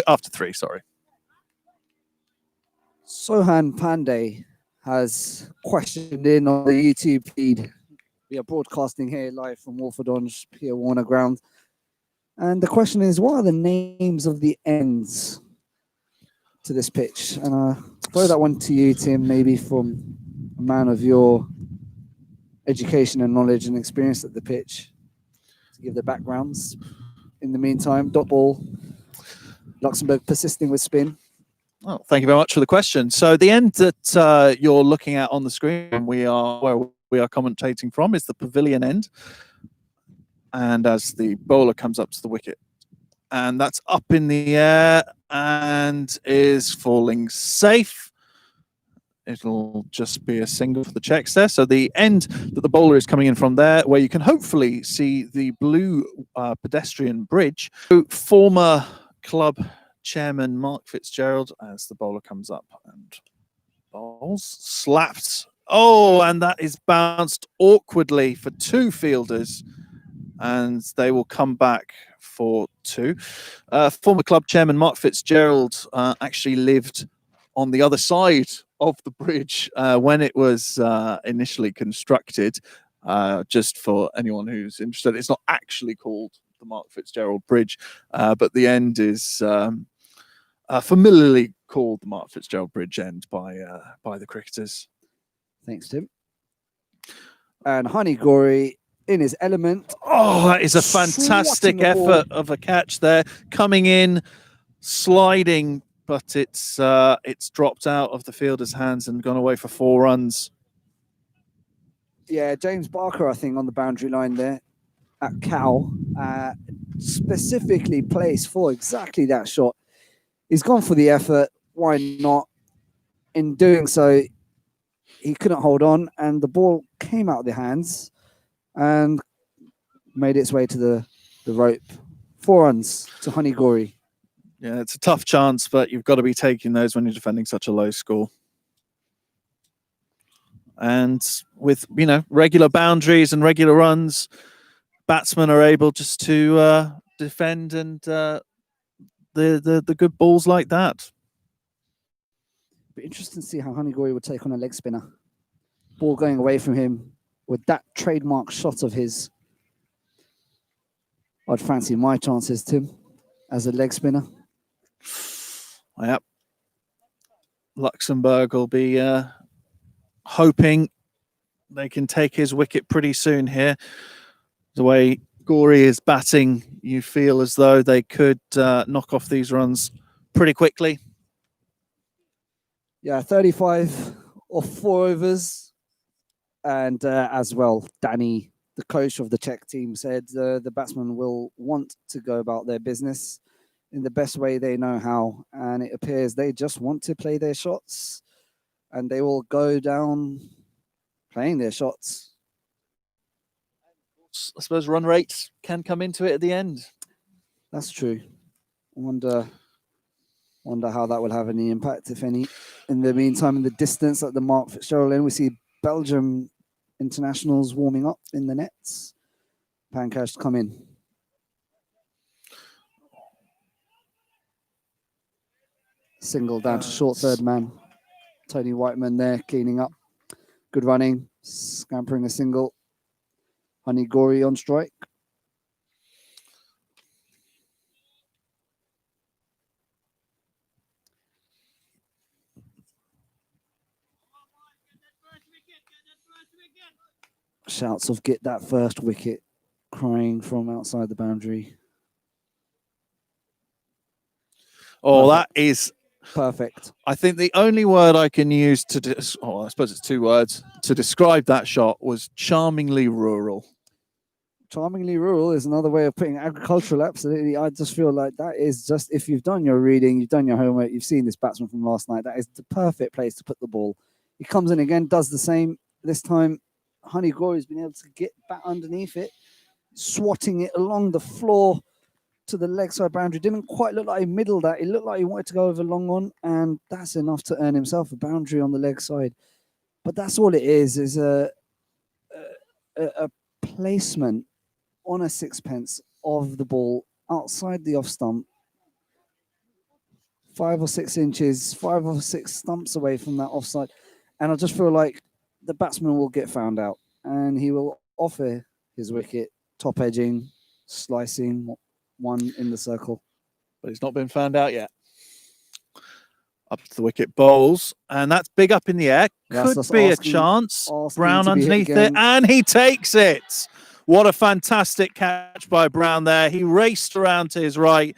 Speaker 3: After 3, sorry.
Speaker 4: Sohan Pandey has questioned in on the YouTube feed. We are broadcasting here live from Wolferdonge, Pierre Warner Ground. And the question is, what are the names of the ends to this pitch? And I'll throw that one to you, Tim, maybe from a man of your education and knowledge and experience at the pitch, to give the backgrounds. In the meantime, dot ball, Luxembourg persisting with spin.
Speaker 3: Oh, thank you very much for the question. So the end that you're looking at on the screen, where we are commentating from, is the pavilion end. And as the bowler comes up to the wicket, and that's up in the air and is falling safe. It'll just be a single for the checks there. So the end that the bowler is coming in from there, where you can hopefully see the blue pedestrian bridge. Former club chairman Mark Fitzgerald, as the bowler comes up and bowls, slapped. Oh, and that is bounced awkwardly for 2 fielders. And they will come back for 2. Former club chairman Mark Fitzgerald actually lived on the other side of the bridge when it was initially constructed. Just for anyone who's interested, it's not actually called the Mark Fitzgerald Bridge, but the end is familiarly called the Mark Fitzgerald Bridge end by the cricketers.
Speaker 4: Thanks, Tim. And Honey Gory in his element.
Speaker 3: Oh, that is a fantastic effort of a catch there, coming in, sliding, but it's dropped out of the fielder's hands and gone away for 4 runs.
Speaker 4: Yeah, James Barker, I think, on the boundary line there at Cal, specifically placed for exactly that shot. He's gone for the effort. Why not? In doing so, he couldn't hold on, and the ball came out of the hands and made its way to the rope. 4 runs to Honey Gory.
Speaker 3: Yeah, it's a tough chance, but you've got to be taking those when you're defending such a low score. And with, regular boundaries and regular runs, batsmen are able just to defend and the good balls like that.
Speaker 4: Be interesting to see how Honey Gory would take on a leg spinner. Ball going away from him with that trademark shot of his. I'd fancy my chances, Tim, as a leg spinner.
Speaker 3: Yep. Luxembourg will be hoping they can take his wicket pretty soon here. The way Gory is batting, you feel as though they could knock off these runs pretty quickly.
Speaker 4: Yeah, 35 off 4 overs. And as well, Danny, the coach of the Czech team, said the batsmen will want to go about their business in the best way they know how. And it appears they just want to play their shots. And they will go down playing their shots.
Speaker 3: I suppose run rates can come into it at the end.
Speaker 4: That's true. I wonder how that will have any impact, if any. In the meantime, in the distance at the Mark Fitzgerald end, we see Belgium internationals warming up in the nets. Pankaj come in. Single down to short third man. Tony Whiteman there cleaning up. Good running. Scampering a single. Honey Gory on strike. Shouts of get that first wicket crying from outside the boundary.
Speaker 3: Oh, that is
Speaker 4: perfect.
Speaker 3: I think the only word I can use I suppose it's 2 words to describe that shot was charmingly rural.
Speaker 4: Charmingly rural is another way of putting agricultural. Absolutely. I just feel like that is just, if you've done your reading, you've done your homework, you've seen this batsman from last night, that is the perfect place to put the ball. He comes in again, does the same. This time, Honey Gory has been able to get back underneath it, swatting it along the floor to the leg side boundary. Didn't quite look like he middled that. It looked like he wanted to go over long on, and that's enough to earn himself a boundary on the leg side. But that's all it is a placement on a sixpence of the ball outside the off stump, 5 or 6 inches, 5 or 6 stumps away from that offside. And I just feel like the batsman will get found out and he will offer his wicket, top edging, slicing one in the circle.
Speaker 3: But he's not been found out yet. Up to the wicket bowls, and that's big up in the air. Could be a chance. Brown underneath it, and he takes it. What a fantastic catch by Brown there. He raced around to his right.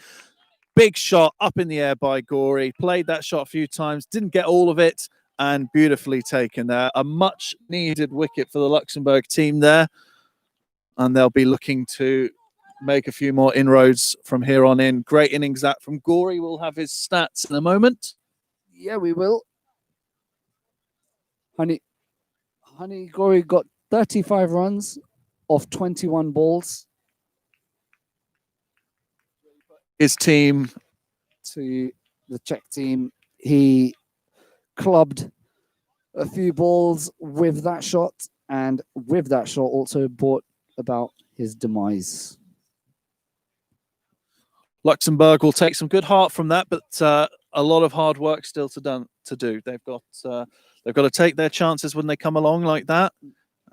Speaker 3: Big shot up in the air by Gory. Played that shot a few times, didn't get all of it, and beautifully taken there. A much needed wicket for the Luxembourg team there. And they'll be looking to make a few more inroads from here on in. Great innings that from Gory. We'll have his stats in a moment.
Speaker 4: Yeah, we will. Honey Gory got 35 runs off 21 balls.
Speaker 3: His team.
Speaker 4: To the Czech team, he clubbed a few balls with that shot, and with that shot also brought about his demise.
Speaker 3: Luxembourg will take some good heart from that, but a lot of hard work still to do. They've got to take their chances when they come along like that,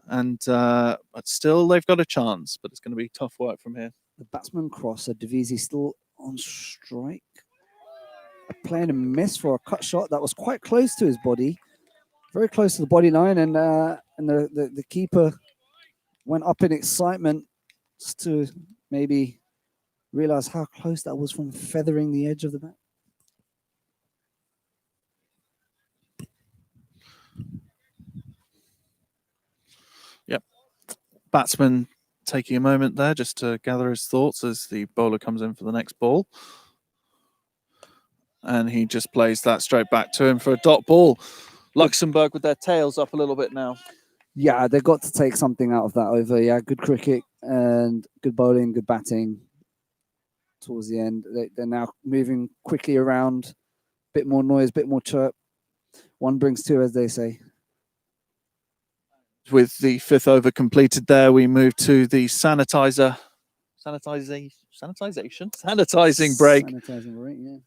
Speaker 3: and but still they've got a chance. But it's going to be tough work from here.
Speaker 4: the batsman cross. So Divisi still on strike. Playing a miss for a cut shot that was quite close to his body, very close to the body line, and the keeper went up in excitement just to maybe realize how close that was from feathering the edge of the bat.
Speaker 3: Yep. Batsman taking a moment there just to gather his thoughts as the bowler comes in for the next ball. And he just plays that straight back to him for a dot ball. Luxembourg with their tails up a little bit now.
Speaker 4: Yeah, they've got to take something out of that over. Yeah, good cricket and good bowling, good batting towards the end. They're now moving quickly around. Bit more noise, bit more chirp. One brings two, as they say.
Speaker 3: With the 5th over completed there, we move to the sanitizing break.
Speaker 4: Sanitizing break, yeah.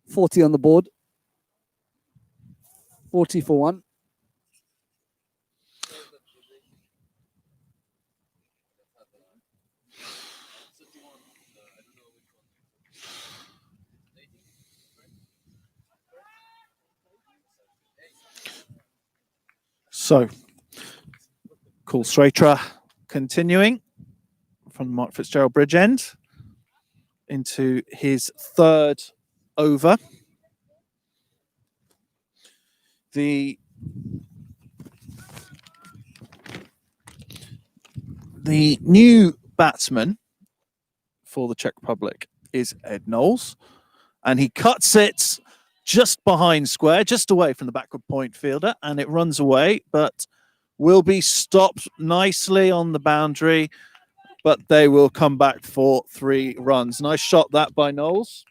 Speaker 4: 40 on the board. 40 for one.
Speaker 3: So, Kulsretra continuing from the Mark Fitzgerald Bridge end into his 3rd over. The new batsman for the Czech Republic is Ed Knowles, and he cuts it just behind square, just away from the backward point fielder, and it runs away, but will be stopped nicely on the boundary, but they will come back for 3 runs. Nice shot that by Knowles.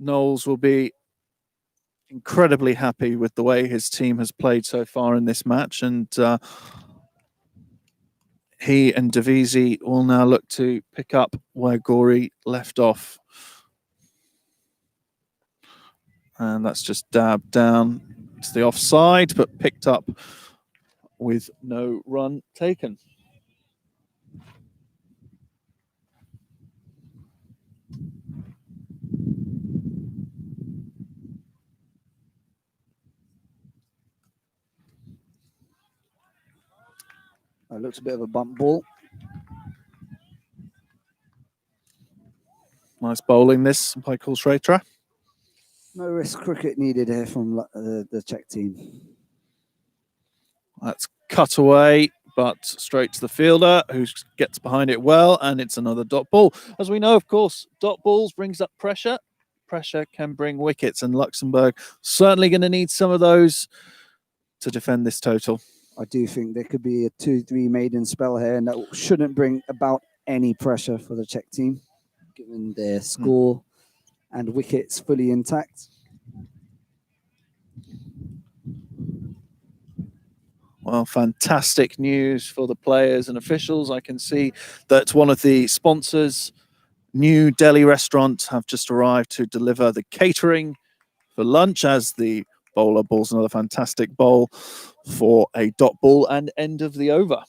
Speaker 3: Knowles will be incredibly happy with the way his team has played so far in this match, and he and Divisi will now look to pick up where Gori left off. And that's just dabbed down to the offside, but picked up with no run taken.
Speaker 4: It looks a bit of a bump ball.
Speaker 3: Nice bowling this by Kulsretra.
Speaker 4: No risk cricket needed here from the Czech team.
Speaker 3: That's cut away, but straight to the fielder, who gets behind it well, and it's another dot ball. As we know, of course, dot balls brings up pressure. Pressure can bring wickets, and Luxembourg certainly going to need some of those to defend this total.
Speaker 4: I do think there could be a 2-3 maiden spell here, and that shouldn't bring about any pressure for the Czech team, given their score and wickets fully intact.
Speaker 3: Well, fantastic news for the players and officials. I can see that one of the sponsors, New Delhi Restaurant, have just arrived to deliver the catering for lunch as the bowler bowls another fantastic bowl for a dot ball and end of the over.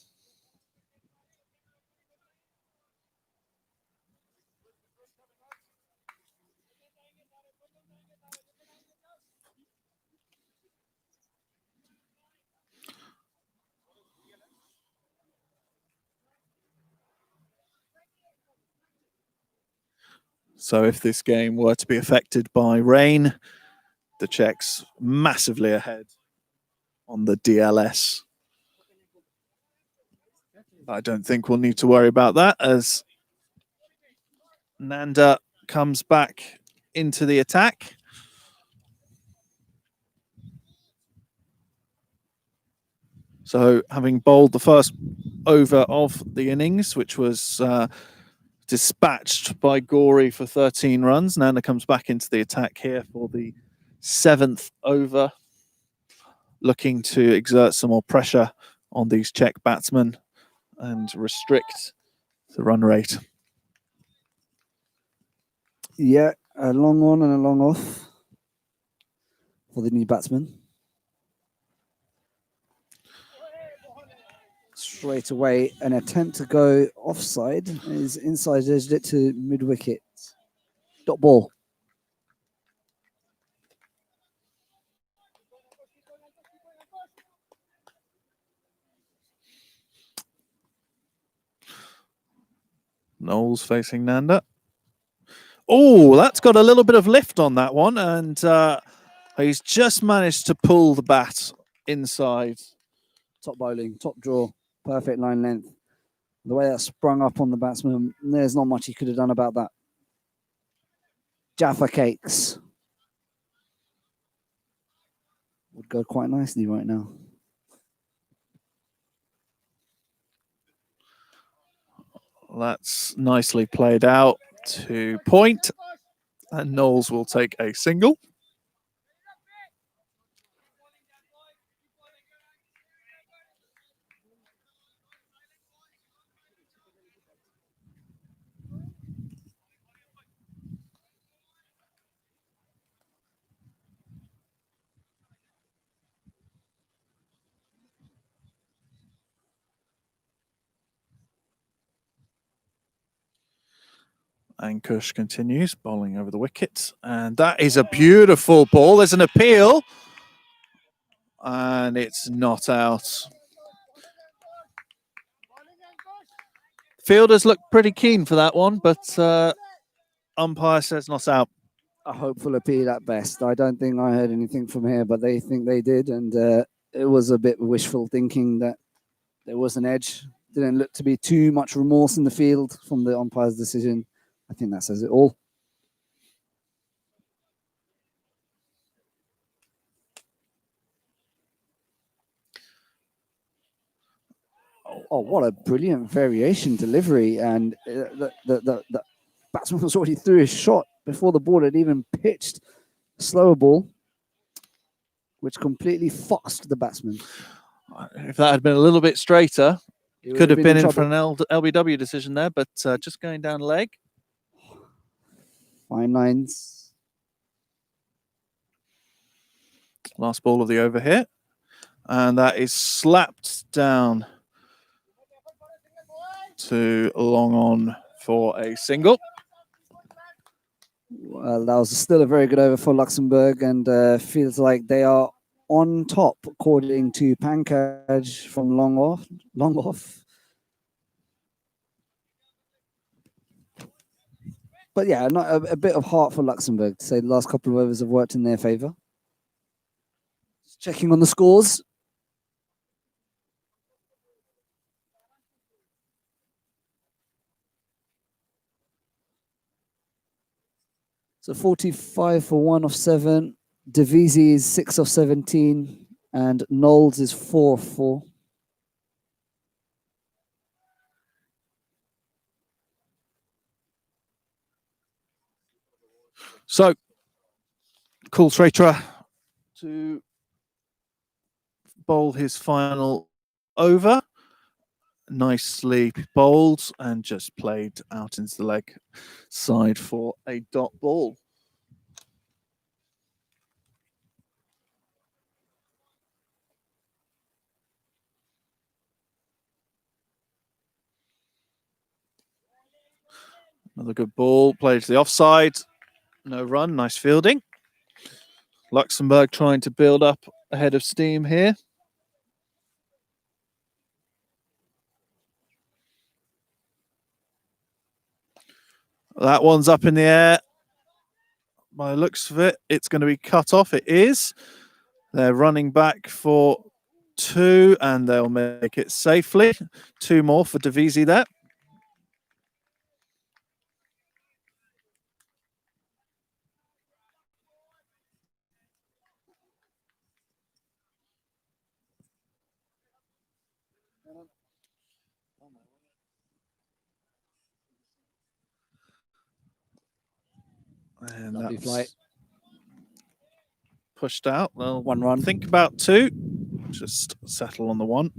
Speaker 3: So if this game were to be affected by rain, the Czechs massively ahead on the DLS. I don't think we'll need to worry about that as Nanda comes back into the attack. So having bowled the first over of the innings, which was dispatched by Gori for 13 runs, Nanda comes back into the attack here for the 7th over, looking to exert some more pressure on these Czech batsmen and restrict the run rate.
Speaker 4: Yeah, A long on and a long off for the new batsman. Straight away, an attempt to go offside. His inside edged it to mid wicket. Dot ball.
Speaker 3: Knowles facing Nanda. Oh, that's got a little bit of lift on that one, and he's just managed to pull the bat inside.
Speaker 4: Top bowling, top draw, perfect line length. The way that sprung up on the batsman, there's not much he could have done about that. Jaffa cakes. Would go quite nicely right now.
Speaker 3: That's nicely played out to point, and Knowles will take a single. Ankush continues bowling over the wicket, and that is a beautiful ball. There's an appeal, and it's not out. Fielders look pretty keen for that one, but umpire says not out.
Speaker 4: A hopeful appeal at best. I don't think I heard anything from here, but they think they did, and it was a bit wishful thinking that there was an edge. Didn't look to be too much remorse in the field from the umpire's decision. I think that says it all. Oh, what a brilliant variation delivery. And the batsman was already through his shot before the ball had even pitched. Slower ball, which completely fussed the batsman.
Speaker 3: If that had been a little bit straighter, could have been in for an LBW decision there, but just going down leg.
Speaker 4: Fine lines.
Speaker 3: Last ball of the over here. And that is slapped down to long on for a single.
Speaker 4: Well, that was still a very good over for Luxembourg, and feels like they are on top, according to Pankaj from long off. But yeah, not a bit of heart for Luxembourg to say the last couple of overs have worked in their favour. Just checking on the scores. So 45 for 1 of 7. Devisi is 6 of 17, and Knowles is 4 of 4.
Speaker 3: So, Kulsretra to bowl his final over. Nicely bowled and just played out into the leg side for a dot ball. Another good ball, played to the offside. No run, nice fielding. Luxembourg trying to build up ahead of steam here. That one's up in the air. By the looks of it, it's going to be cut off. It is. They're running back for 2, and they'll make it safely. 2 more for Devisi there. And
Speaker 4: Lovely
Speaker 3: that's
Speaker 4: flight.
Speaker 3: Pushed out. Well,
Speaker 4: 1 run.
Speaker 3: think about 2. Just settle on the 1.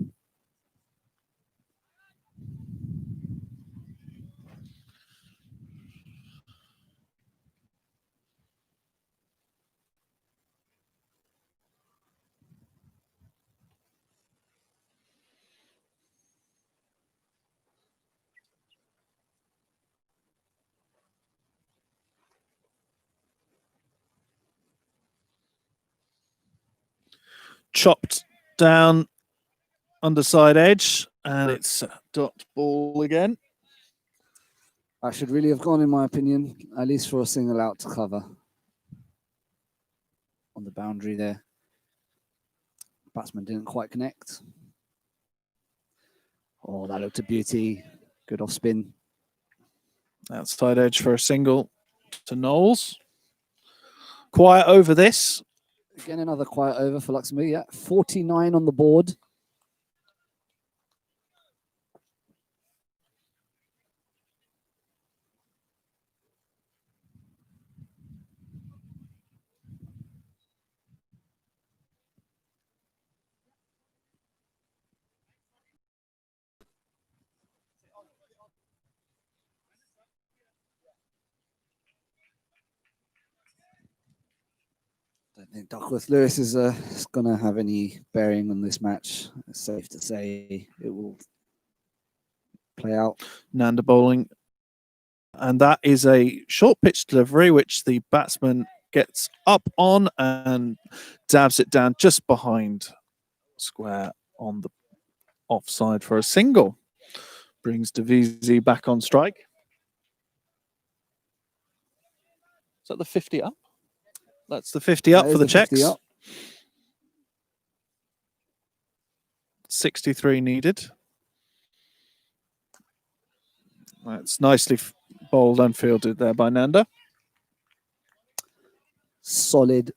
Speaker 3: chopped down underside edge, and it's dot ball again.
Speaker 4: I should really have gone, in my opinion, at least for a single out to cover on the boundary there. Batsman didn't quite connect. Oh, that looked a beauty. Good off spin.
Speaker 3: Outside edge for a single to Knowles. Quiet over this.
Speaker 4: Again, another quiet over for Luxembourg. Yeah, 49 on the board. I don't think Duckworth Lewis is going to have any bearing on this match. It's safe to say it will play out.
Speaker 3: Nanda bowling. And that is a short pitch delivery, which the batsman gets up on and dabs it down just behind square on the offside for a single. Brings Devizi back on strike. Is that the 50 up? That's the 50 up for the Czechs. 63 needed. That's nicely bowled and fielded there by Nanda.
Speaker 4: Solid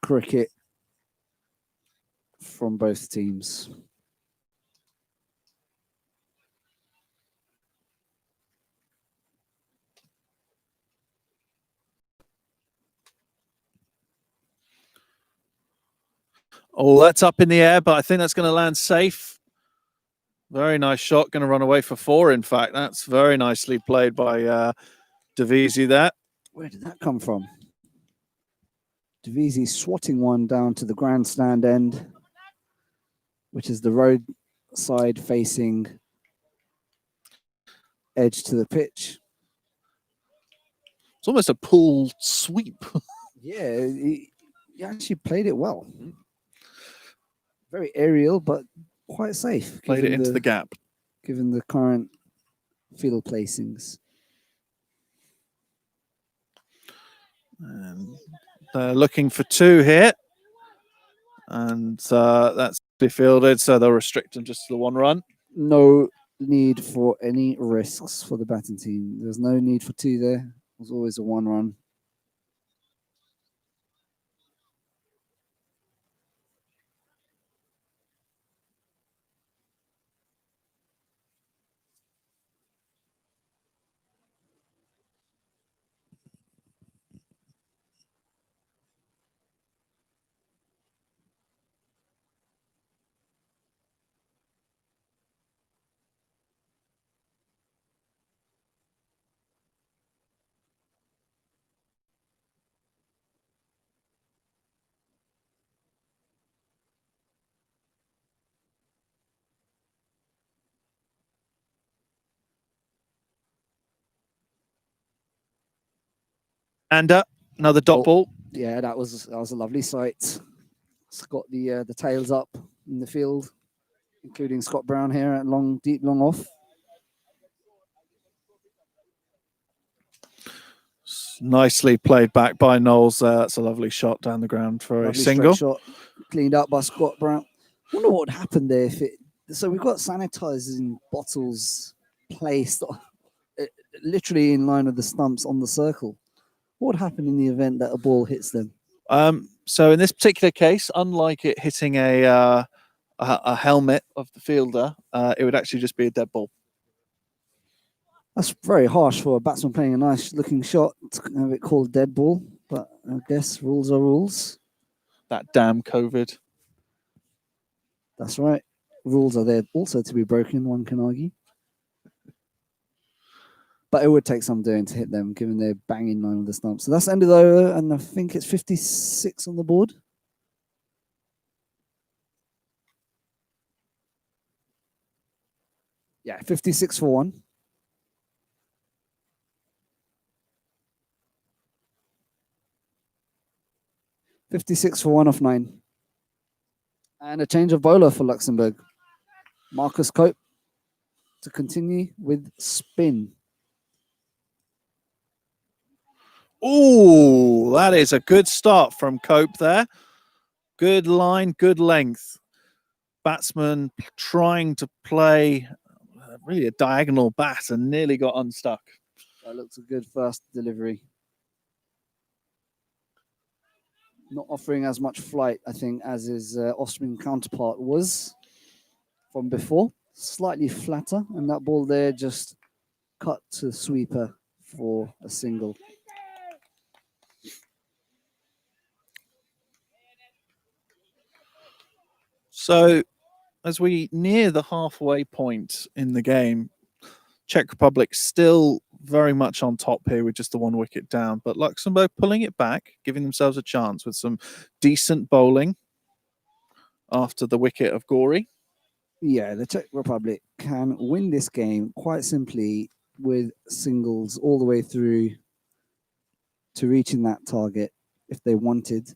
Speaker 4: cricket from both teams.
Speaker 3: Oh, that's up in the air, but I think that's going to land safe. Very nice shot. Going to run away for 4, in fact. That's very nicely played by Devizi there.
Speaker 4: Where did that come from? Devizi swatting one down to the grandstand end, which is the road side facing edge to the pitch.
Speaker 3: It's almost a pull sweep.
Speaker 4: Yeah, he actually played it well. Very aerial, but quite safe.
Speaker 3: Played it into the gap.
Speaker 4: Given the current field placings.
Speaker 3: And they're looking for 2 here. And that's be fielded, so they'll restrict them just to the 1 run.
Speaker 4: No need for any risks for the batting team. There's no need for 2 there. There's always a 1 run.
Speaker 3: And another dot ball.
Speaker 4: Yeah, that was a lovely sight. It's got the tails up in the field, including Scott Brown here at deep long off.
Speaker 3: Nicely played back by Knowles. That's a lovely shot down the ground for
Speaker 4: Lovely
Speaker 3: a single.
Speaker 4: shot, cleaned up by Scott Brown. I wonder what would happen there if it. So we've got sanitizing bottles placed literally in line with the stumps on the circle. What would happen in the event that a ball hits them?
Speaker 3: So in this particular case, unlike it hitting a helmet of the fielder, it would actually just be a dead ball.
Speaker 4: That's very harsh for a batsman playing a nice looking shot to have it called dead ball, but I guess rules are rules.
Speaker 3: That damn COVID.
Speaker 4: That's right. Rules are there also to be broken, one can argue. But it would take some doing to hit them, given they're banging line with the stump. So that's ended over, and I think it's 56 on the board. Yeah, 56 for 1. $56 for 1 off 9. And a change of bowler for Luxembourg. Marcus Cope to continue with spin.
Speaker 3: Oh, that is a good start from Cope there. Good line, good length. Batsman trying to play really a diagonal bat and nearly got unstuck.
Speaker 4: That looks a good first delivery. Not offering as much flight, I think, as his Austrian counterpart was from before. Slightly flatter, and that ball there just cut to sweeper for a single.
Speaker 3: So as we near the halfway point in the game, Czech Republic still very much on top here with just the 1 wicket down, but Luxembourg pulling it back, giving themselves a chance with some decent bowling after the wicket of Gory.
Speaker 4: Yeah, the Czech Republic can win this game quite simply with singles all the way through to reaching that target if they wanted.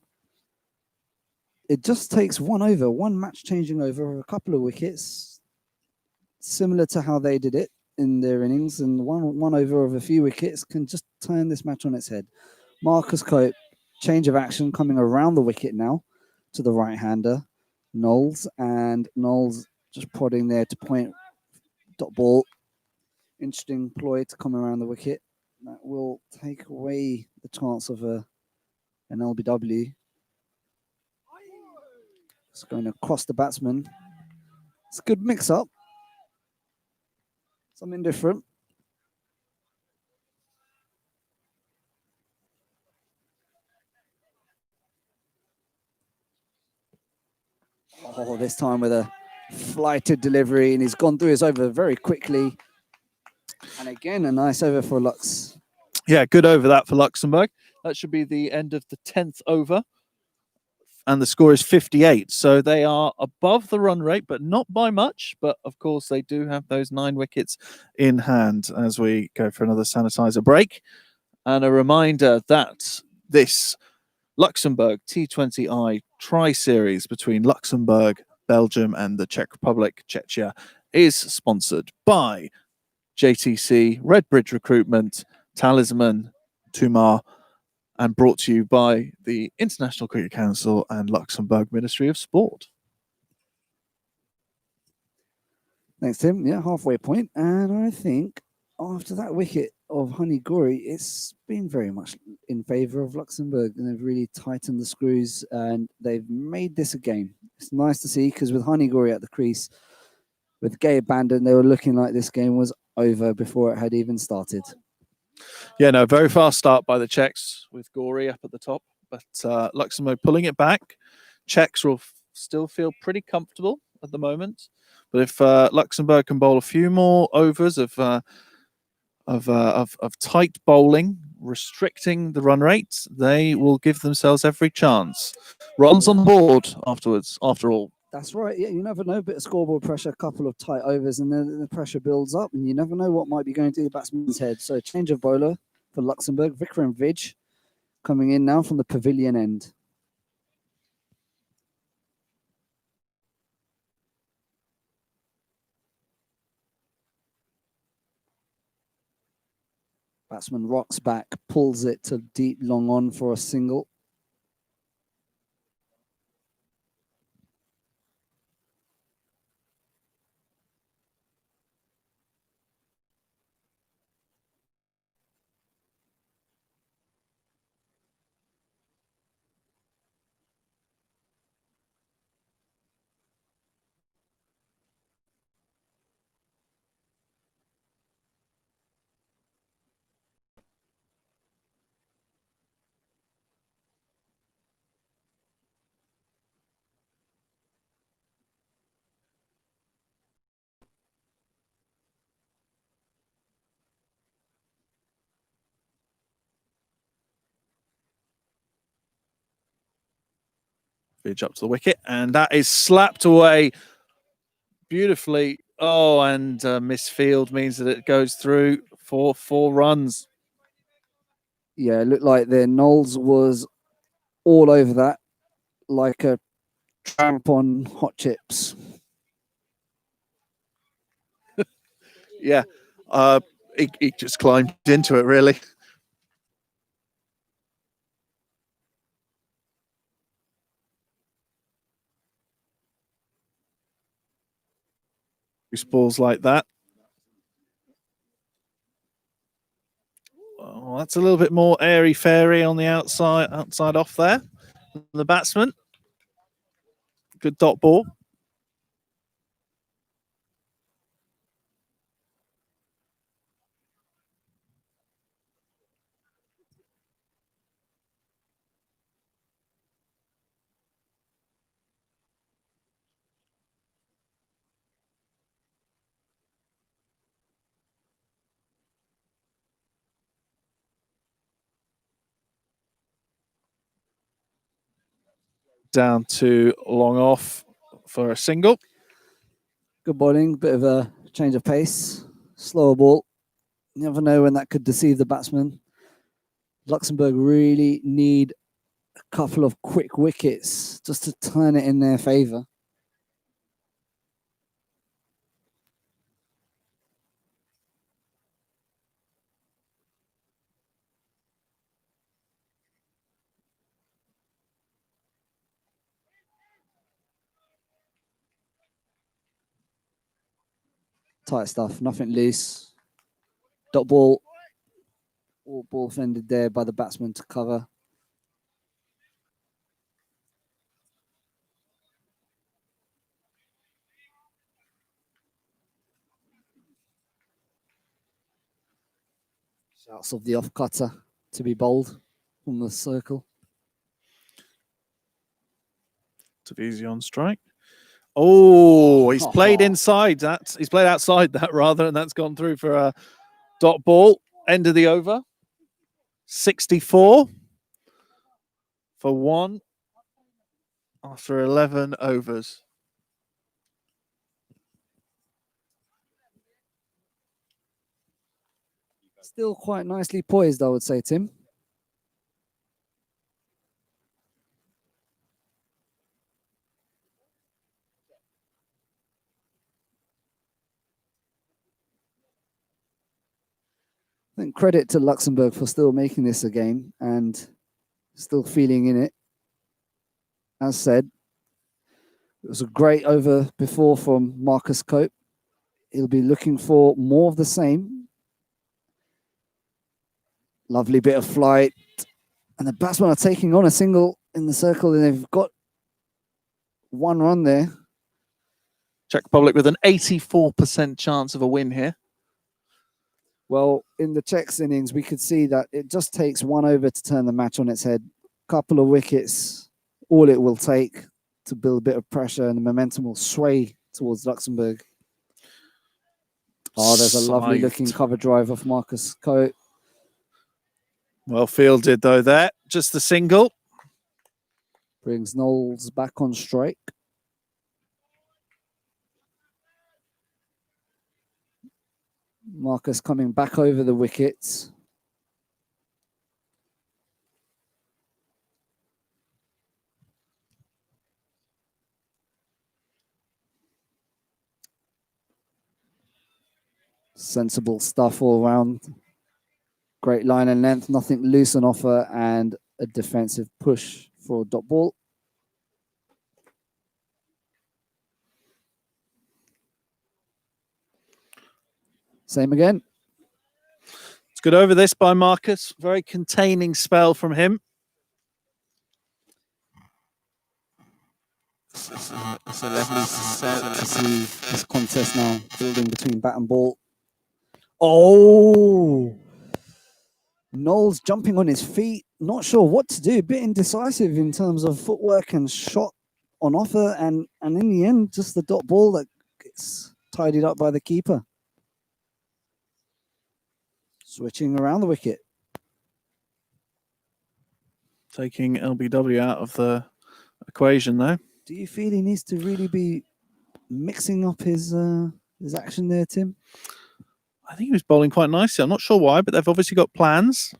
Speaker 4: It just takes one over, one match changing over, a couple of wickets, similar to how they did it in their innings, and one over of a few wickets can just turn this match on its head. Marcus Cope, change of action coming around the wicket now to the right-hander, Knowles, and Knowles just prodding there to point dot ball. Interesting ploy to come around the wicket. That will take away the chance of an LBW. It's going across the batsman. It's a good mix-up. Something different. Oh, this time with a flighted delivery, and he's gone through his over very quickly. And again, a nice over for Lux.
Speaker 3: Yeah, good over that for Luxembourg. That should be the end of the 10th over. And the score is 58. So they are above the run rate, but not by much. But of course, they do have those 9 wickets in hand as we go for another sanitizer break. And a reminder that this Luxembourg T20I tri-series between Luxembourg, Belgium, and the Czech Republic, Czechia, is sponsored by JTC, Redbridge Recruitment, Talisman, Tumar, and brought to you by the International Cricket Council and Luxembourg Ministry of Sport.
Speaker 4: Thanks, Tim. Yeah, halfway point. And I think after that wicket of Honey Gory, it's been very much in favour of Luxembourg, and they've really tightened the screws and they've made this a game. It's nice to see, because with Honey Gory at the crease, with Gay abandoned, they were looking like this game was over before it had even started.
Speaker 3: Yeah, no, very fast start by the Czechs with Gory up at the top, but Luxembourg pulling it back. Czechs will still feel pretty comfortable at the moment, but if Luxembourg can bowl a few more overs of tight bowling, restricting the run rate, they will give themselves every chance. Runs on the board afterwards, after all.
Speaker 4: That's right. Yeah, you never know. A bit of scoreboard pressure, a couple of tight overs, and then the pressure builds up, and you never know what might be going through the batsman's head. So change of bowler for Luxembourg. Vikram Vij coming in now from the pavilion end. Batsman rocks back, pulls it to deep long on for a single.
Speaker 3: Vij up to the wicket, and that is slapped away beautifully. Oh, and misfield means that it goes through for 4 runs.
Speaker 4: Yeah, it looked like their Knowles was all over that, like a tramp on hot chips.
Speaker 3: Yeah, he just climbed into it, really. Loose balls like that. Oh, that's a little bit more airy-fairy on the outside off there. The batsman. Good dot ball. Down to long off for a single.
Speaker 4: Good bowling, bit of a change of pace, slower ball. You never know when that could deceive the batsman. Luxembourg really need a couple of quick wickets just to turn it in their favour. Tight stuff, nothing loose. Dot ball. All ball fended there by the batsman to cover. Shouts of the off cutter to be bowled from the circle.
Speaker 3: Tavisi on strike. Oh, he's played inside that. He's played outside that rather, and that's gone through for a dot ball. End of the over. 64 for one after 11 overs.
Speaker 4: Still quite nicely poised, I would say, Tim. I think credit to Luxembourg for still making this a game and still feeling in it. As said, it was a great over before from Marcus Cope. He'll be looking for more of the same. Lovely bit of flight. And the batsmen are taking on a single in the circle, and they've got one run there.
Speaker 3: Czech Republic with an 84% chance of a win here.
Speaker 4: Well, in the Czechs innings, we could see that it just takes one over to turn the match on its head. Couple of wickets, all it will take to build a bit of pressure, and the momentum will sway towards Luxembourg. Oh, there's a lovely looking cover drive off Marcus Cope.
Speaker 3: Well fielded though there. Just the single.
Speaker 4: Brings Knowles back on strike. Marcus coming back over the wickets. Sensible stuff all around. Great line and length, nothing loose on offer, and a defensive push for a dot ball. Same again.
Speaker 3: It's good over this by Marcus. Very containing spell from him.
Speaker 4: It's a lovely sight to see this contest now building between bat and ball. Oh! Knowles jumping on his feet, not sure what to do, a bit indecisive in terms of footwork and shot on offer, and in the end, just the dot ball that gets tidied up by the keeper. Switching around the wicket.
Speaker 3: Taking LBW out of the equation though.
Speaker 4: Do you feel he needs to really be mixing up his action there, Tim?
Speaker 3: I think he was bowling quite nicely. I'm not sure why, but they've obviously got plans.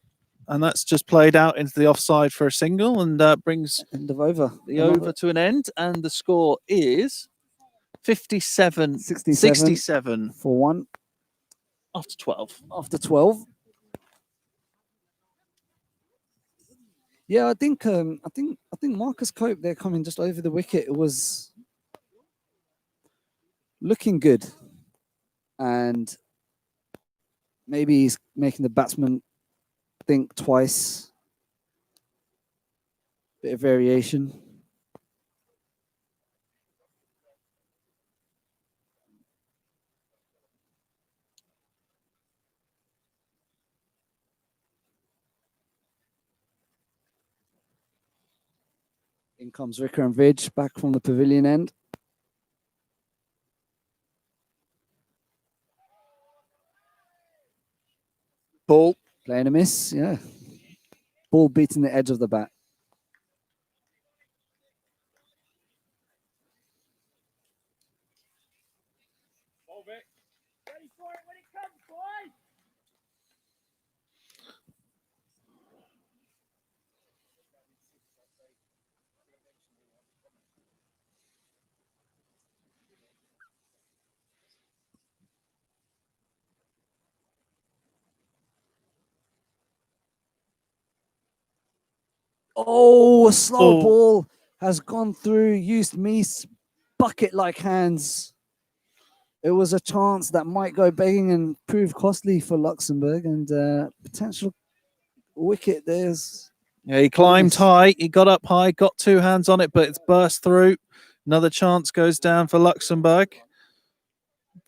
Speaker 3: And that's just played out into the offside for a single, and brings
Speaker 4: End of over.
Speaker 3: the over to an end. And the score is 67,
Speaker 4: 67
Speaker 3: 67
Speaker 4: for 1
Speaker 3: after 12.
Speaker 4: after 12. Yeah, I think Marcus Cope there coming just over the wicket was looking good, and maybe he's making the batsman think twice. Bit of variation. In comes Ricker and Vidge back from the pavilion end.
Speaker 3: Ball.
Speaker 4: Playing a miss, yeah. Ball beating the edge of the bat. Oh, a slow ball has gone through, used Meese bucket-like hands. It was a chance that might go begging and prove costly for Luxembourg, and potential wicket there's.
Speaker 3: Yeah, he climbed high, he got up high, got 2 hands on it, but it's burst through. Another chance goes down for Luxembourg.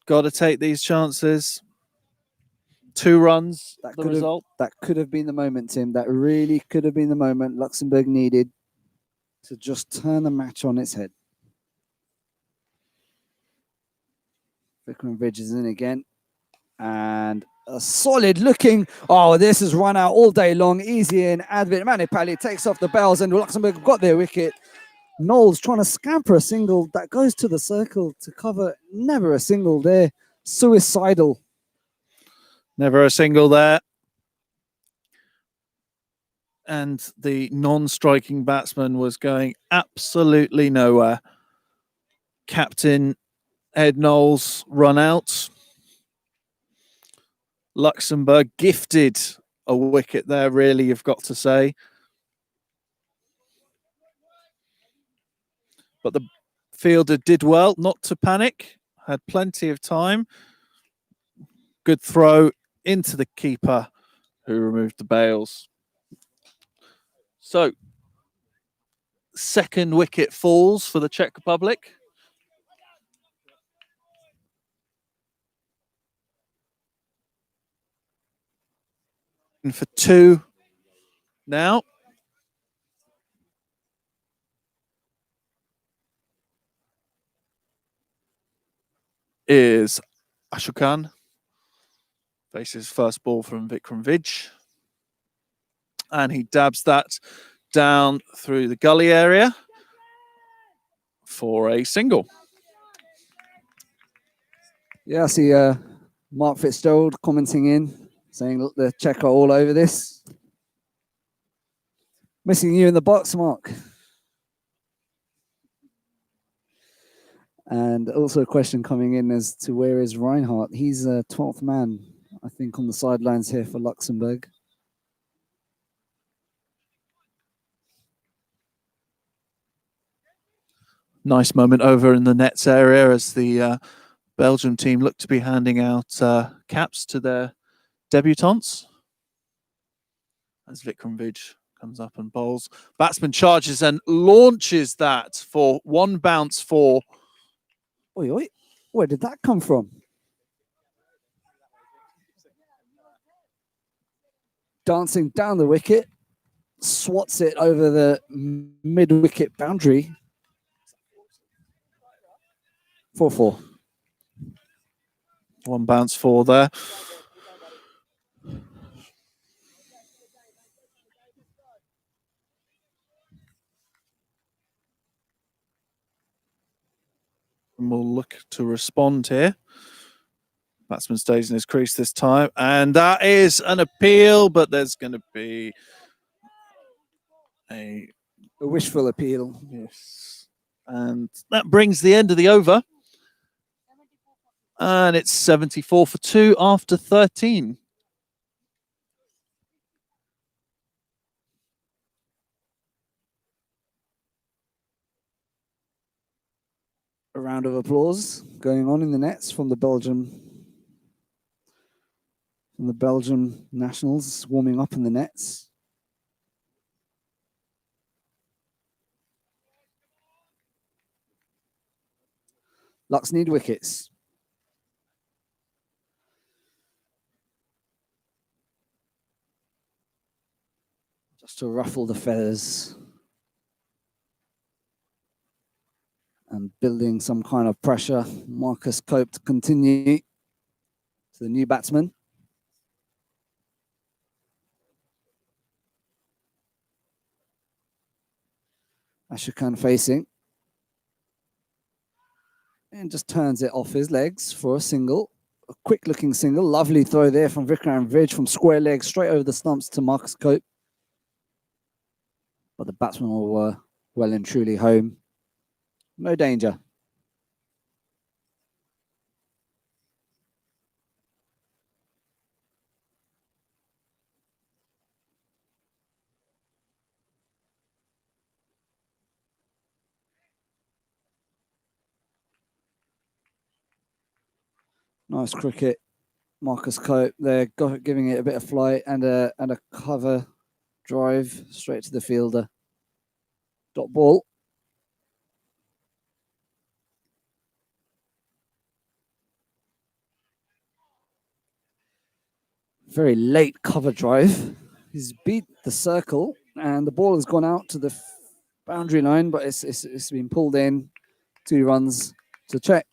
Speaker 3: Got to take these chances. 2 runs, the result.
Speaker 4: That could have been the moment, Tim. That really could have been the moment Luxembourg needed to just turn the match on its head. Vikram Vidge is in again. And a solid looking. Oh, this has run out all day long. Easy in. Advit Manipali takes off the bells, and Luxembourg got their wicket. Knowles trying to scamper a single that goes to the circle to cover. Never a single there. Suicidal.
Speaker 3: Never a single there. And the non-striking batsman was going absolutely nowhere. Captain Ed Knowles run out. Luxembourg gifted a wicket there, really, you've got to say. But the fielder did well not to panic, had plenty of time. Good throw into the keeper, who removed the bails. So, second wicket falls for the Czech Republic. And for 2 now. Is Ashokan. Faces first ball from Vikram Vidge. And he dabs that down through the gully area for a single.
Speaker 4: Yeah, I see Mark Fitzgerald commenting in, saying, look, the Czech are all over this. Missing you in the box, Mark. And also a question coming in as to where is Reinhardt. He's a 12th man, I think, on the sidelines here for Luxembourg.
Speaker 3: Nice moment over in the nets area as the Belgium team look to be handing out caps to their debutants. As Vikram Vidge comes up and bowls. Batsman charges and launches that for 1 bounce for.
Speaker 4: Oi, oi. Where did that come from? Dancing down the wicket, swats it over the mid-wicket boundary. 4-4.
Speaker 3: 1 bounce for there. And we'll look to respond here. Batsman stays in his crease this time, and that is an appeal, but there's going to be a
Speaker 4: wishful appeal.
Speaker 3: yes, and that brings the end of the over, and it's 74 for 2 after 13.
Speaker 4: A round of applause going on in the nets from the Belgian nationals warming up in the nets. Lux need wickets. Just to ruffle the feathers. And building some kind of pressure. Marcus Cope to continue to the new batsman. Asher Khan facing. And just turns it off his legs for a single. A quick looking single. Lovely throw there from Vikram Vij from square leg straight over the stumps to Marcus Cope. But the batsmen were well and truly home. No danger. Nice cricket. Marcus Cope there, giving it a bit of flight and a cover drive straight to the fielder. Dot ball. Very late cover drive. He's beat the circle and the ball has gone out to the boundary line, but it's been pulled in. 2 runs to Czech.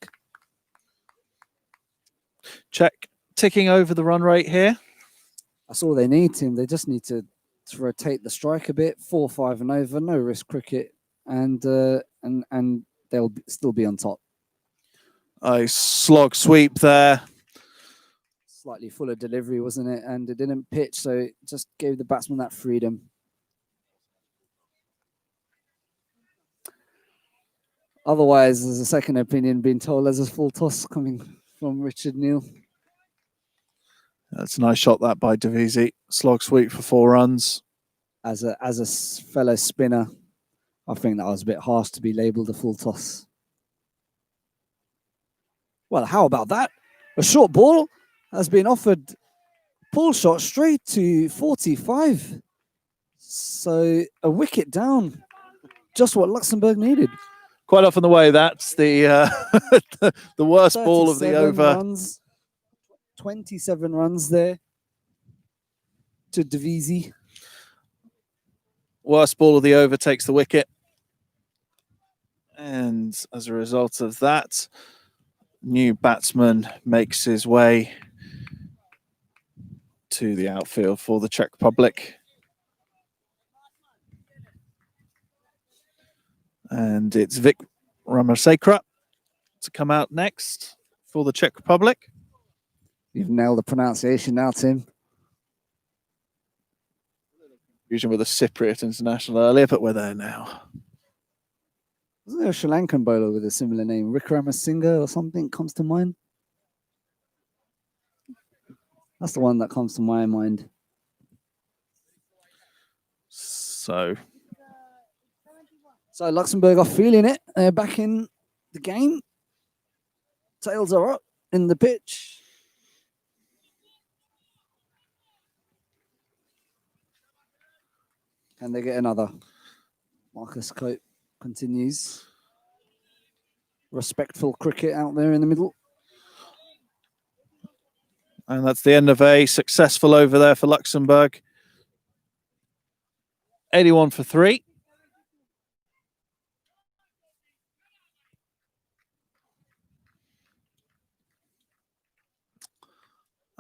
Speaker 3: Czech ticking over the run rate here.
Speaker 4: That's all they need, Tim. They just need to rotate the strike a bit. 4-5 and over, no risk cricket, and they'll still be on top.
Speaker 3: A slog sweep there.
Speaker 4: Slightly fuller delivery, wasn't it? And it didn't pitch, so it just gave the batsman that freedom. Otherwise, there's a second opinion being told there's a full toss coming from Richard Neal.
Speaker 3: That's a nice shot that by Davisi. Slog sweep for 4 runs.
Speaker 4: As a fellow spinner, I think that was a bit harsh to be labelled a full toss. Well, how about that? A short ball has been offered pull shot straight to 45. So a wicket down, just what Luxembourg needed.
Speaker 3: Quite often the way, that's the the worst ball of the over.
Speaker 4: Runs, 27 runs there to Davisi.
Speaker 3: Worst ball of the over takes the wicket. And as a result of that, new batsman makes his way to the outfield for the Czech Republic. And it's Vic Ramasekra to come out next for the Czech Republic.
Speaker 4: You've nailed the pronunciation now, Tim.
Speaker 3: Fusion with a Cypriot international earlier, but we're there now.
Speaker 4: Wasn't there a Sri Lankan bowler with a similar name? Wickramasinghe or something comes to mind? That's the one that comes to my mind.
Speaker 3: So
Speaker 4: Luxembourg are feeling it. They're back in the game. Tails are up in the pitch. Can they get another? Marcus Cope continues. Respectful cricket out there in the middle.
Speaker 3: And that's the end of a successful over there for Luxembourg. 81 for 3.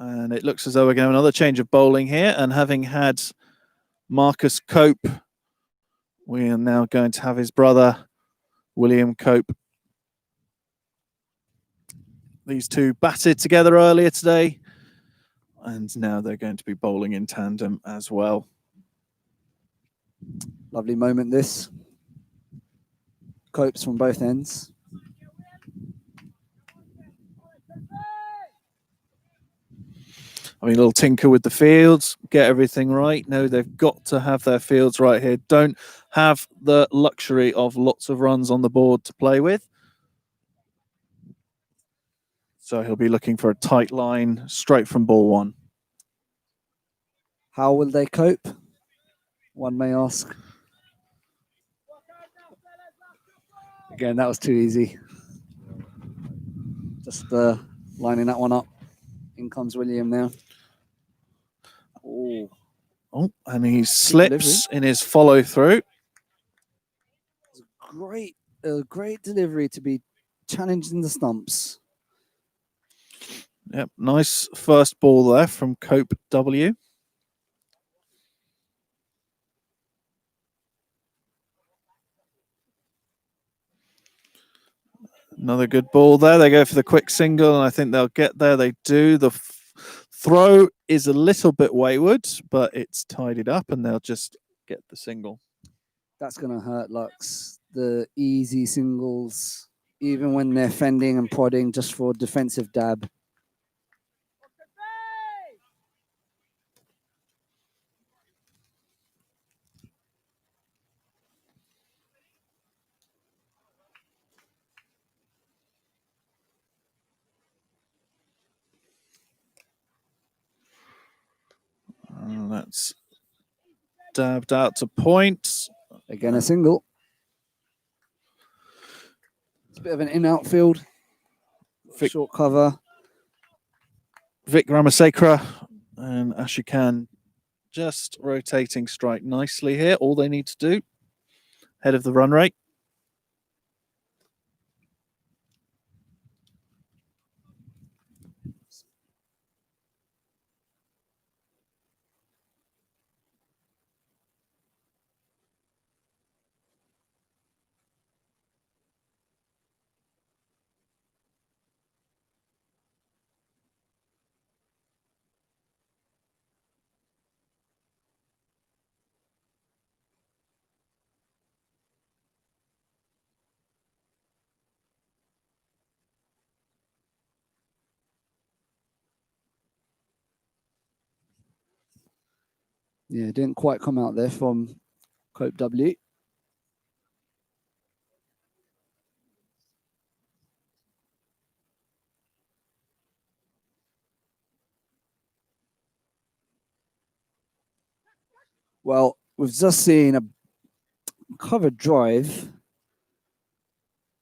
Speaker 3: And it looks as though we're going to have another change of bowling here. And having had Marcus Cope, we are now going to have his brother, William Cope, These two batted together earlier today, and now they're going to be bowling in tandem as well.
Speaker 4: Lovely moment this. Copes from both ends.
Speaker 3: I mean, a little tinker with the fields, get everything right. No, they've got to have their fields right here. Don't have the luxury of lots of runs on the board to play with. So he'll be looking for a tight line straight from ball one.
Speaker 4: How will they cope? One may ask. Again, that was too easy. Just lining that one up. In comes William now. Oh,
Speaker 3: And he slips in his follow through.
Speaker 4: Great delivery to be challenged in the stumps.
Speaker 3: Yep, nice first ball there from Cope W. Another good ball there. They go for the quick single, and I think they'll get there. They do. The throw is a little bit wayward, but it's tidied up, and they'll just get the single.
Speaker 4: That's going to hurt Lux. The easy singles, even when they're fending and prodding just for defensive dab.
Speaker 3: And that's dabbed out to point.
Speaker 4: Again, a single. It's a bit of an in-outfield. Short cover.
Speaker 3: Vic Ramasekara and Ashikan just rotating strike nicely here. All they need to do, head of the run rate.
Speaker 4: Yeah, didn't quite come out there from Cope W. Well, we've just seen a covered drive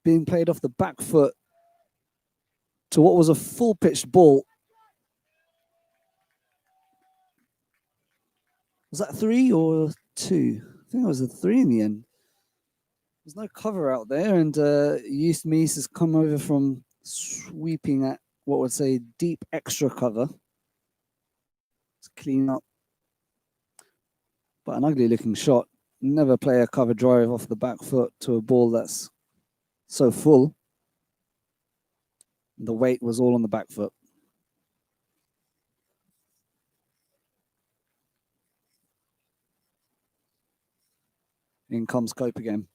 Speaker 4: being played off the back foot to what was a full pitched ball. Was that 3 or 2? I think it was a 3 in the end. There's no cover out there, and Youth Meese has come over from sweeping at what would say deep extra cover to clean up. But an ugly looking shot. Never play a cover drive off the back foot to a ball that's so full. The weight was all on the back foot. In comes Cope again.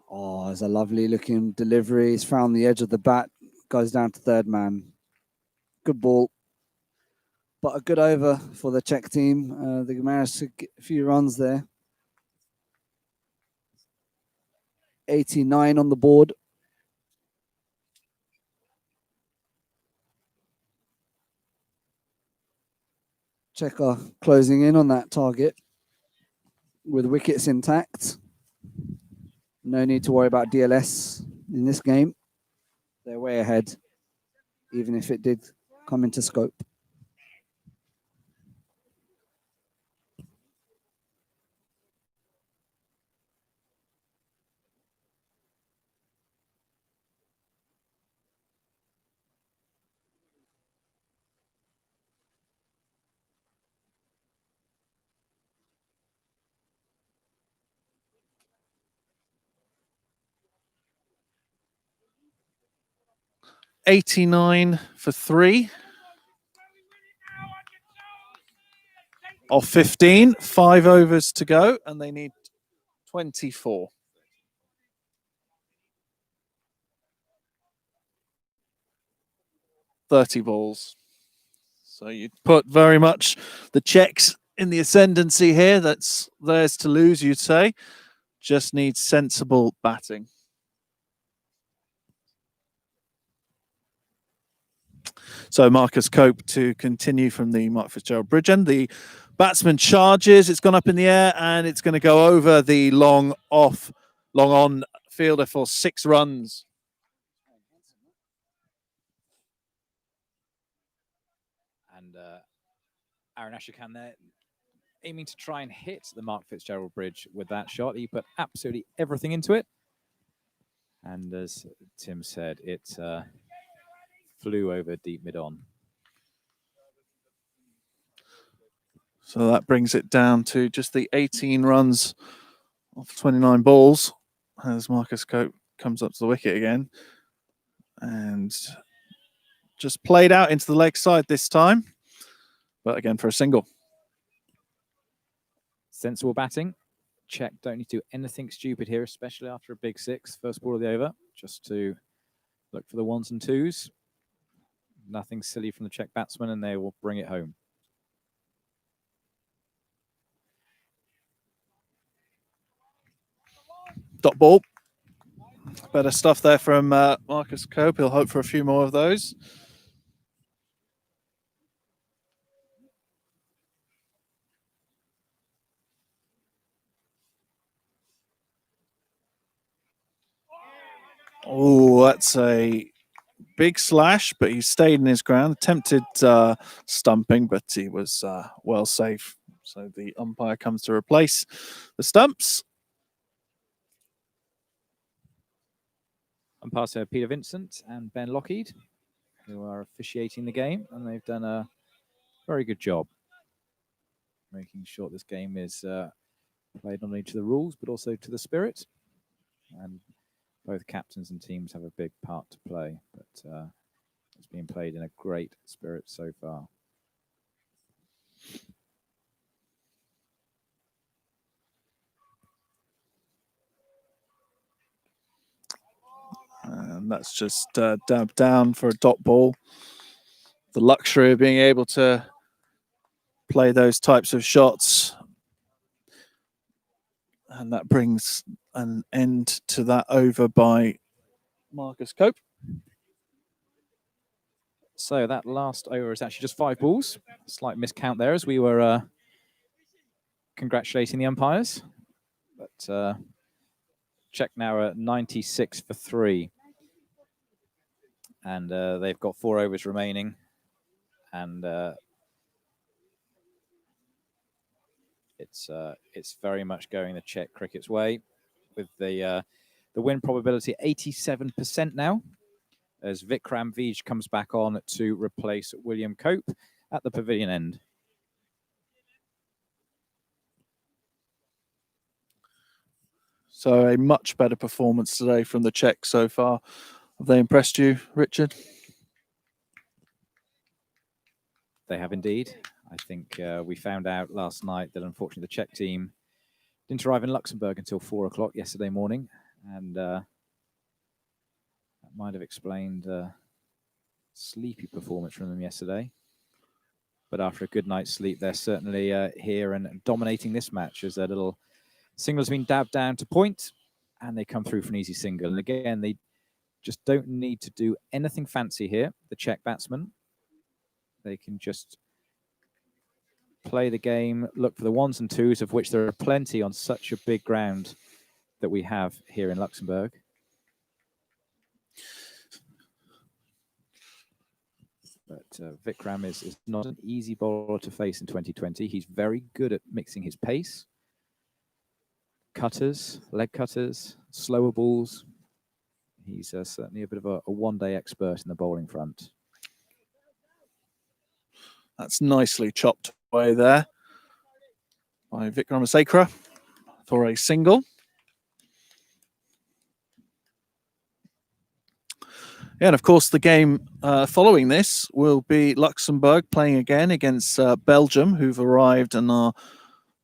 Speaker 4: Oh, it's a lovely looking delivery. He's found the edge of the bat, goes down to third man. Good ball. But a good over for the Czech team. They managed to get a few runs there. 89 on the board. Czechia closing in on that target with wickets intact. No need to worry about DLS in this game. They're way ahead, even if it did come into scope.
Speaker 3: 89 for 3. Of 15, 5 overs to go, and they need 24. $30 balls. So you put very much the Czechs in the ascendancy here. That's theirs to lose, you'd say. Just needs sensible batting. So Marcus Cope to continue from the Mark Fitzgerald bridge end. The batsman charges. It's gone up in the air and it's going to go over the long on fielder for 6 runs.
Speaker 5: And Aaron Ashokan there aiming to try and hit the Mark Fitzgerald bridge with that shot. He put absolutely everything into it. And as Tim said, it flew over deep mid-on.
Speaker 3: So that brings it down to just the 18 runs off 29 balls as Marcus Cope comes up to the wicket again. And just played out into the leg side this time. But again for a single.
Speaker 5: Sensible batting. Czech don't need to do anything stupid here, especially after a big 6, first ball of the over, just to look for the 1s and 2s. Nothing silly from the Czech batsman, and they will bring it home.
Speaker 3: Dot ball. Better stuff there from Marcus Cope. He'll hope for a few more of those. Oh, that's a big slash, but he stayed in his ground. Attempted stumping, but he was well safe. So the umpire comes to replace the stumps.
Speaker 5: Umpires are Peter Vincent and Ben Lockheed, who are officiating the game, and they've done a very good job making sure this game is played not only to the rules, but also to the spirit. And both captains and teams have a big part to play, but it's been played in a great spirit so far.
Speaker 3: And that's just dabbed down for a dot ball. The luxury of being able to play those types of shots. And that brings an end to that over by Marcus Cope.
Speaker 5: So that last over is actually just 5 balls. Slight miscount there as we were congratulating the umpires. But Czech now at 96 for 3. And they've got 4 overs remaining. And it's very much going the Czech cricket's way, with the win probability 87% now, as Vikram Vij comes back on to replace William Cope at the pavilion end.
Speaker 3: So a much better performance today from the Czechs so far. Have they impressed you, Richard?
Speaker 5: They have indeed. I think we found out last night that unfortunately the Czech team didn't arrive in Luxembourg until 4 o'clock yesterday morning, and that might have explained sleepy performance from them yesterday. But after a good night's sleep, they're certainly here and dominating this match, as their little single's been dabbed down to point, and they come through for an easy single. And again, they just don't need to do anything fancy here, the Czech batsmen. They can just play the game, look for the 1s and 2s, of which there are plenty on such a big ground that we have here in Luxembourg. But Vikram is not an easy bowler to face in 2020. He's very good at mixing his pace, cutters, leg cutters, slower balls. He's certainly a bit of a one-day expert in the bowling front.
Speaker 3: That's nicely chopped away there by Vikramasakra for a single. Yeah, and of course, the game following this will be Luxembourg playing again against Belgium, who've arrived and are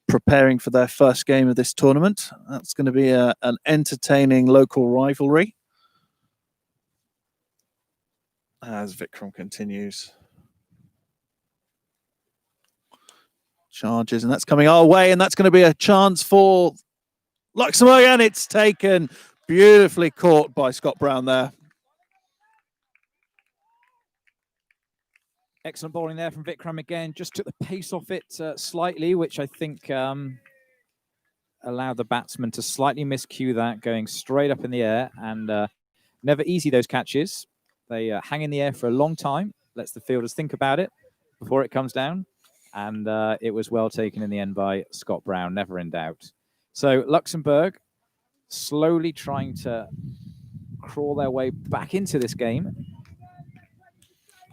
Speaker 3: preparing for their first game of this tournament. That's going to be an entertaining local rivalry. As Vikram continues. Charges, and that's coming our way, and that's going to be a chance for Luxembourg, and it's taken, beautifully caught by Scott Brown there.
Speaker 5: Excellent bowling there from Vikram again. Just took the pace off it slightly, which I think allowed the batsman to slightly miscue that, going straight up in the air. And never easy, those catches. They hang in the air for a long time, lets the fielders think about it before it comes down. And it was well taken in the end by Scott Brown, never in doubt. So Luxembourg slowly trying to crawl their way back into this game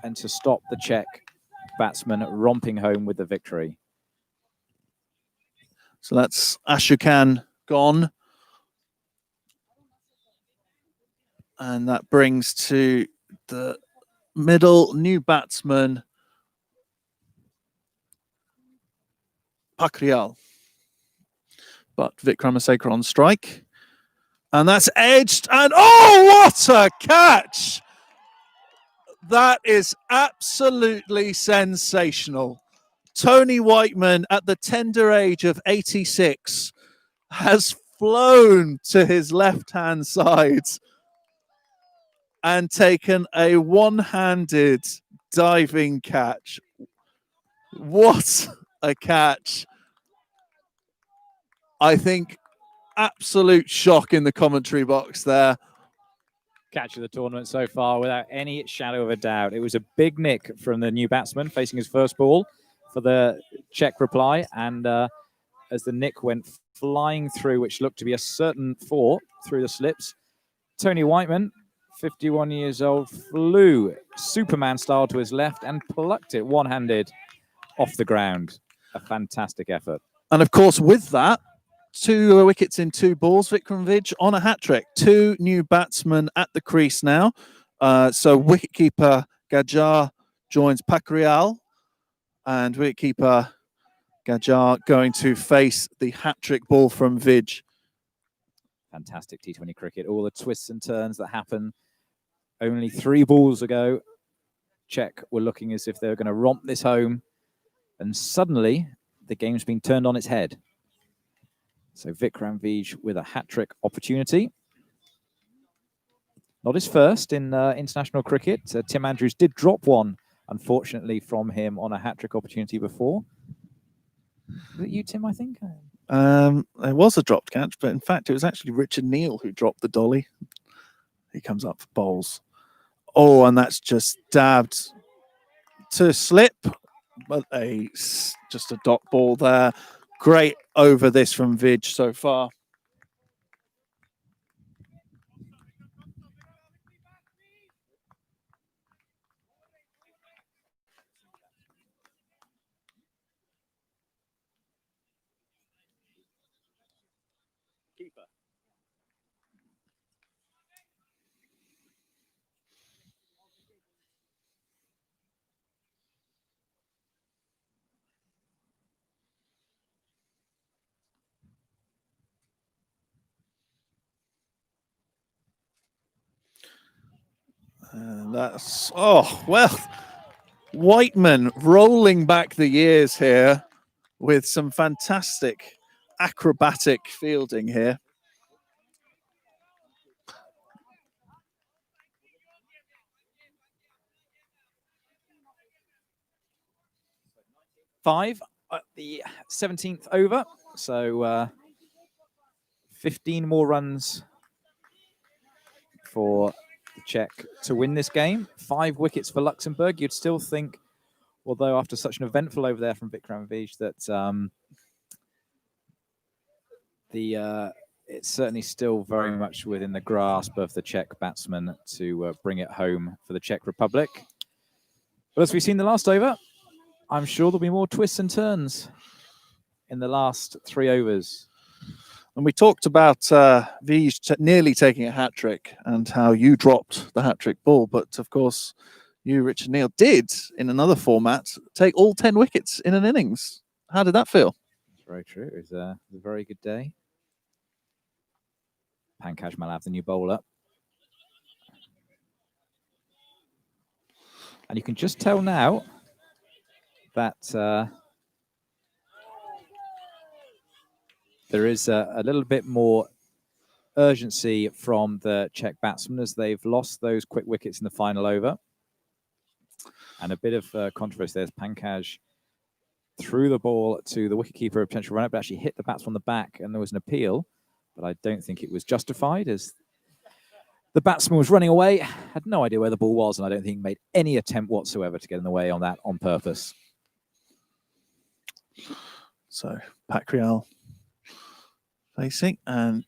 Speaker 5: and to stop the Czech batsman romping home with the victory.
Speaker 3: So that's Ashokan gone. And that brings to the middle new batsman, Pakrial. But Vikramasekar on strike. And that's edged. And oh, what a catch! That is absolutely sensational. Tony Whiteman, at the tender age of 86, has flown to his left-hand side and taken a one-handed diving catch. What a catch. I think absolute shock in the commentary box there.
Speaker 5: Catch of the tournament so far without any shadow of a doubt. It was a big nick from the new batsman facing his first ball for the Czech reply. And as the nick went flying through, which looked to be a certain four through the slips, Tony Whiteman, 51 years old, flew Superman style to his left and plucked it one-handed off the ground. A fantastic effort.
Speaker 3: And of course, with that, 2 wickets in 2 balls, Vikram Vij on a hat-trick. 2 new batsmen at the crease now. So wicketkeeper Gajar joins Pakrial, and wicketkeeper Gajar going to face the hat-trick ball from Vij.
Speaker 5: Fantastic T20 cricket. All the twists and turns that happen. Only 3 balls ago, Czech were looking as if they were going to romp this home. And suddenly, the game's been turned on its head. So Vikram Vij with a hat-trick opportunity. Not his first in international cricket. Tim Andrews did drop one, unfortunately, from him on a hat-trick opportunity before. Was it you, Tim, I think?
Speaker 3: There was a dropped catch, but in fact, it was actually Richard Neal who dropped the dolly. He comes up for bowls. Oh, and that's just dabbed to slip, but just a dot ball there. Great over this from Vij so far.
Speaker 6: Keeper.
Speaker 3: And that's, oh, well, Whiteman rolling back the years here with some fantastic acrobatic fielding here.
Speaker 5: Five at the 17th over. So 15 more runs for the Czech to win this game. 5 wickets for Luxembourg. You'd still think, although after such an eventful over there from Vikram Vij, that it's certainly still very much within the grasp of the Czech batsman to bring it home for the Czech Republic. But as we've seen the last over, I'm sure there'll be more twists and turns in the last 3 overs.
Speaker 3: And we talked about Vij nearly taking a hat trick and how you dropped the hat trick ball. But of course, you, Richard Neal, did in another format take all 10 wickets in an innings. How did that feel?
Speaker 5: It's very true. It was a very good day. Pankaj Malav, the new bowler. And you can just tell now that there is a little bit more urgency from the Czech batsmen as they've lost those quick wickets in the final over. And a bit of controversy. There's Pankaj threw the ball to the wicketkeeper, a potential run-up, but actually hit the batsman on the back, and there was an appeal. But I don't think it was justified as the batsman was running away, had no idea where the ball was, and I don't think he made any attempt whatsoever to get in the way on that on purpose.
Speaker 3: So Pakrial facing, and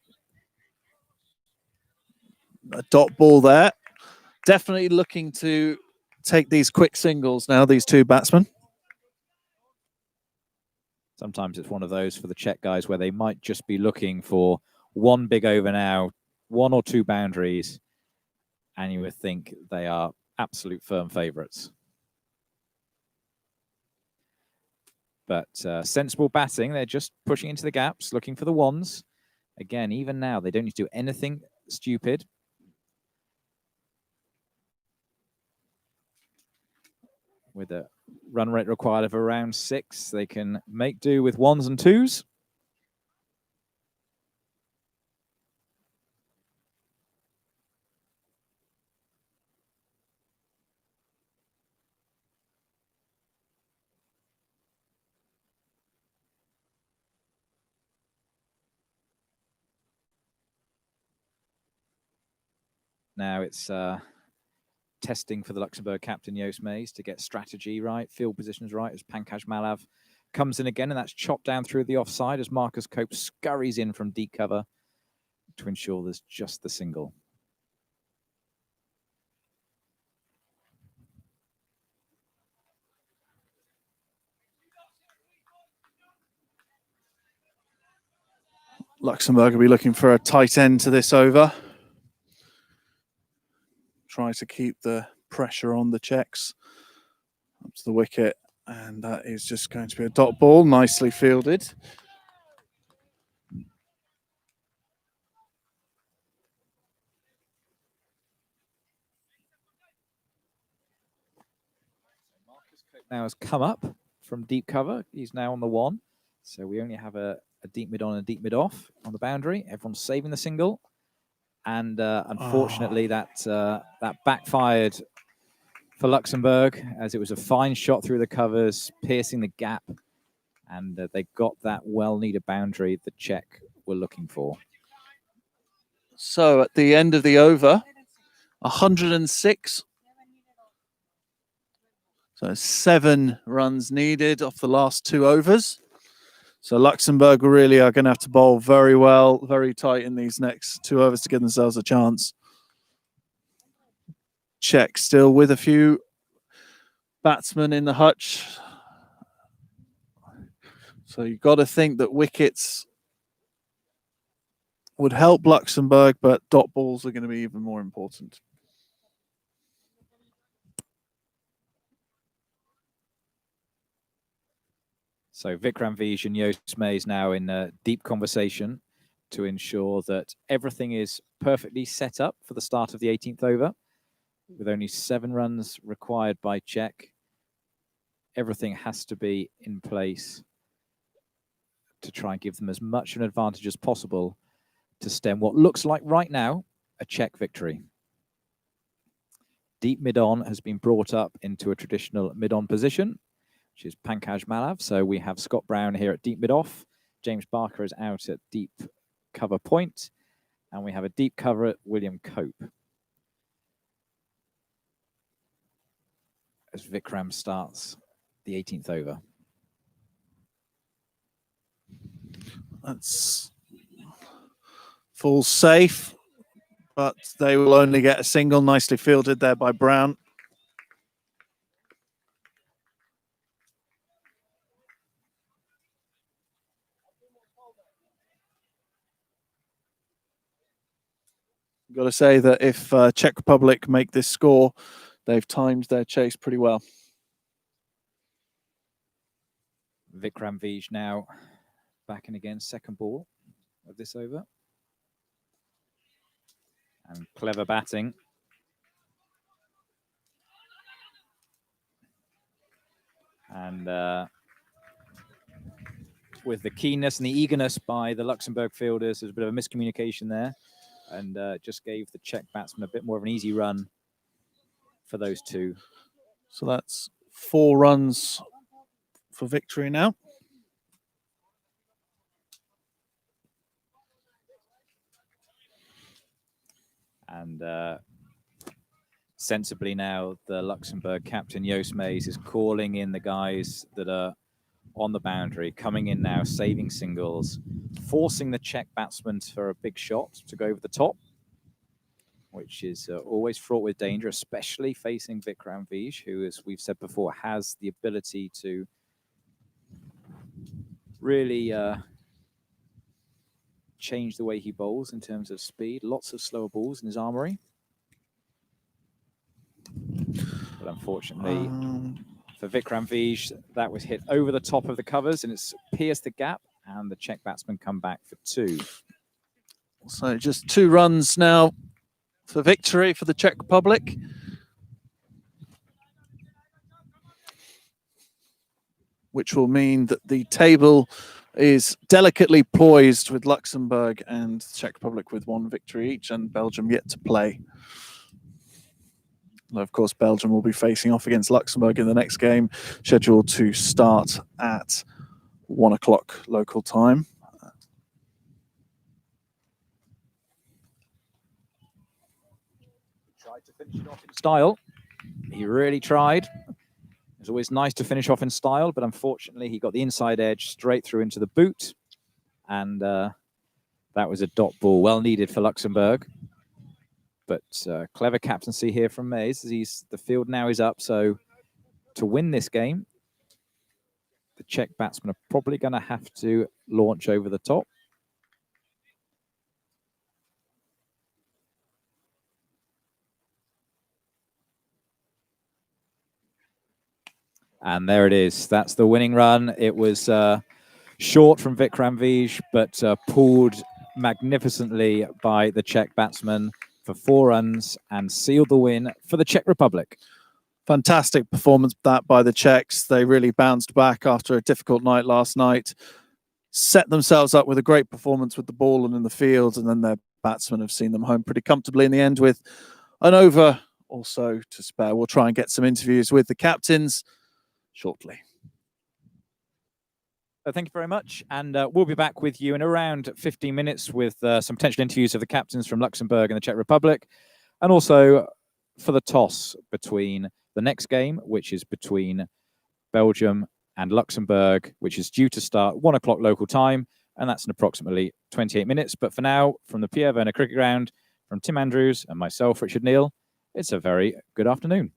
Speaker 3: a dot ball there. Definitely looking to take these quick singles now, these two batsmen.
Speaker 5: Sometimes it's one of those for the Czech guys where they might just be looking for one big over now, one or two boundaries, and you would think they are absolute firm favourites. But sensible batting, they're just pushing into the gaps, looking for the ones. Again, even now, they don't need to do anything stupid. With a run rate required of around 6, they can make do with 1s and 2s. Now it's testing for the Luxembourg captain, Joost Mees, to get strategy right, field positions right, as Pankaj Malav comes in again, and that's chopped down through the offside as Marcus Cope scurries in from deep cover to ensure there's just the single.
Speaker 3: Luxembourg will be looking for a tight end to this over. Try to keep the pressure on the Czechs. Up to the wicket, and that is just going to be a dot ball, nicely fielded.
Speaker 5: Now has come up from deep cover. He's now on the 1. So we only have a deep mid on and a deep mid off on the boundary. Everyone's saving the single. And unfortunately, that backfired for Luxembourg, as it was a fine shot through the covers, piercing the gap. And they got that well-needed boundary the Czech were looking for.
Speaker 3: So at the end of the over, 106. So 7 runs needed off the last 2 overs. So Luxembourg really are going to have to bowl very well, very tight in these next 2 overs to give themselves a chance. Czech still with a few batsmen in the hutch. So you've got to think that wickets would help Luxembourg, but dot balls are going to be even more important.
Speaker 5: So Vikram Vij and Joost Mees now in a deep conversation to ensure that everything is perfectly set up for the start of the 18th over. With only 7 runs required by Czech, everything has to be in place to try and give them as much an advantage as possible to stem what looks like right now a Czech victory. Deep mid-on has been brought up into a traditional mid-on position, which is Pankaj Malav. So we have Scott Brown here at deep mid-off. James Barker is out at deep cover point. And we have a deep cover at William Cope. As Vikram starts the 18th over.
Speaker 3: That's full safe, but they will only get a single, nicely fielded there by Brown. I've got to say that if Czech Republic make this score, they've timed their chase pretty well.
Speaker 5: Vikram Vij now back in again, second ball of this over. And clever batting. And with the keenness and the eagerness by the Luxembourg fielders, there's a bit of a miscommunication there, and just gave the Czech batsman a bit more of an easy run for those two.
Speaker 3: So that's 4 runs for victory now.
Speaker 5: And sensibly now, the Luxembourg captain, Joost Mees, is calling in the guys that are on the boundary, coming in now, saving singles, forcing the Czech batsman for a big shot to go over the top, which is always fraught with danger, especially facing Vikram Vij, who, as we've said before, has the ability to really change the way he bowls in terms of speed. Lots of slower balls in his armory. But unfortunately, for Vikram Vij, that was hit over the top of the covers and it's pierced the gap, and the Czech batsmen come back for 2.
Speaker 3: So just 2 runs now for victory for the Czech Republic. Which will mean that the table is delicately poised with Luxembourg and Czech Republic with 1 victory each, and Belgium yet to play. Of course, Belgium will be facing off against Luxembourg in the next game, scheduled to start at 1 o'clock local time.
Speaker 5: Tried to finish it off in style. He really tried. It's always nice to finish off in style, but unfortunately he got the inside edge straight through into the boot, and that was a dot ball, well needed for Luxembourg. But clever captaincy here from Mees. The field now is up, so to win this game, the Czech batsmen are probably going to have to launch over the top. And there it is. That's the winning run. It was short from Vikram Vij, but pulled magnificently by the Czech batsman for 4 runs and sealed the win for the Czech Republic.
Speaker 3: Fantastic performance that by the Czechs. They really bounced back after a difficult night last night, set themselves up with a great performance with the ball and in the field, and then their batsmen have seen them home pretty comfortably in the end with an over also to spare. We'll try and get some interviews with the captains shortly.
Speaker 5: Thank you very much, and we'll be back with you in around 15 minutes with some potential interviews of the captains from Luxembourg and the Czech Republic, and also for the toss between the next game, which is between Belgium and Luxembourg, which is due to start 1 o'clock local time, and that's in approximately 28 minutes. But for now, from the Pierre Werner Cricket Ground, from Tim Andrews and myself, Richard Neal, it's a very good afternoon.